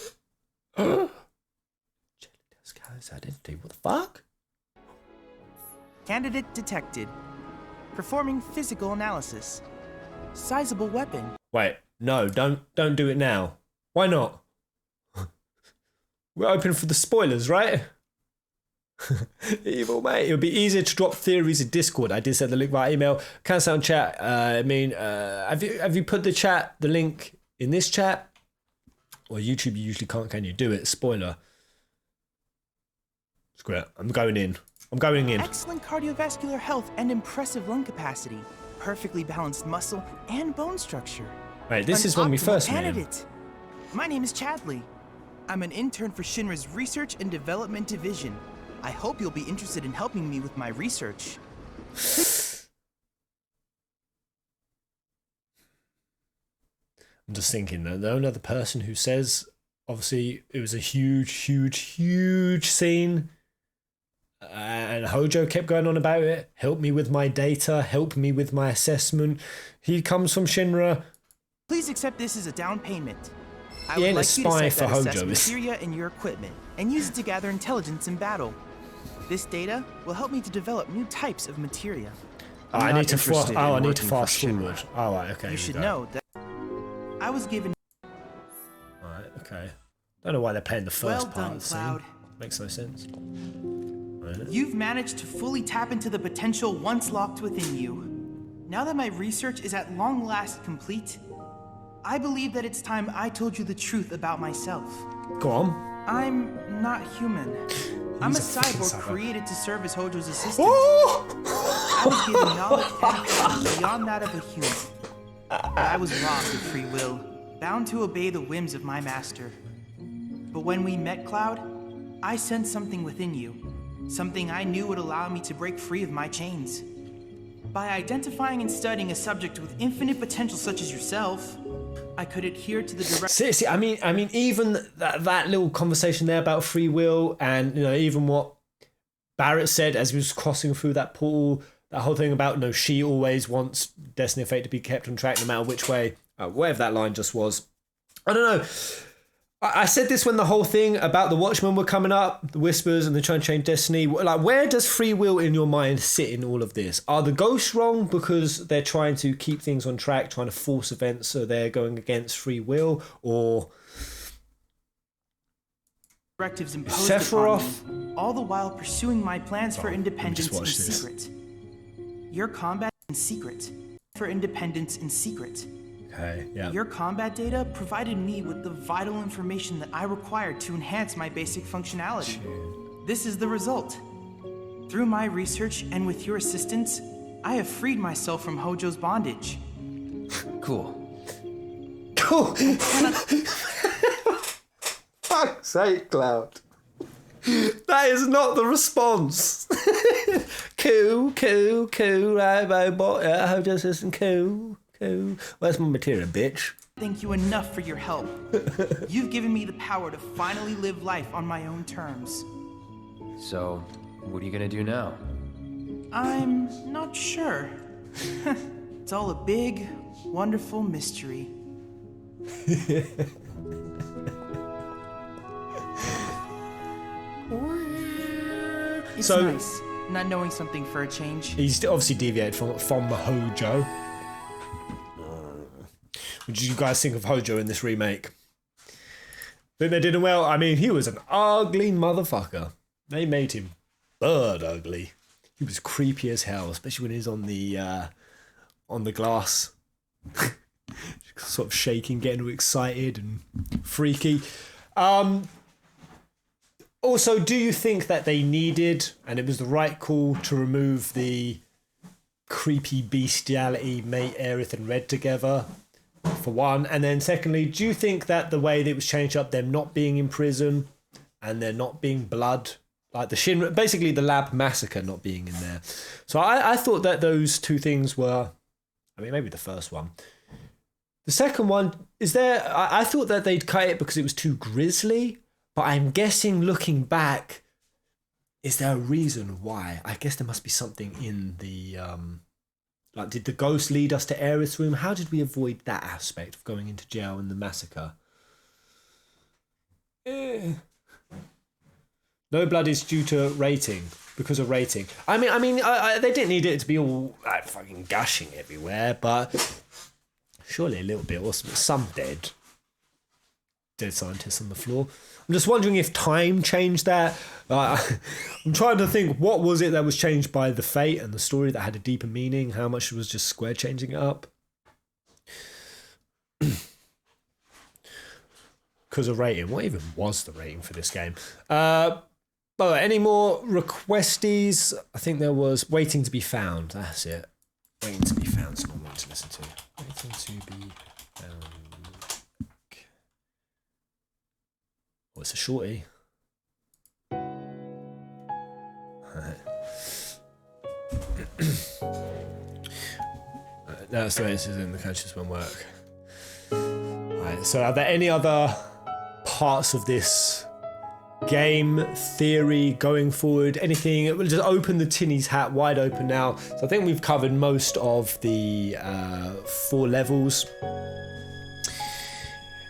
Chadley does his identity. What the fuck? Candidate detected. Performing physical analysis. Sizable weapon. Wait, no, don't do it now. Why not? We're open for the spoilers, right? Evil mate. It would be easier to drop theories in Discord. I did send the link via email. Cancel on chat. Have you put the link in this chat? Or YouTube you usually can't, can you? Do it. Spoiler. Screw it. I'm going in. Excellent cardiovascular health and impressive lung capacity. Perfectly balanced muscle and bone structure. Wait, this is when we first met him. My name is Chadley. I'm an intern for Shinra's Research and Development Division. I hope you'll be interested in helping me with my research. I'm just thinking that the only other person who says, obviously, it was a huge scene, and Hojo kept going on about it. Help me with my data. Help me with my assessment. He comes from Shinra. Please accept this as a down payment. I He would ain't a like you to spy set for that Hojo. assessment materia in your equipment and use it to gather intelligence in battle. This data will help me to develop new types of materia. I need to fast forward. Oh, right, okay. You should know that I was given. Alright, okay. Don't know why they're playing the first Well part done, of the scene. Cloud. Makes no sense. You've managed to fully tap into the potential once locked within you. Now that my research is at long last complete, I believe that it's time I told you the truth about myself. Go on. I'm not human. I'm a cyborg created to serve as Hojo's assistant. I was given knowledge and power beyond that of a human. But I was robbed of free will, bound to obey the whims of my master. But when we met, Cloud, I sensed something within you. Something I knew would allow me to break free of my chains. By identifying and studying a subject with infinite potential such as yourself, I could adhere to the direct. See, I mean, even that little conversation there about free will, and even what Barrett said as he was crossing through that portal, that whole thing about she always wants Destiny of Fate to be kept on track no matter which way, whatever that line just was. I don't know. I said this when the whole thing about the Watchmen were coming up, the Whispers, and they're trying to change Destiny. Like, where does free will in your mind sit in all of this? Are the ghosts wrong because they're trying to keep things on track, trying to force events so they're going against free will? Or directives imposed upon me, all the while pursuing my plans for independence in secret. Your combat in secret. For independence in secret. Okay, yeah. Your combat data provided me with the vital information that I required to enhance my basic functionality. This is the result. Through my research and with your assistance, I have freed myself from Hojo's bondage. Cool. Fuck's sake, Cloud. That is not the response. Cool, right, robot. Hojo system, cool. Where's my material, bitch? Thank you enough for your help. You've given me the power to finally live life on my own terms. So, what are you gonna do now? I'm not sure. It's all a big, wonderful mystery. It's nice, not knowing something for a change. He's obviously deviated from Hojo. What did you guys think of Hojo in this remake? Think they did him well? I mean, he was an ugly motherfucker. They made him bird ugly. He was creepy as hell, especially when he's on the glass. Sort of shaking, getting all excited and freaky. Also, do you think that they needed, and it was the right call, to remove the creepy bestiality, mate Aerith and Red together, for one? And then secondly, do you think that the way that it was changed up, them not being in prison and there not being blood, like the Shinra, basically the lab massacre not being in there. So I thought that those two things were, I mean, maybe the first one. The second one, I thought that they'd cut it because it was too grisly, but I'm guessing looking back, is there a reason why? I guess there must be something in the, like, did the ghost lead us to Aerith's room? How did we avoid that aspect of going into jail and the massacre? No blood is due to rating, because of rating. I mean, they didn't need it to be all like fucking gushing everywhere, but surely a little bit, or some dead scientists on the floor. I'm just wondering if time changed that. I'm trying to think, what was it that was changed by the fate and the story that had a deeper meaning? How much was just Square changing it up? Because of rating. What even was the rating for this game? But any more requesties? I think there was Waiting to be Found. That's it. Waiting to be Found. Someone wanted to listen to. Waiting to be Found. Oh, it's a shorty. That's the way this is in the coaches won't work. Right, so are there any other parts of this game, theory, going forward, anything? We'll just open the tinny's hat wide open now. So I think we've covered most of the 4 levels.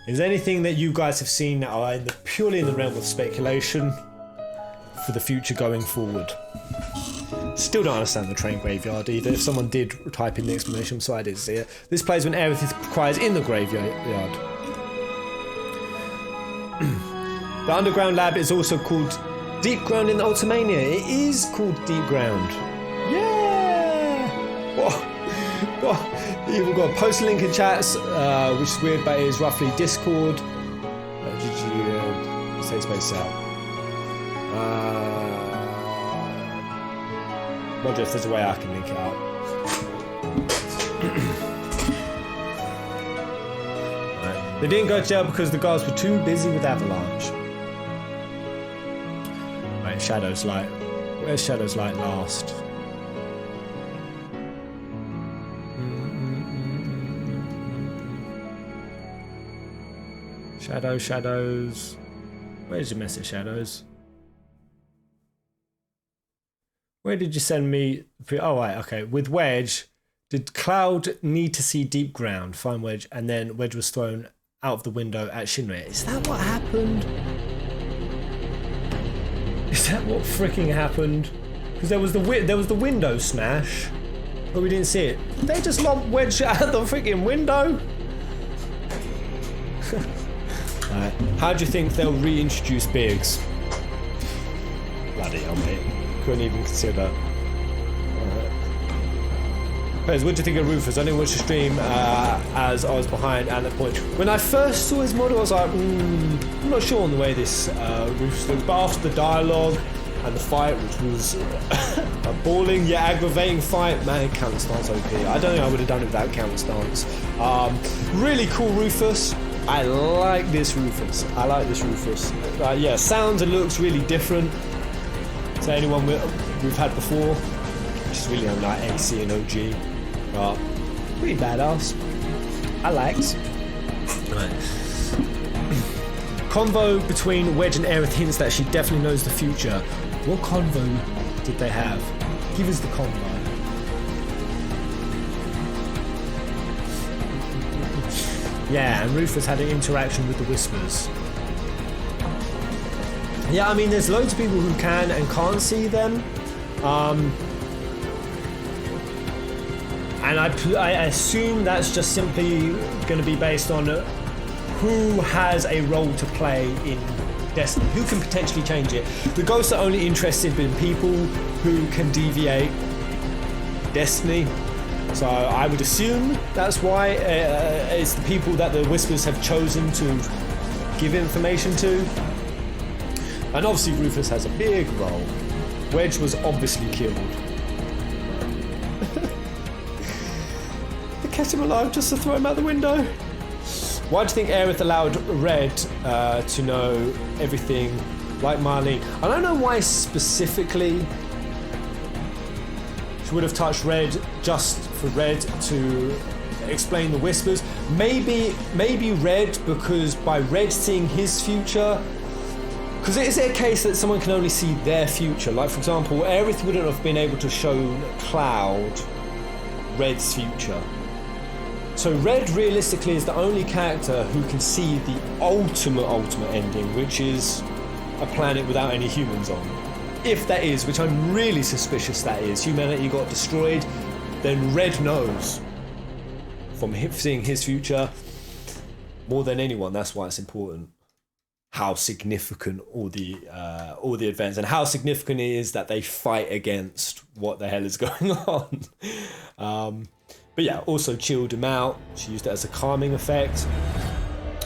Is there anything that you guys have seen that are purely in the realm of speculation for the future going forward? Still don't understand the train graveyard either. If someone did type in the explanation, so I didn't see it. This plays when Aerith requires in the graveyard. The underground lab is also called Deep Ground in Ultimania. It is called Deep Ground. Yeah! What? You've got post link in chats, which is weird, but it is roughly Discord. GG, say space out. Roger, if there's a way I can link it out. Right. They didn't go to jail because the guards were too busy with Avalanche. Right, Shadow's Light. Where's Shadow's Light last? Shadows. Where's your message, Shadows? Where did you send me? Oh, right, okay. With Wedge, did Cloud need to see Deep Ground, find Wedge, and then Wedge was thrown out of the window at Shinra? Is that what happened? Is that what freaking happened? Because there was the window smash, but we didn't see it. Did they just lob Wedge out the freaking window? Right. How do you think they'll reintroduce Biggs? Bloody hell, mate. Couldn't even consider. Pez, what do you think of Rufus? I only watched the stream as I was behind at that point. When I first saw his model, I was like, I'm not sure on the way this Rufus looks. But after the dialogue and the fight, which was a balling yet aggravating fight, man, count stance OP. I don't think I would have done it without count stance. Really cool Rufus. I like this Rufus. Yeah, sounds and looks really different to anyone we've had before, which is really like AC and OG, but pretty badass. I liked. Right. Convo between Wedge and Aerith hints that she definitely knows the future. What convo did they have? Give us the convo. Yeah, and Rufus had an interaction with the Whispers. Yeah, I mean, there's loads of people who can and can't see them. And I assume that's just simply going to be based on who has a role to play in destiny? Who can potentially change it? The ghosts are only interested in people who can deviate destiny. So I would assume that's why it's the people that the Whispers have chosen to give information to. And obviously Rufus has a big role. Wedge was obviously killed. They kept him alive just to throw him out the window. Why do you think Aerith allowed Red to know everything like Marlene? I don't know why specifically she would have touched Red just for Red to explain the Whispers. Maybe Red, because by Red seeing his future, because is it a case that someone can only see their future? Like, for example, Aerith wouldn't have been able to show Cloud Red's future. So Red realistically is the only character who can see the ultimate ending, which is a planet without any humans on. If that is, which I'm really suspicious that is, humanity got destroyed, then Red knows from seeing his future more than anyone. That's why it's important how significant all the events and how significant it is that they fight against what the hell is going on. But yeah, also chilled him out. She used it as a calming effect.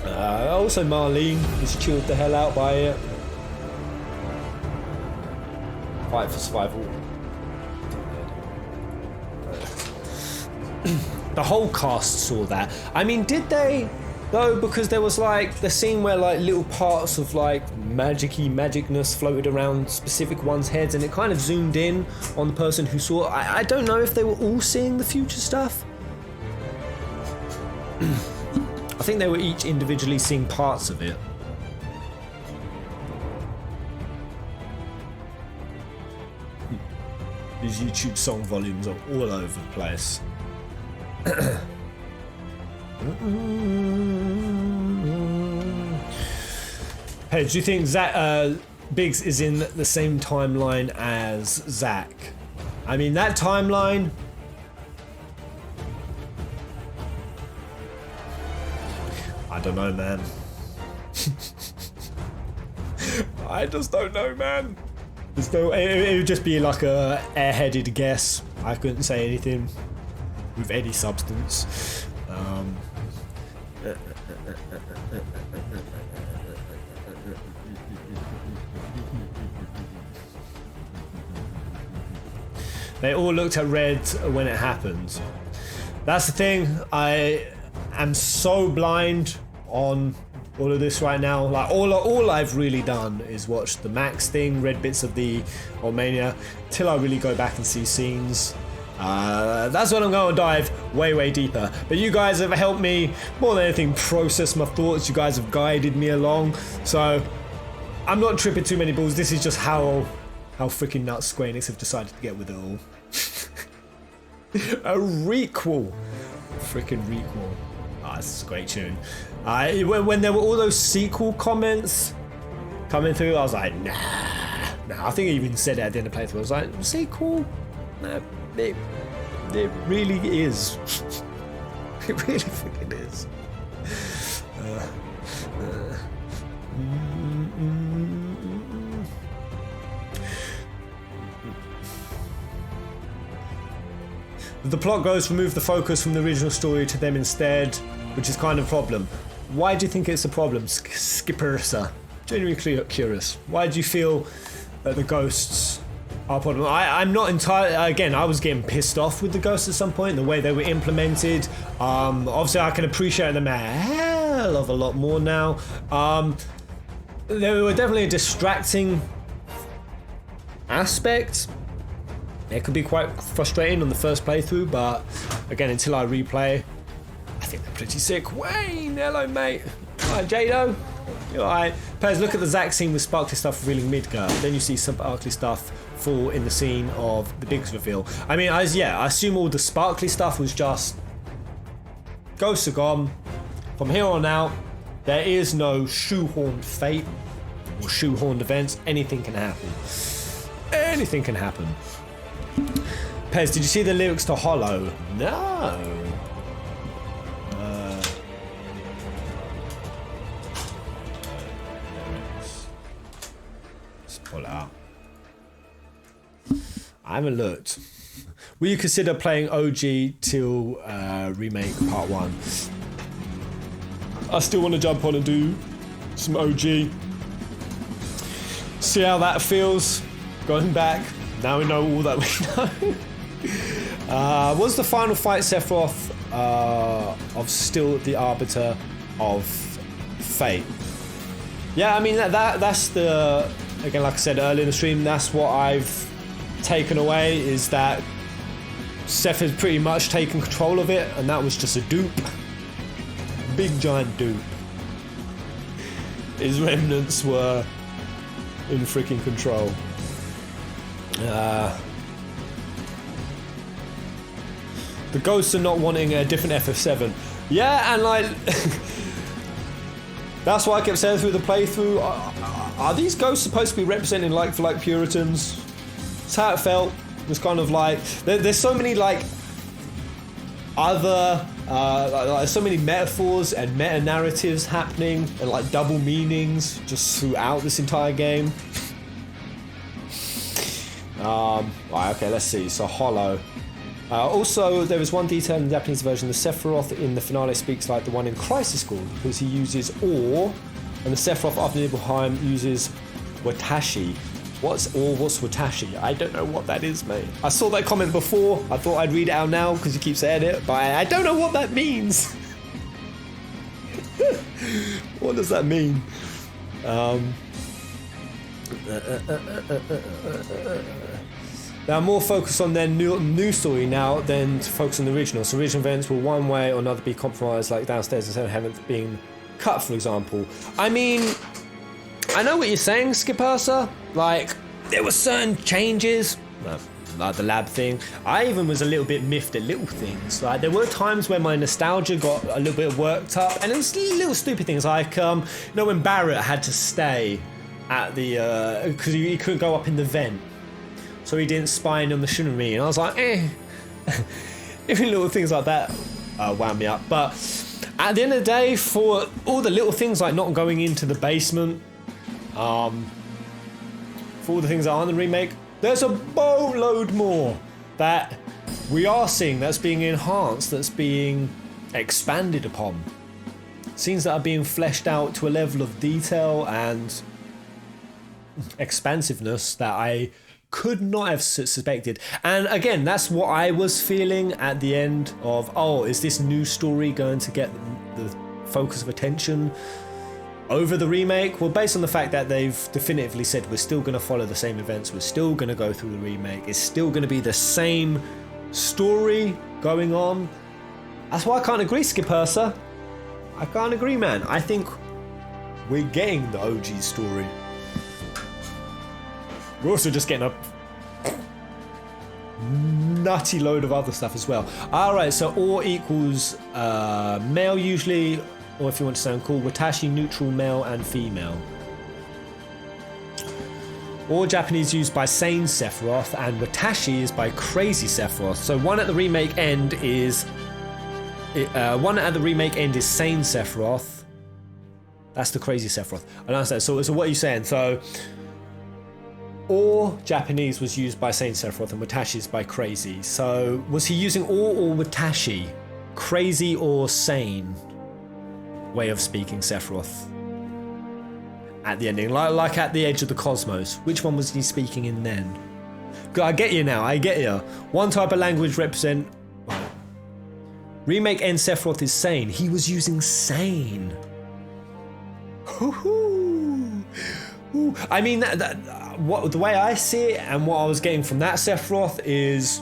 Also Marlene is chilled the hell out by it. Fight for survival. The whole cast saw that. I mean, did they though? Because there was like the scene where like little parts of like magicness floated around specific ones' heads, and it kind of zoomed in on the person who saw it. I don't know if they were all seeing the future stuff. I think they were each individually seeing parts of it. These YouTube song volumes are all over the place. Hey, do you think Biggs is in the same timeline as Zack? I mean, that timeline... I don't know, man. I just don't know, man. There's no... It would just be like a airheaded guess. I couldn't say anything with any substance. They all looked at Red when it happened. That's the thing. I am so blind on all of this right now. Like all I've really done is watch the Max thing, read bits of the Mania, till I really go back and see scenes. That's when I'm going to dive way deeper. But you guys have helped me more than anything process my thoughts. You guys have guided me along, so I'm not tripping too many balls. This is just how freaking nuts Square Enix have decided to get with it all. A requel, freaking requel. This is a great tune. When there were all those sequel comments coming through, I was like, nah. I think I even said it at the end of the playthrough. I was like, sequel? Nah, it really is. It really freaking is. The plot goes to move the focus from the original story to them instead, which is kind of a problem. Why do you think it's a problem, Skipper, sir? Genuinely curious. Why do you feel that the ghosts are a problem? I'm not entirely... Again, I was getting pissed off with the ghosts at some point, the way they were implemented. Obviously, I can appreciate them a hell of a lot more now. They were definitely a distracting aspect. It could be quite frustrating on the first playthrough, but again, until I replay, I think they're pretty sick. Wayne, hello, mate. Hi, Jado. You alright? Players, look at the Zack scene with sparkly stuff revealing Midgar. Then you see some sparkly stuff fall in the scene of the Biggs reveal. I mean, I assume all the sparkly stuff was just ghosts are gone. From here on out, there is no shoehorned fate or shoehorned events. Anything can happen. Anything can happen. Pez, did you see the lyrics to Hollow? No. it out. I haven't looked. Will you consider playing OG till Remake Part 1? I still want to jump on and do some OG. See how that feels. Going back. Now we know all that we know. Was the final fight Sephiroth of still the arbiter of fate? Yeah, I mean that's the, again, like I said earlier in the stream, that's what I've taken away, is that Seth has pretty much taken control of it, and that was just a dupe. Big giant dupe. His remnants were in freaking control. The ghosts are not wanting a different FF7. Yeah, and like that's why I kept saying through the playthrough, are these ghosts supposed to be representing like for like Puritans? That's how it felt. It was kind of like there's so many like other like so many metaphors and meta narratives happening, and like double meanings just throughout this entire game. Right, okay, let's see. So Hollow. Also, there is one detail in the Japanese version. The Sephiroth in the finale speaks like the one in Crisis Core, because he uses Or, and the Sephiroth after Nibelheim uses Watashi. What's Watashi? I don't know what that is, mate. I saw that comment before. I thought I'd read it out now because you keep saying it, but I don't know what that means. What does that mean? Now more focus on their new story now than to focus on the original. So original events will one way or another be compromised, like downstairs instead of heaven being cut, for example. I mean, I know what you're saying, Skippersa. Like, there were certain changes, like the lab thing. I even was a little bit miffed at little things. Like, there were times where my nostalgia got a little bit worked up, and it was little stupid things, like, you know, when Barrett had to stay at the, because he couldn't go up in the vent, so he didn't spy in on the Shinra, and I was like, even little things like that wound me up. But at the end of the day, for all the little things like not going into the basement, for all the things that aren't in the remake, there's a boatload more that we are seeing that's being enhanced, that's being expanded upon. Scenes that are being fleshed out to a level of detail and expansiveness that I could not have suspected. And again, that's what I was feeling at the end of, oh, is this new story going to get the focus of attention over the remake? Well, based on the fact that they've definitively said we're still going to follow the same events, we're still going to go through the remake, it's still going to be the same story going on. That's why I can't agree, Skippersa. I can't agree, man. I think we're getting the OG story. We're also just getting a nutty load of other stuff as well. Alright, so or equals male usually, or if you want to sound cool, Watashi neutral male and female. Or Japanese used by sane Sephiroth, and Watashi is by crazy Sephiroth. So one at the remake end is sane Sephiroth. That's the crazy Sephiroth. I understand. So what are you saying? So or Japanese was used by sane Sephiroth, and Watashi is by crazy. So was he using or Watashi? Crazy or sane way of speaking Sephiroth at the ending, like at the edge of the cosmos. Which one was he speaking in then? I get you now, I get you. One type of language represent. Remake N Sephiroth is sane. He was using sane. I mean, what the way I see it and what I was getting from that Sephiroth is,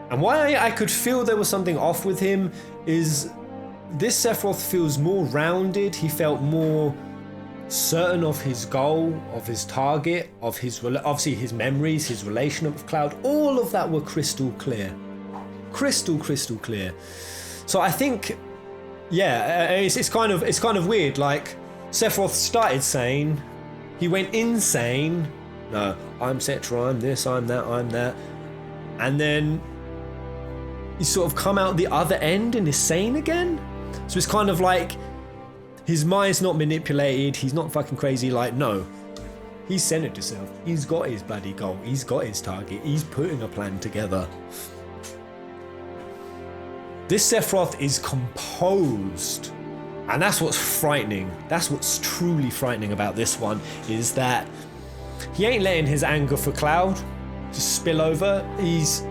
and why I could feel there was something off with him, is this Sephiroth feels more rounded. He felt more certain of his goal, of his target, of his obviously his memories, his relation with Cloud. All of that were crystal clear, crystal clear. So I think, yeah, it's kind of weird. Like, Sephiroth started sane, he went insane. No, I'm Cetra, I'm this, I'm that, I'm that, and then he's sort of come out the other end and is sane again. So it's kind of like his mind's not manipulated, he's not fucking crazy. Like, no, He's centered himself. He's got his bloody goal. He's got his target. He's putting a plan together. This Sephiroth is composed. And that's what's frightening. That's what's truly frightening about this one, is that he ain't letting his anger for Cloud just spill over. He's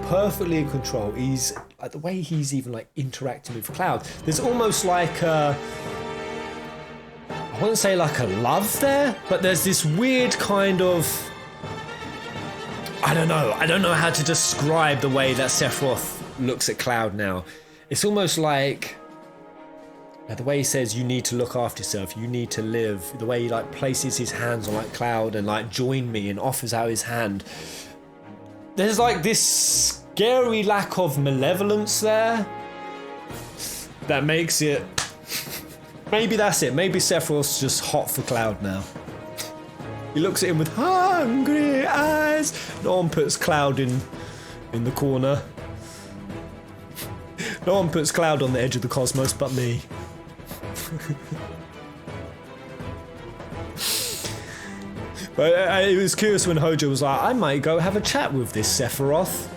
perfectly in control. He's like, the way he's even like interacting with Cloud. There's almost like I wouldn't say like a love there, but there's this weird kind of, I don't know how to describe the way that Sephiroth looks at Cloud now. It's almost like the way he says you need to look after yourself, you need to live, the way he like places his hands on like Cloud and like join me and offers out his hand. There's like this scary lack of malevolence there that makes it, maybe that's it, maybe Sephiroth's just hot for Cloud now. He looks at him with hungry eyes. No one puts Cloud in the corner. No one puts Cloud on the edge of the cosmos but me. But it was curious when Hojo was like, I might go have a chat with this Sephiroth.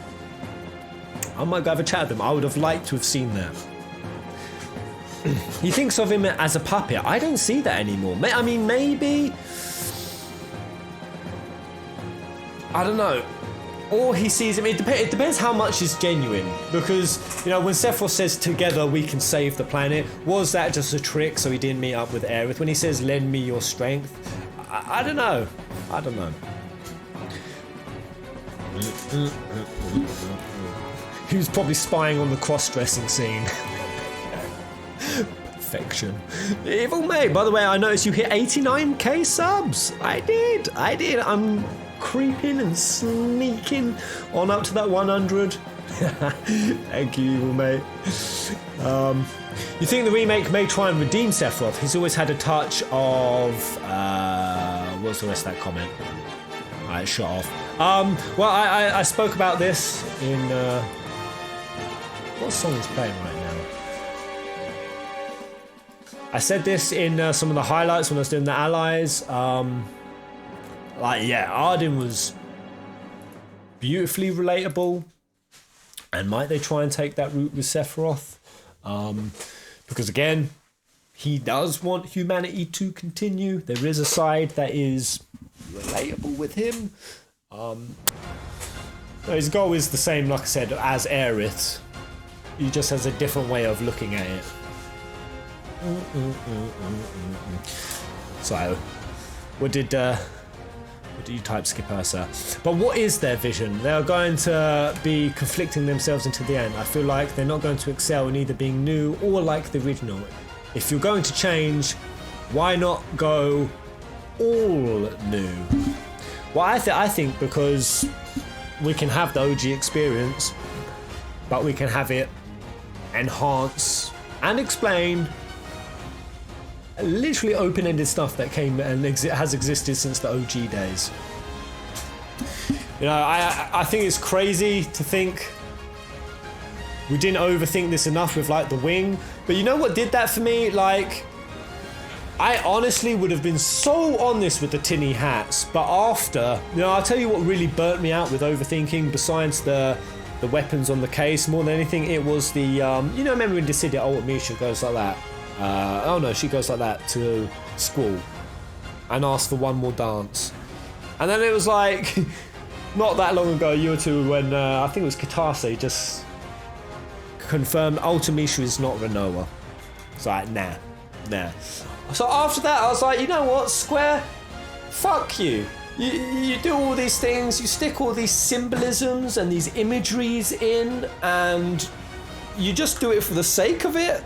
I might go have a chat with him. I would have liked to have seen that. He thinks of him as a puppet. I don't see that anymore. I mean, maybe, I don't know. Or he sees him, it depends how much is genuine. Because, you know, when Sephiroth says together we can save the planet, was that just a trick so he didn't meet up with Aerith? When he says lend me your strength, I don't know. I don't know. He was probably spying on the cross-dressing scene. Perfection. Evil May, by the way, I noticed you hit 89k subs. I did. I'm creeping and sneaking on up to that 100. Thank you, Evil May. You think the remake may try and redeem Sephiroth? He's always had a touch of what's the rest of that comment? Alright, shut off. Well, I spoke about this in what song is playing right now? I said this in some of the highlights when I was doing the allies. Like, yeah, Arden was beautifully relatable, and might they try and take that route with Sephiroth? Because again, he does want humanity to continue. There is a side that is relatable with him. His goal is the same, like I said, as Aerith. He just has a different way of looking at it. So, what did you type, Skip Ursa? But what is their vision? They're going to be conflicting themselves until the end. I feel like they're not going to excel in either being new or like the original. If you're going to change, why not go all new? Well, I think because we can have the OG experience, but we can have it enhance and explain literally open-ended stuff that came and has existed since the OG days. You know, I think it's crazy to think we didn't overthink this enough with like the wing, but you know what did that for me? Like, I honestly would have been so on this with the tinny hats, but after, you know, I'll tell you what really burnt me out with overthinking, besides the weapons on the case, more than anything, it was the, you know, remember when Dissidia old Misha goes like that? Oh no, she goes like that to Squall and asks for one more dance. And then it was like, not that long ago, a year or two, when I think it was Kitase just confirmed Ultimisha is not Renoa. It's like, nah. So after that, I was like, you know what, Square, fuck you. You do all these things, you stick all these symbolisms and these imageries in, and you just do it for the sake of it.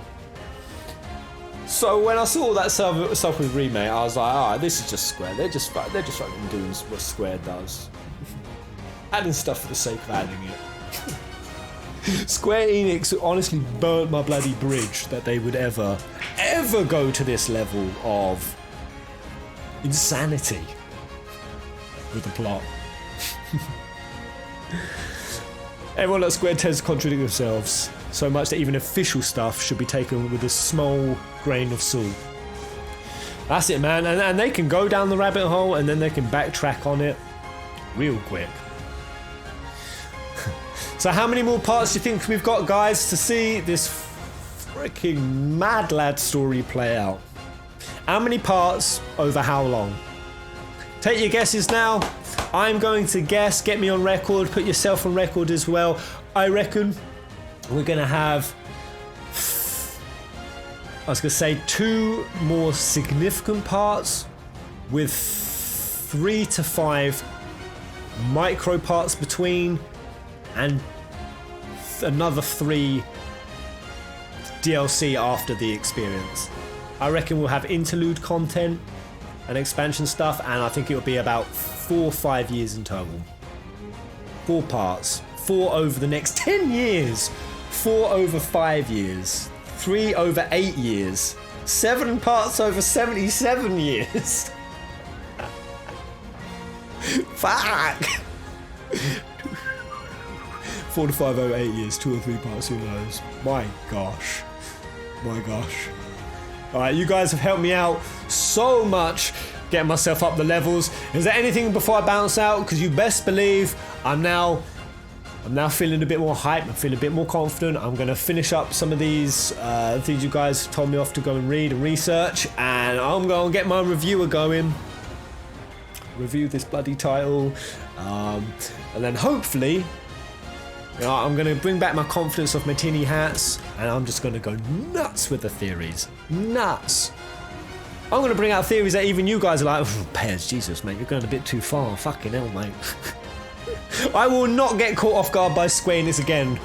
So when I saw all that stuff with Remake, I was like, alright, this is just Square. They're just fucking doing what Square does. Adding stuff for the sake of adding it. Square Enix honestly burnt my bloody bridge that they would ever go to this level of insanity with the plot. Everyone at Square tends to contradict themselves so much that even official stuff should be taken with a small grain of salt. That's it, man. And they can go down the rabbit hole and then they can backtrack on it real quick. So how many more parts do you think we've got, guys, to see this freaking Mad Lad story play out? How many parts over how long? Take your guesses now. I'm going to guess. Get me on record. Put yourself on record as well. I reckon we're going to have, I was going to say, 2 more significant parts with 3 to 5 micro parts between, and another 3 DLC after the experience. I reckon we'll have interlude content and expansion stuff, and I think it'll be about 4 or 5 years in total. 4 parts. 4 over the next 10 years. 4 over 5 years. 3 over 8 years. 7 parts over 77 years. Fuck! 4 to 5 over 8 years, 2 or 3 parts, who knows? My gosh. My gosh. Alright, you guys have helped me out so much getting myself up the levels. Is there anything before I bounce out? Because you best believe I'm now feeling a bit more hype. I'm feeling a bit more confident. I'm going to finish up some of these things you guys told me off to go and read and research. And I'm going to get my reviewer going. Review this bloody title. And then hopefully, I'm going to bring back my confidence off my tinny hats, and I'm just going to go nuts with the theories. Nuts. I'm going to bring out theories that even you guys are like, oh, Pez, Jesus, mate, you're going a bit too far. Fucking hell, mate. I will not get caught off guard by Square Enix again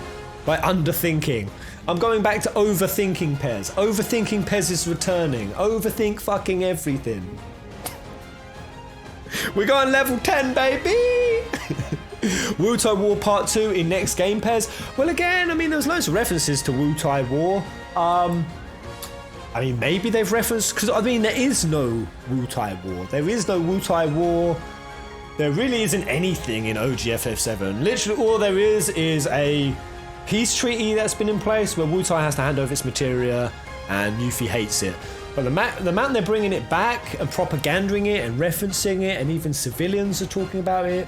by underthinking. I'm going back to overthinking Pez. Overthinking Pez is returning. Overthink fucking everything. We're going level 10, baby! Wu-Tai War Part 2 in next game, Pez. Well, again, I mean, there's loads of references to Wu-Tai War. I mean, maybe they've referenced, because, I mean, there is no Wu-Tai War. There is no Wu-Tai War. There really isn't anything in OGFF7. Literally, all there is a peace treaty that's been in place where Wu-Tai has to hand over its materia and Yuffie hates it. But the amount they're bringing it back and propaganding it and referencing it, and even civilians are talking about it,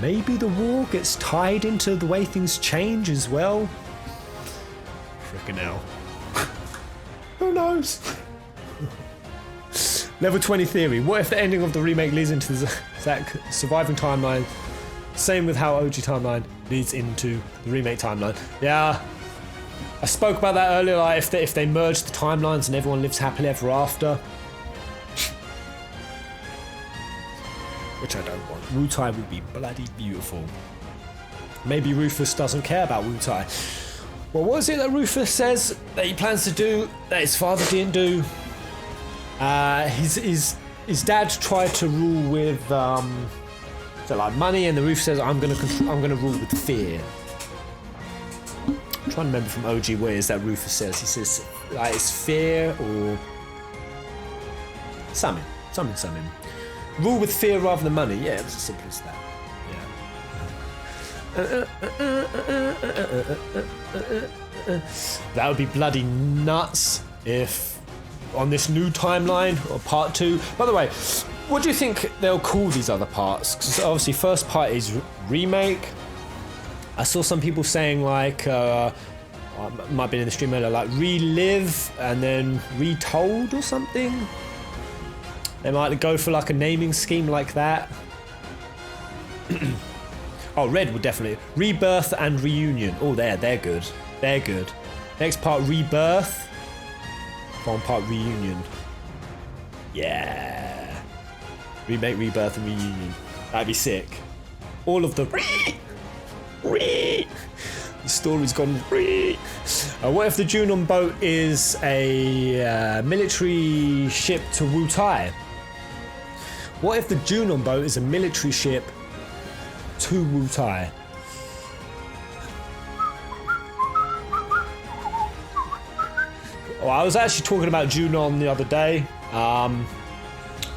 maybe the war gets tied into the way things change as well. Frickin' hell. Who knows? Level 20 theory. What if the ending of the remake leads into the Zack surviving timeline? Same with how OG timeline leads into the remake timeline. Yeah, I spoke about that earlier. Like if they merge the timelines and everyone lives happily ever after, which I don't want. Wu-Tai would be bloody beautiful. Maybe Rufus doesn't care about Wu-Tai. Well, what is it that Rufus says that he plans to do that his father didn't do? His dad tried to rule with so like money, and the Rufus says, I'm gonna rule with fear. I'm trying to remember from OG where is that Rufus says. He says like it's fear or something. Rule with fear rather than money. Yeah, it's as simple as that. Yeah. That would be bloody nuts if on this new timeline or part 2. By the way, what do you think they'll call these other parts? Because obviously first part is remake. I saw some people saying like might be in the stream earlier, like relive and then retold or something. They might go for like a naming scheme like that. Oh, Red would definitely. Rebirth and Reunion. Oh, they're good. They're good. Next part, Rebirth. One part, Reunion. Yeah. Remake, Rebirth, and Reunion. That'd be sick. All of the... The story's gone... What if the Junon boat is a military ship to Wu-Tai? What if the Junon boat is a military ship to Wu-Tai? Well, I was actually talking about Junon the other day. Well,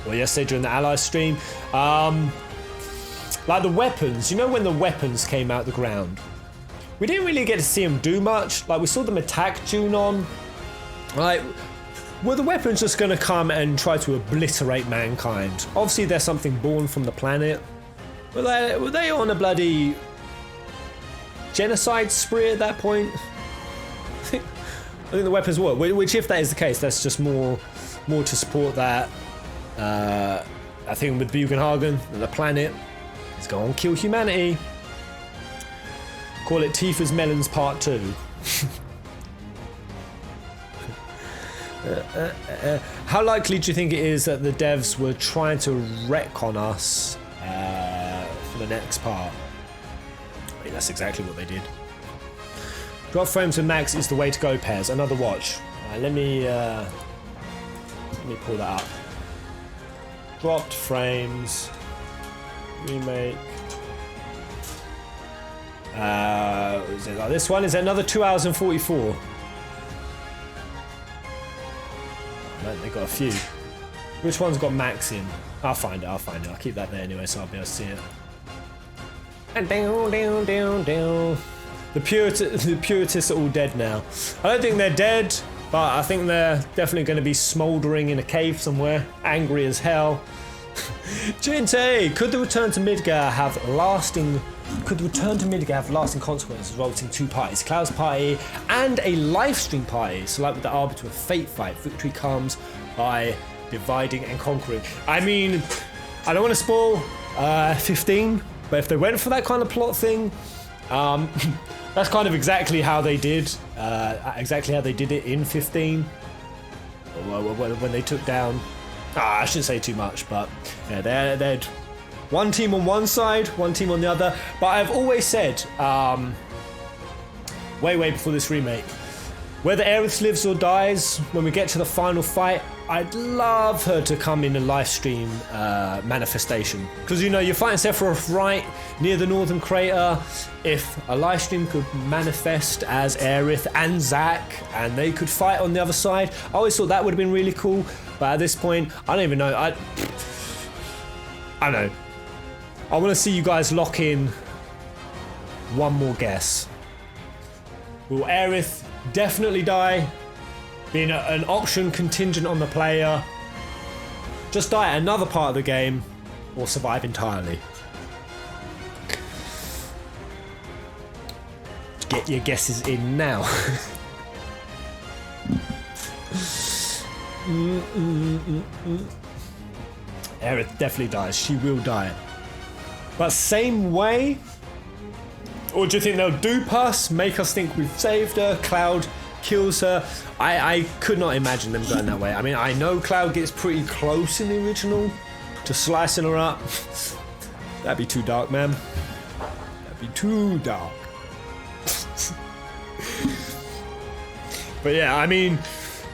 yesterday during the Ally stream. Like the weapons, you know when the weapons came out the ground? We didn't really get to see them do much. Like we saw them attack Junon. Like were the weapons just going to come and try to obliterate mankind? Obviously, there's something born from the planet. Were they on a bloody genocide spree at that point? I think the weapons were. Which, if that is the case, that's just more to support that. I think with Bugenhagen, the planet is going to kill humanity. Call it Tifa's Melons Part 2. How likely do you think it is that the devs were trying to retcon us for the next part? I mean, that's exactly what they did. Drop frames with max is the way to go, Pairs. Another watch. Let me pull that up. Dropped frames. Remake. Is it like this one? Is it another 2 hours and 44? No, they got a few. Which one's got max in? I'll find it. I'll keep that there anyway, so I'll be able to see it. And down. The puritists are all dead now. I don't think they're dead, but I think they're definitely going to be smouldering in a cave somewhere, angry as hell. Jinte, could the return to Midgar have lasting consequences, resulting in 2 parties, Cloud's party and a live stream party? So like with the Arbiter of Fate fight, victory comes by dividing and conquering. I mean, I don't want to spoil 15, but if they went for that kind of plot thing, that's kind of exactly how they did it in 15. When they took down, I shouldn't say too much, but yeah, they'd one team on one side, one team on the other. But I've always said, way before this remake, whether Aerith lives or dies, when we get to the final fight, I'd love her to come in a live stream manifestation. Because, you know, you're fighting Sephiroth right near the Northern Crater. If a live stream could manifest as Aerith and Zack, and they could fight on the other side, I always thought that would have been really cool. But at this point, I don't even know. I don't know. I want to see you guys lock in one more guess. Will Aerith definitely die? Being an option contingent on the player? Just die at another part of the game? Or survive entirely? Get your guesses in now. Aerith definitely dies. She will die. But same way? Or do you think they'll dupe us, make us think we've saved her, Cloud kills her? I could not imagine them going that way. I mean, I know Cloud gets pretty close in the original to slicing her up. That'd be too dark, man. That'd be too dark. But yeah, I mean,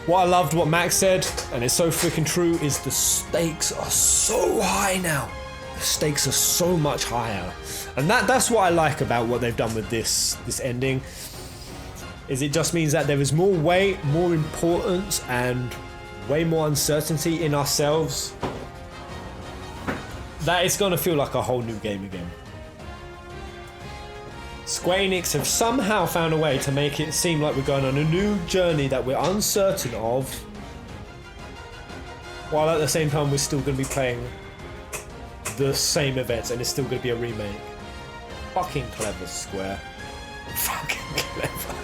what I loved what Max said, and it's so freaking true, is the stakes are so high now. The stakes are so much higher. And that's what I like about what they've done with this ending. Is it just means that there is more weight, more importance, and way more uncertainty in ourselves. That it's going to feel like a whole new game again. Square Enix have somehow found a way to make it seem like we're going on a new journey that we're uncertain of, while at the same time we're still going to be playing the same events and it's still going to be a remake. Fucking clever, Square. Fucking clever.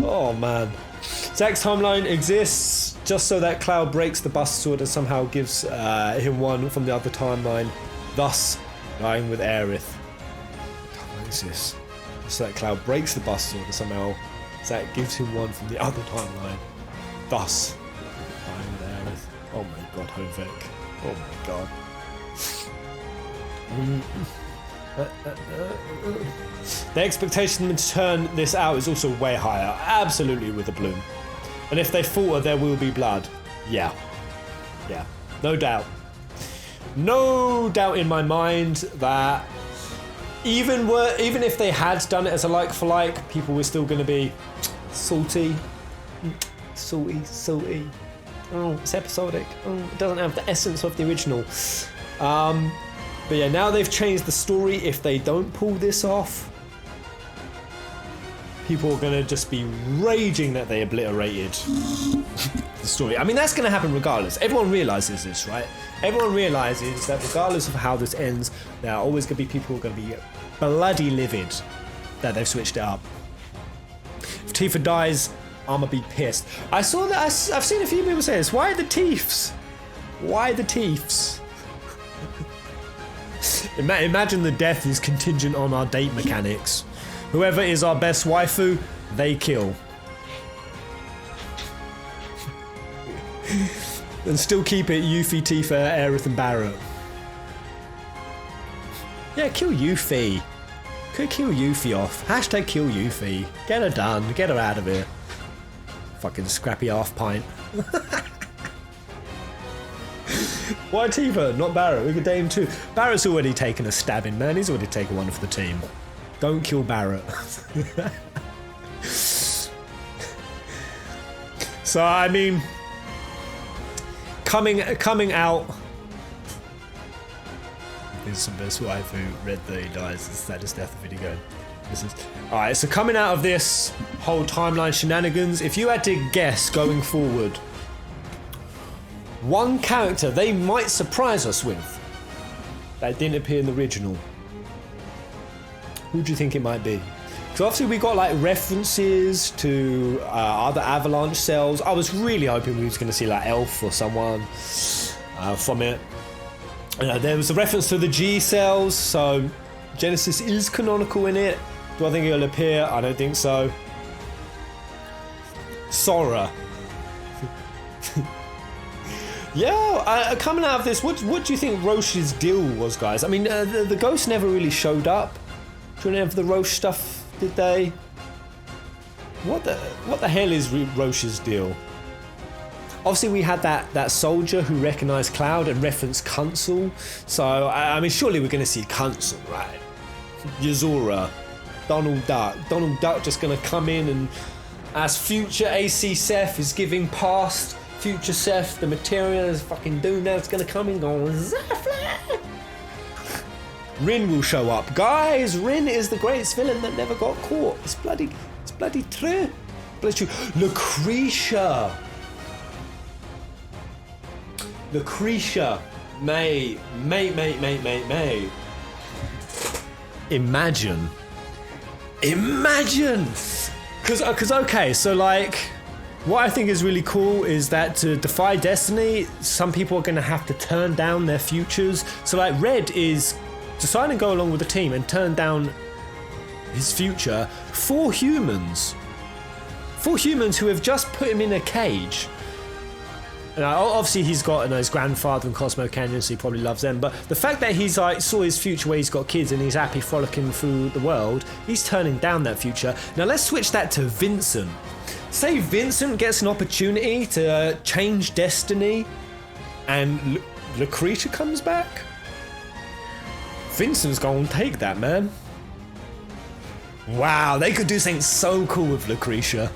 Oh man. Zack's timeline exists just so that Cloud breaks the Buster Sword and somehow gives him one from the other timeline, thus dying with Aerith. What is this? So that Cloud breaks the Buster Sword and somehow Zack gives him one from the other timeline, thus dying with Aerith. Oh my god, Hovek. Oh my god. The expectation to turn this out is also way higher, absolutely, with a bloom. And if they falter, there will be blood. Yeah, no doubt. No doubt in my mind that even if they had done it as a like for like, people were still going to be salty. Oh, it's episodic. Oh, it doesn't have the essence of the original. But yeah, now they've changed the story. If they don't pull this off, people are going to just be raging that they obliterated the story. I mean, that's going to happen regardless. Everyone realizes this, right? Everyone realizes that regardless of how this ends, there are always going to be people who are going to be bloody livid that they've switched it up. If Tifa dies, I'm going to be pissed. I saw that, I've seen a few people say this. Why the Tiefs? Why the Tiefs? Imagine the death is contingent on our date mechanics. Whoever is our best waifu, they kill. And still keep it Yuffie, Tifa, Aerith and Barrett. Yeah, kill Yuffie. Could kill Yuffie off. Hashtag kill Yuffie. Get her done. Get her out of here. Fucking scrappy half pint. Why Tifa, not Barrett? We could date him too. Barrett's already taken a stabbing, man. He's already taken one for the team. Don't kill Barrett. So, I mean, coming out. This is some best waifu. Red 30 dies. The saddest death of video game. This is alright. So coming out of this whole timeline shenanigans, if you had to guess going forward, one character they might surprise us with that didn't appear in the original, who do you think it might be? Because obviously we got like references to other Avalanche cells. I was really hoping we was going to see like Elf or someone from it. There was a reference to the G cells, so Genesis is canonical in it. Do I think it'll appear? I don't think so. Sora. Yeah, coming out of this, what do you think Roche's deal was, guys? I mean, the ghosts never really showed up during any of the Roche stuff, did they? What the hell is Roche's deal? Obviously, we had that soldier who recognised Cloud and referenced Kunsel. So, I mean, surely we're going to see Kunsel, right? Yazora, Donald Duck. Donald Duck just going to come in and, as future AC Seth is giving past future Seth the material is fucking doing that, it's going to come and go. Rin will show up. Guys, Rin is the greatest villain that never got caught. It's bloody true. Bloody true. Lucretia. May. Imagine. Because okay, so like, what I think is really cool is that to defy destiny, some people are going to have to turn down their futures. So like, Red is deciding to go along with the team and turn down his future for humans. For humans who have just put him in a cage. Now, obviously he's got his grandfather and Cosmo Canyon, so he probably loves them, but the fact that he's like saw his future where he's got kids and he's happy frolicking through the world, he's turning down that future. Now let's switch that to Vincent. Say Vincent gets an opportunity to change destiny and Lucretia comes back. Vincent's gonna take that, man. Wow, they could do something so cool with Lucretia.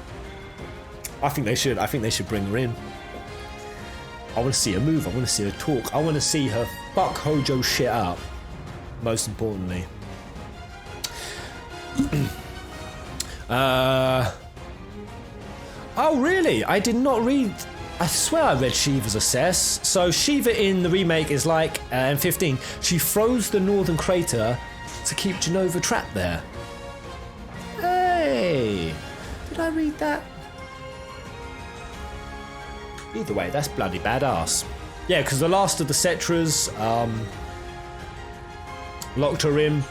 I think they should bring her in. I want to see her move. I want to see her talk. I want to see her fuck Hojo shit up. Most importantly. Oh, really? I did not read... I swear I read Shiva's assess. So Shiva in the remake is like, in 15, she froze the northern crater to keep Genova trapped there. Hey! Did I read that? Either way, that's bloody badass. Yeah, because the last of the Cetras locked her in.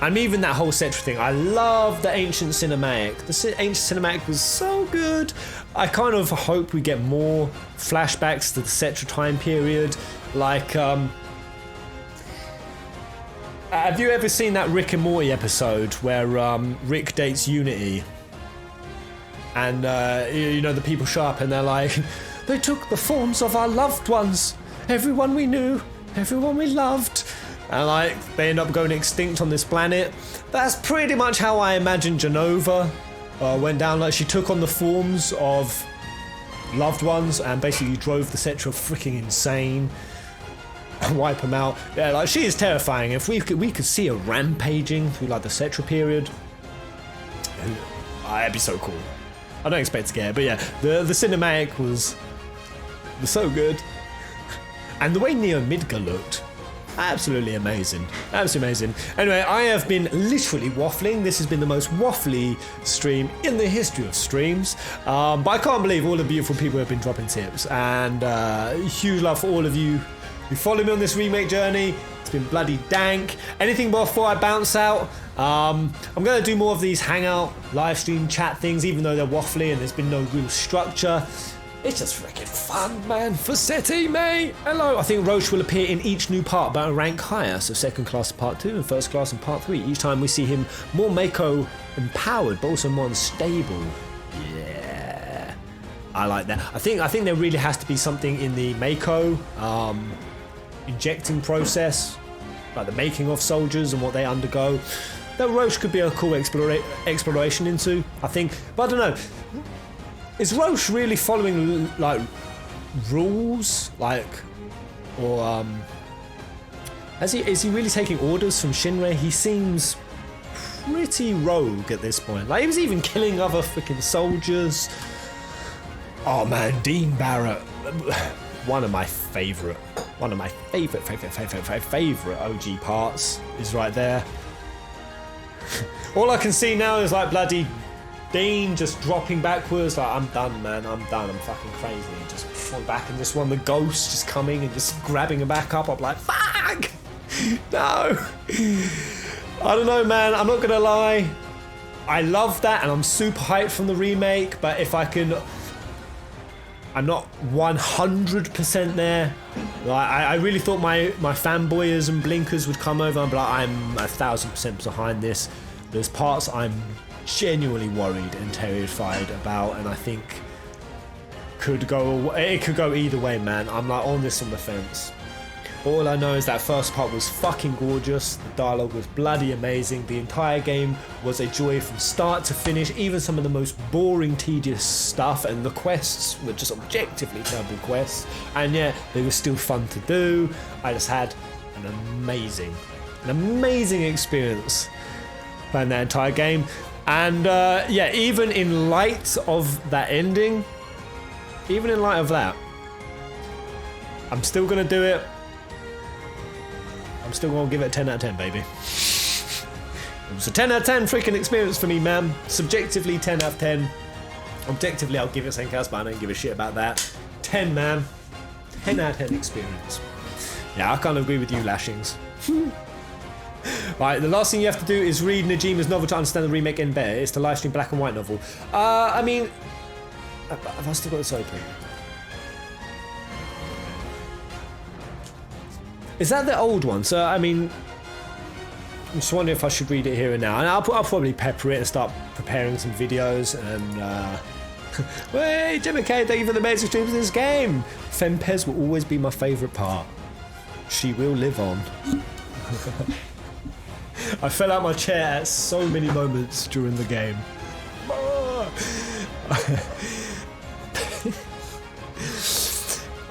And even that whole Cetra thing, I love the Ancient Cinematic. The Ancient Cinematic was so good. I kind of hope we get more flashbacks to the Cetra time period. Like, have you ever seen that Rick and Morty episode where Rick dates Unity? And, the people show up and they're like... They took the forms of our loved ones. Everyone we knew, everyone we loved. And like, they end up going extinct on this planet. That's pretty much how I imagine Genova went down. Like, she took on the forms of loved ones and basically drove the Cetra freaking insane. And wipe them out. Yeah, like, she is terrifying. If we could see her rampaging through like the Cetra period. that'd be so cool. I don't expect to get it, but yeah, the cinematic was so good. And the way Neo Midgar looked, absolutely amazing. Absolutely amazing. Anyway, I have been literally waffling. This has been the most waffly stream in the history of streams. But I can't believe all the beautiful people have been dropping tips. And huge love for all of you who follow me on this remake journey. It's been bloody dank. Anything before I bounce out? I'm going to do more of these hangout, live stream, chat things, even though they're waffly and there's been no real structure. It's just freaking fun, man. Faceti, mate. Hello. I think Roche will appear in each new part, but a rank higher. So second class in part 2 and first class in part 3. Each time we see him more Mako empowered, but also more unstable. Yeah. I like that. I think there really has to be something in the Mako injecting process, like the making of soldiers and what they undergo, that Roche could be a cool exploration into, I think. But I don't know. Is Roche really following like rules, like, or is he really taking orders from Shinrei? He seems pretty rogue at this point. Like he was even killing other freaking soldiers. Oh man, Dean Barrett, one of my favorite OG parts is right there. All I can see now is like bloody Dean just dropping backwards, like I'm done, man, I'm done, I'm fucking crazy. Just fall back and just one the ghost just coming and just grabbing him back up. I'm like, fuck, no. I don't know, man. I'm not gonna lie. I love that, and I'm super hyped from the remake. But if I can, I'm not 100% there. Like I really thought my fanboyers and blinkers would come over and be like, I'm 1000% behind this. There's parts I'm genuinely worried and terrified about, and I think it could go either way, man. I'm like on this on the fence. All I know is that first part was fucking gorgeous. The dialogue was bloody amazing. The entire game was a joy from start to finish. Even some of the most boring, tedious stuff, and the quests were just objectively terrible quests, and yeah, they were still fun to do. I just had an amazing experience playing that entire game. And yeah, even in light of that ending, even in light of that, I'm still gonna do it. I'm still gonna give it a 10 out of 10, baby. It was a 10 out of 10 freaking experience for me, man. Subjectively 10 out of 10. Objectively I'll give it something else, but I don't give a shit about that. 10, man. 10 out of 10 experience. Yeah, I can't agree with you, Lashings. Right, the last thing you have to do is read Najima's novel to understand the remake in better. It's the live stream black and white novel. I mean, have I still got this open? Is that the old one? So, I mean, I'm just wondering if I should read it here and now. And I'll probably pepper it and start preparing some videos. And, hey, Jimmy K, thank you for the amazing streams of this game. Fempez will always be my favourite part. She will live on. I fell out my chair at so many moments during the game.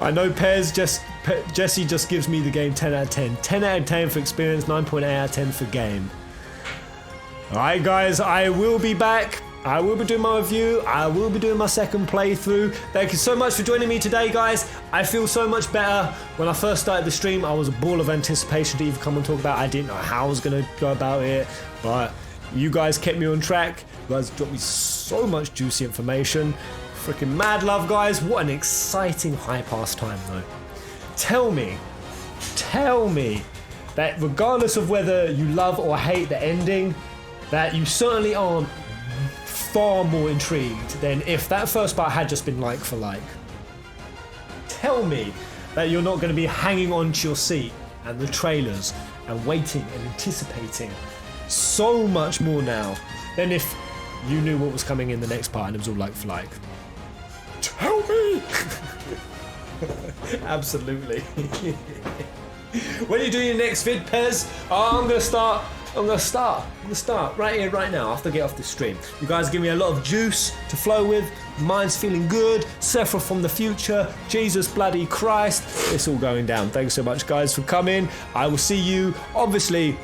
I know Jesse just gives me the game 10 out of 10. 10 out of 10 for experience, 9.8 out of 10 for game. Alright guys, I will be back. I will be doing my review. I will be doing my second playthrough. Thank you so much for joining me today, guys. I feel so much better. When I first started the stream, I was a ball of anticipation to even come and talk about it. I didn't know how I was going to go about it, but you guys kept me on track. You guys dropped me so much juicy information. Freaking mad love, guys. What an exciting high pass time, though. Tell me that regardless of whether you love or hate the ending, that you certainly aren't far more intrigued than if that first part had just been like for like. Tell me that you're not going to be hanging onto your seat and the trailers and waiting and anticipating so much more now than if you knew what was coming in the next part and it was all like for like. Tell me! Absolutely. When are you doing your next vid, Pez? Oh, I'm gonna start right here, right now, after I get off the stream. You guys give me a lot of juice to flow with. Mine's feeling good. Sephra from the future. Jesus bloody Christ. It's all going down. Thanks so much, guys, for coming. I will see you, obviously,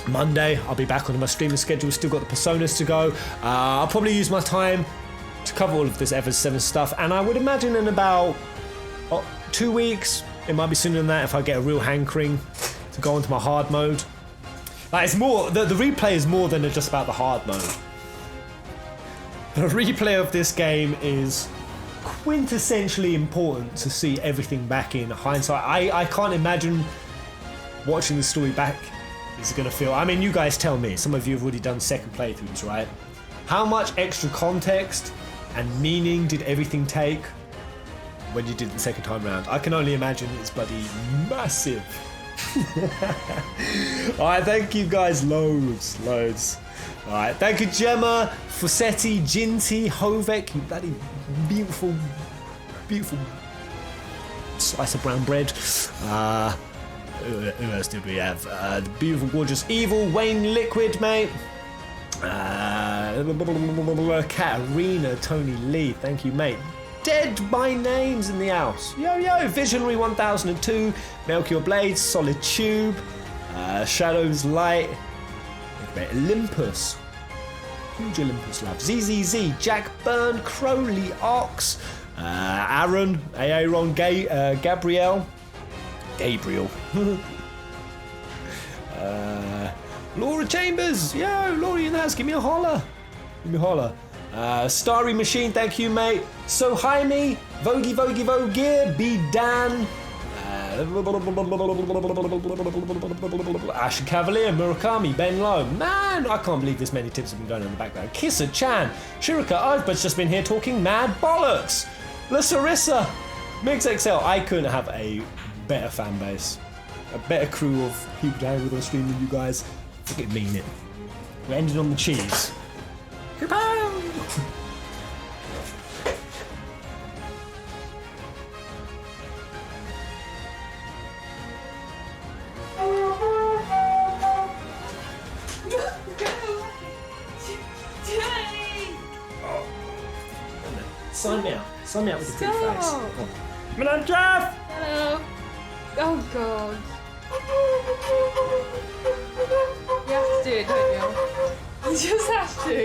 Monday, I'll be back on my streaming schedule. Still got the Personas to go. I'll probably use my time to cover all of this Ever 7 stuff, and I would imagine in about 2 weeks, it might be sooner than that if I get a real hankering to go into my hard mode. Like, it's more, the replay is more than just about the hard mode. The replay of this game is quintessentially important to see everything back in hindsight. I can't imagine watching the story back is going to feel. I mean, you guys tell me. Some of you have already done second playthroughs, right? How much extra context and meaning did everything take when you did it the second time round? I can only imagine it's bloody massive. Alright, thank you guys loads. Alright, thank you Gemma, Fossetti, Ginty, Hovek, you bloody beautiful slice of brown bread. Who else did we have? The beautiful, gorgeous, evil, Wayne Liquid, mate. Katarina, Tony Lee, thank you, mate. Dead by Names in the house. Yo, Visionary 1002, Melchior Blades, Solid Tube, Shadows Light, Olympus. Huge Olympus love. ZZZ, Jack Byrne, Crowley Ox, Aaron, Aaron Gabriel. Laura Chambers, yo, Laura in the house, give me a holler. Starry Machine, thank you, mate. So Jaime, Vogie, B Dan, Ash Cavalier, Murakami, Ben Lowe. Man, I can't believe this many tips have been going on in the background. Kisser Chan, Shirika Earthbird's just been here talking mad bollocks. La Sarissa, Mix XL. I couldn't have a better fan base, a better crew of people to hang with on stream than you guys. I think it mean it. We're ending on the cheese. Kapow! Sign me out with your pretty face. My name's Jeff! Hello. Oh god. You have to do it, don't you? You just have to.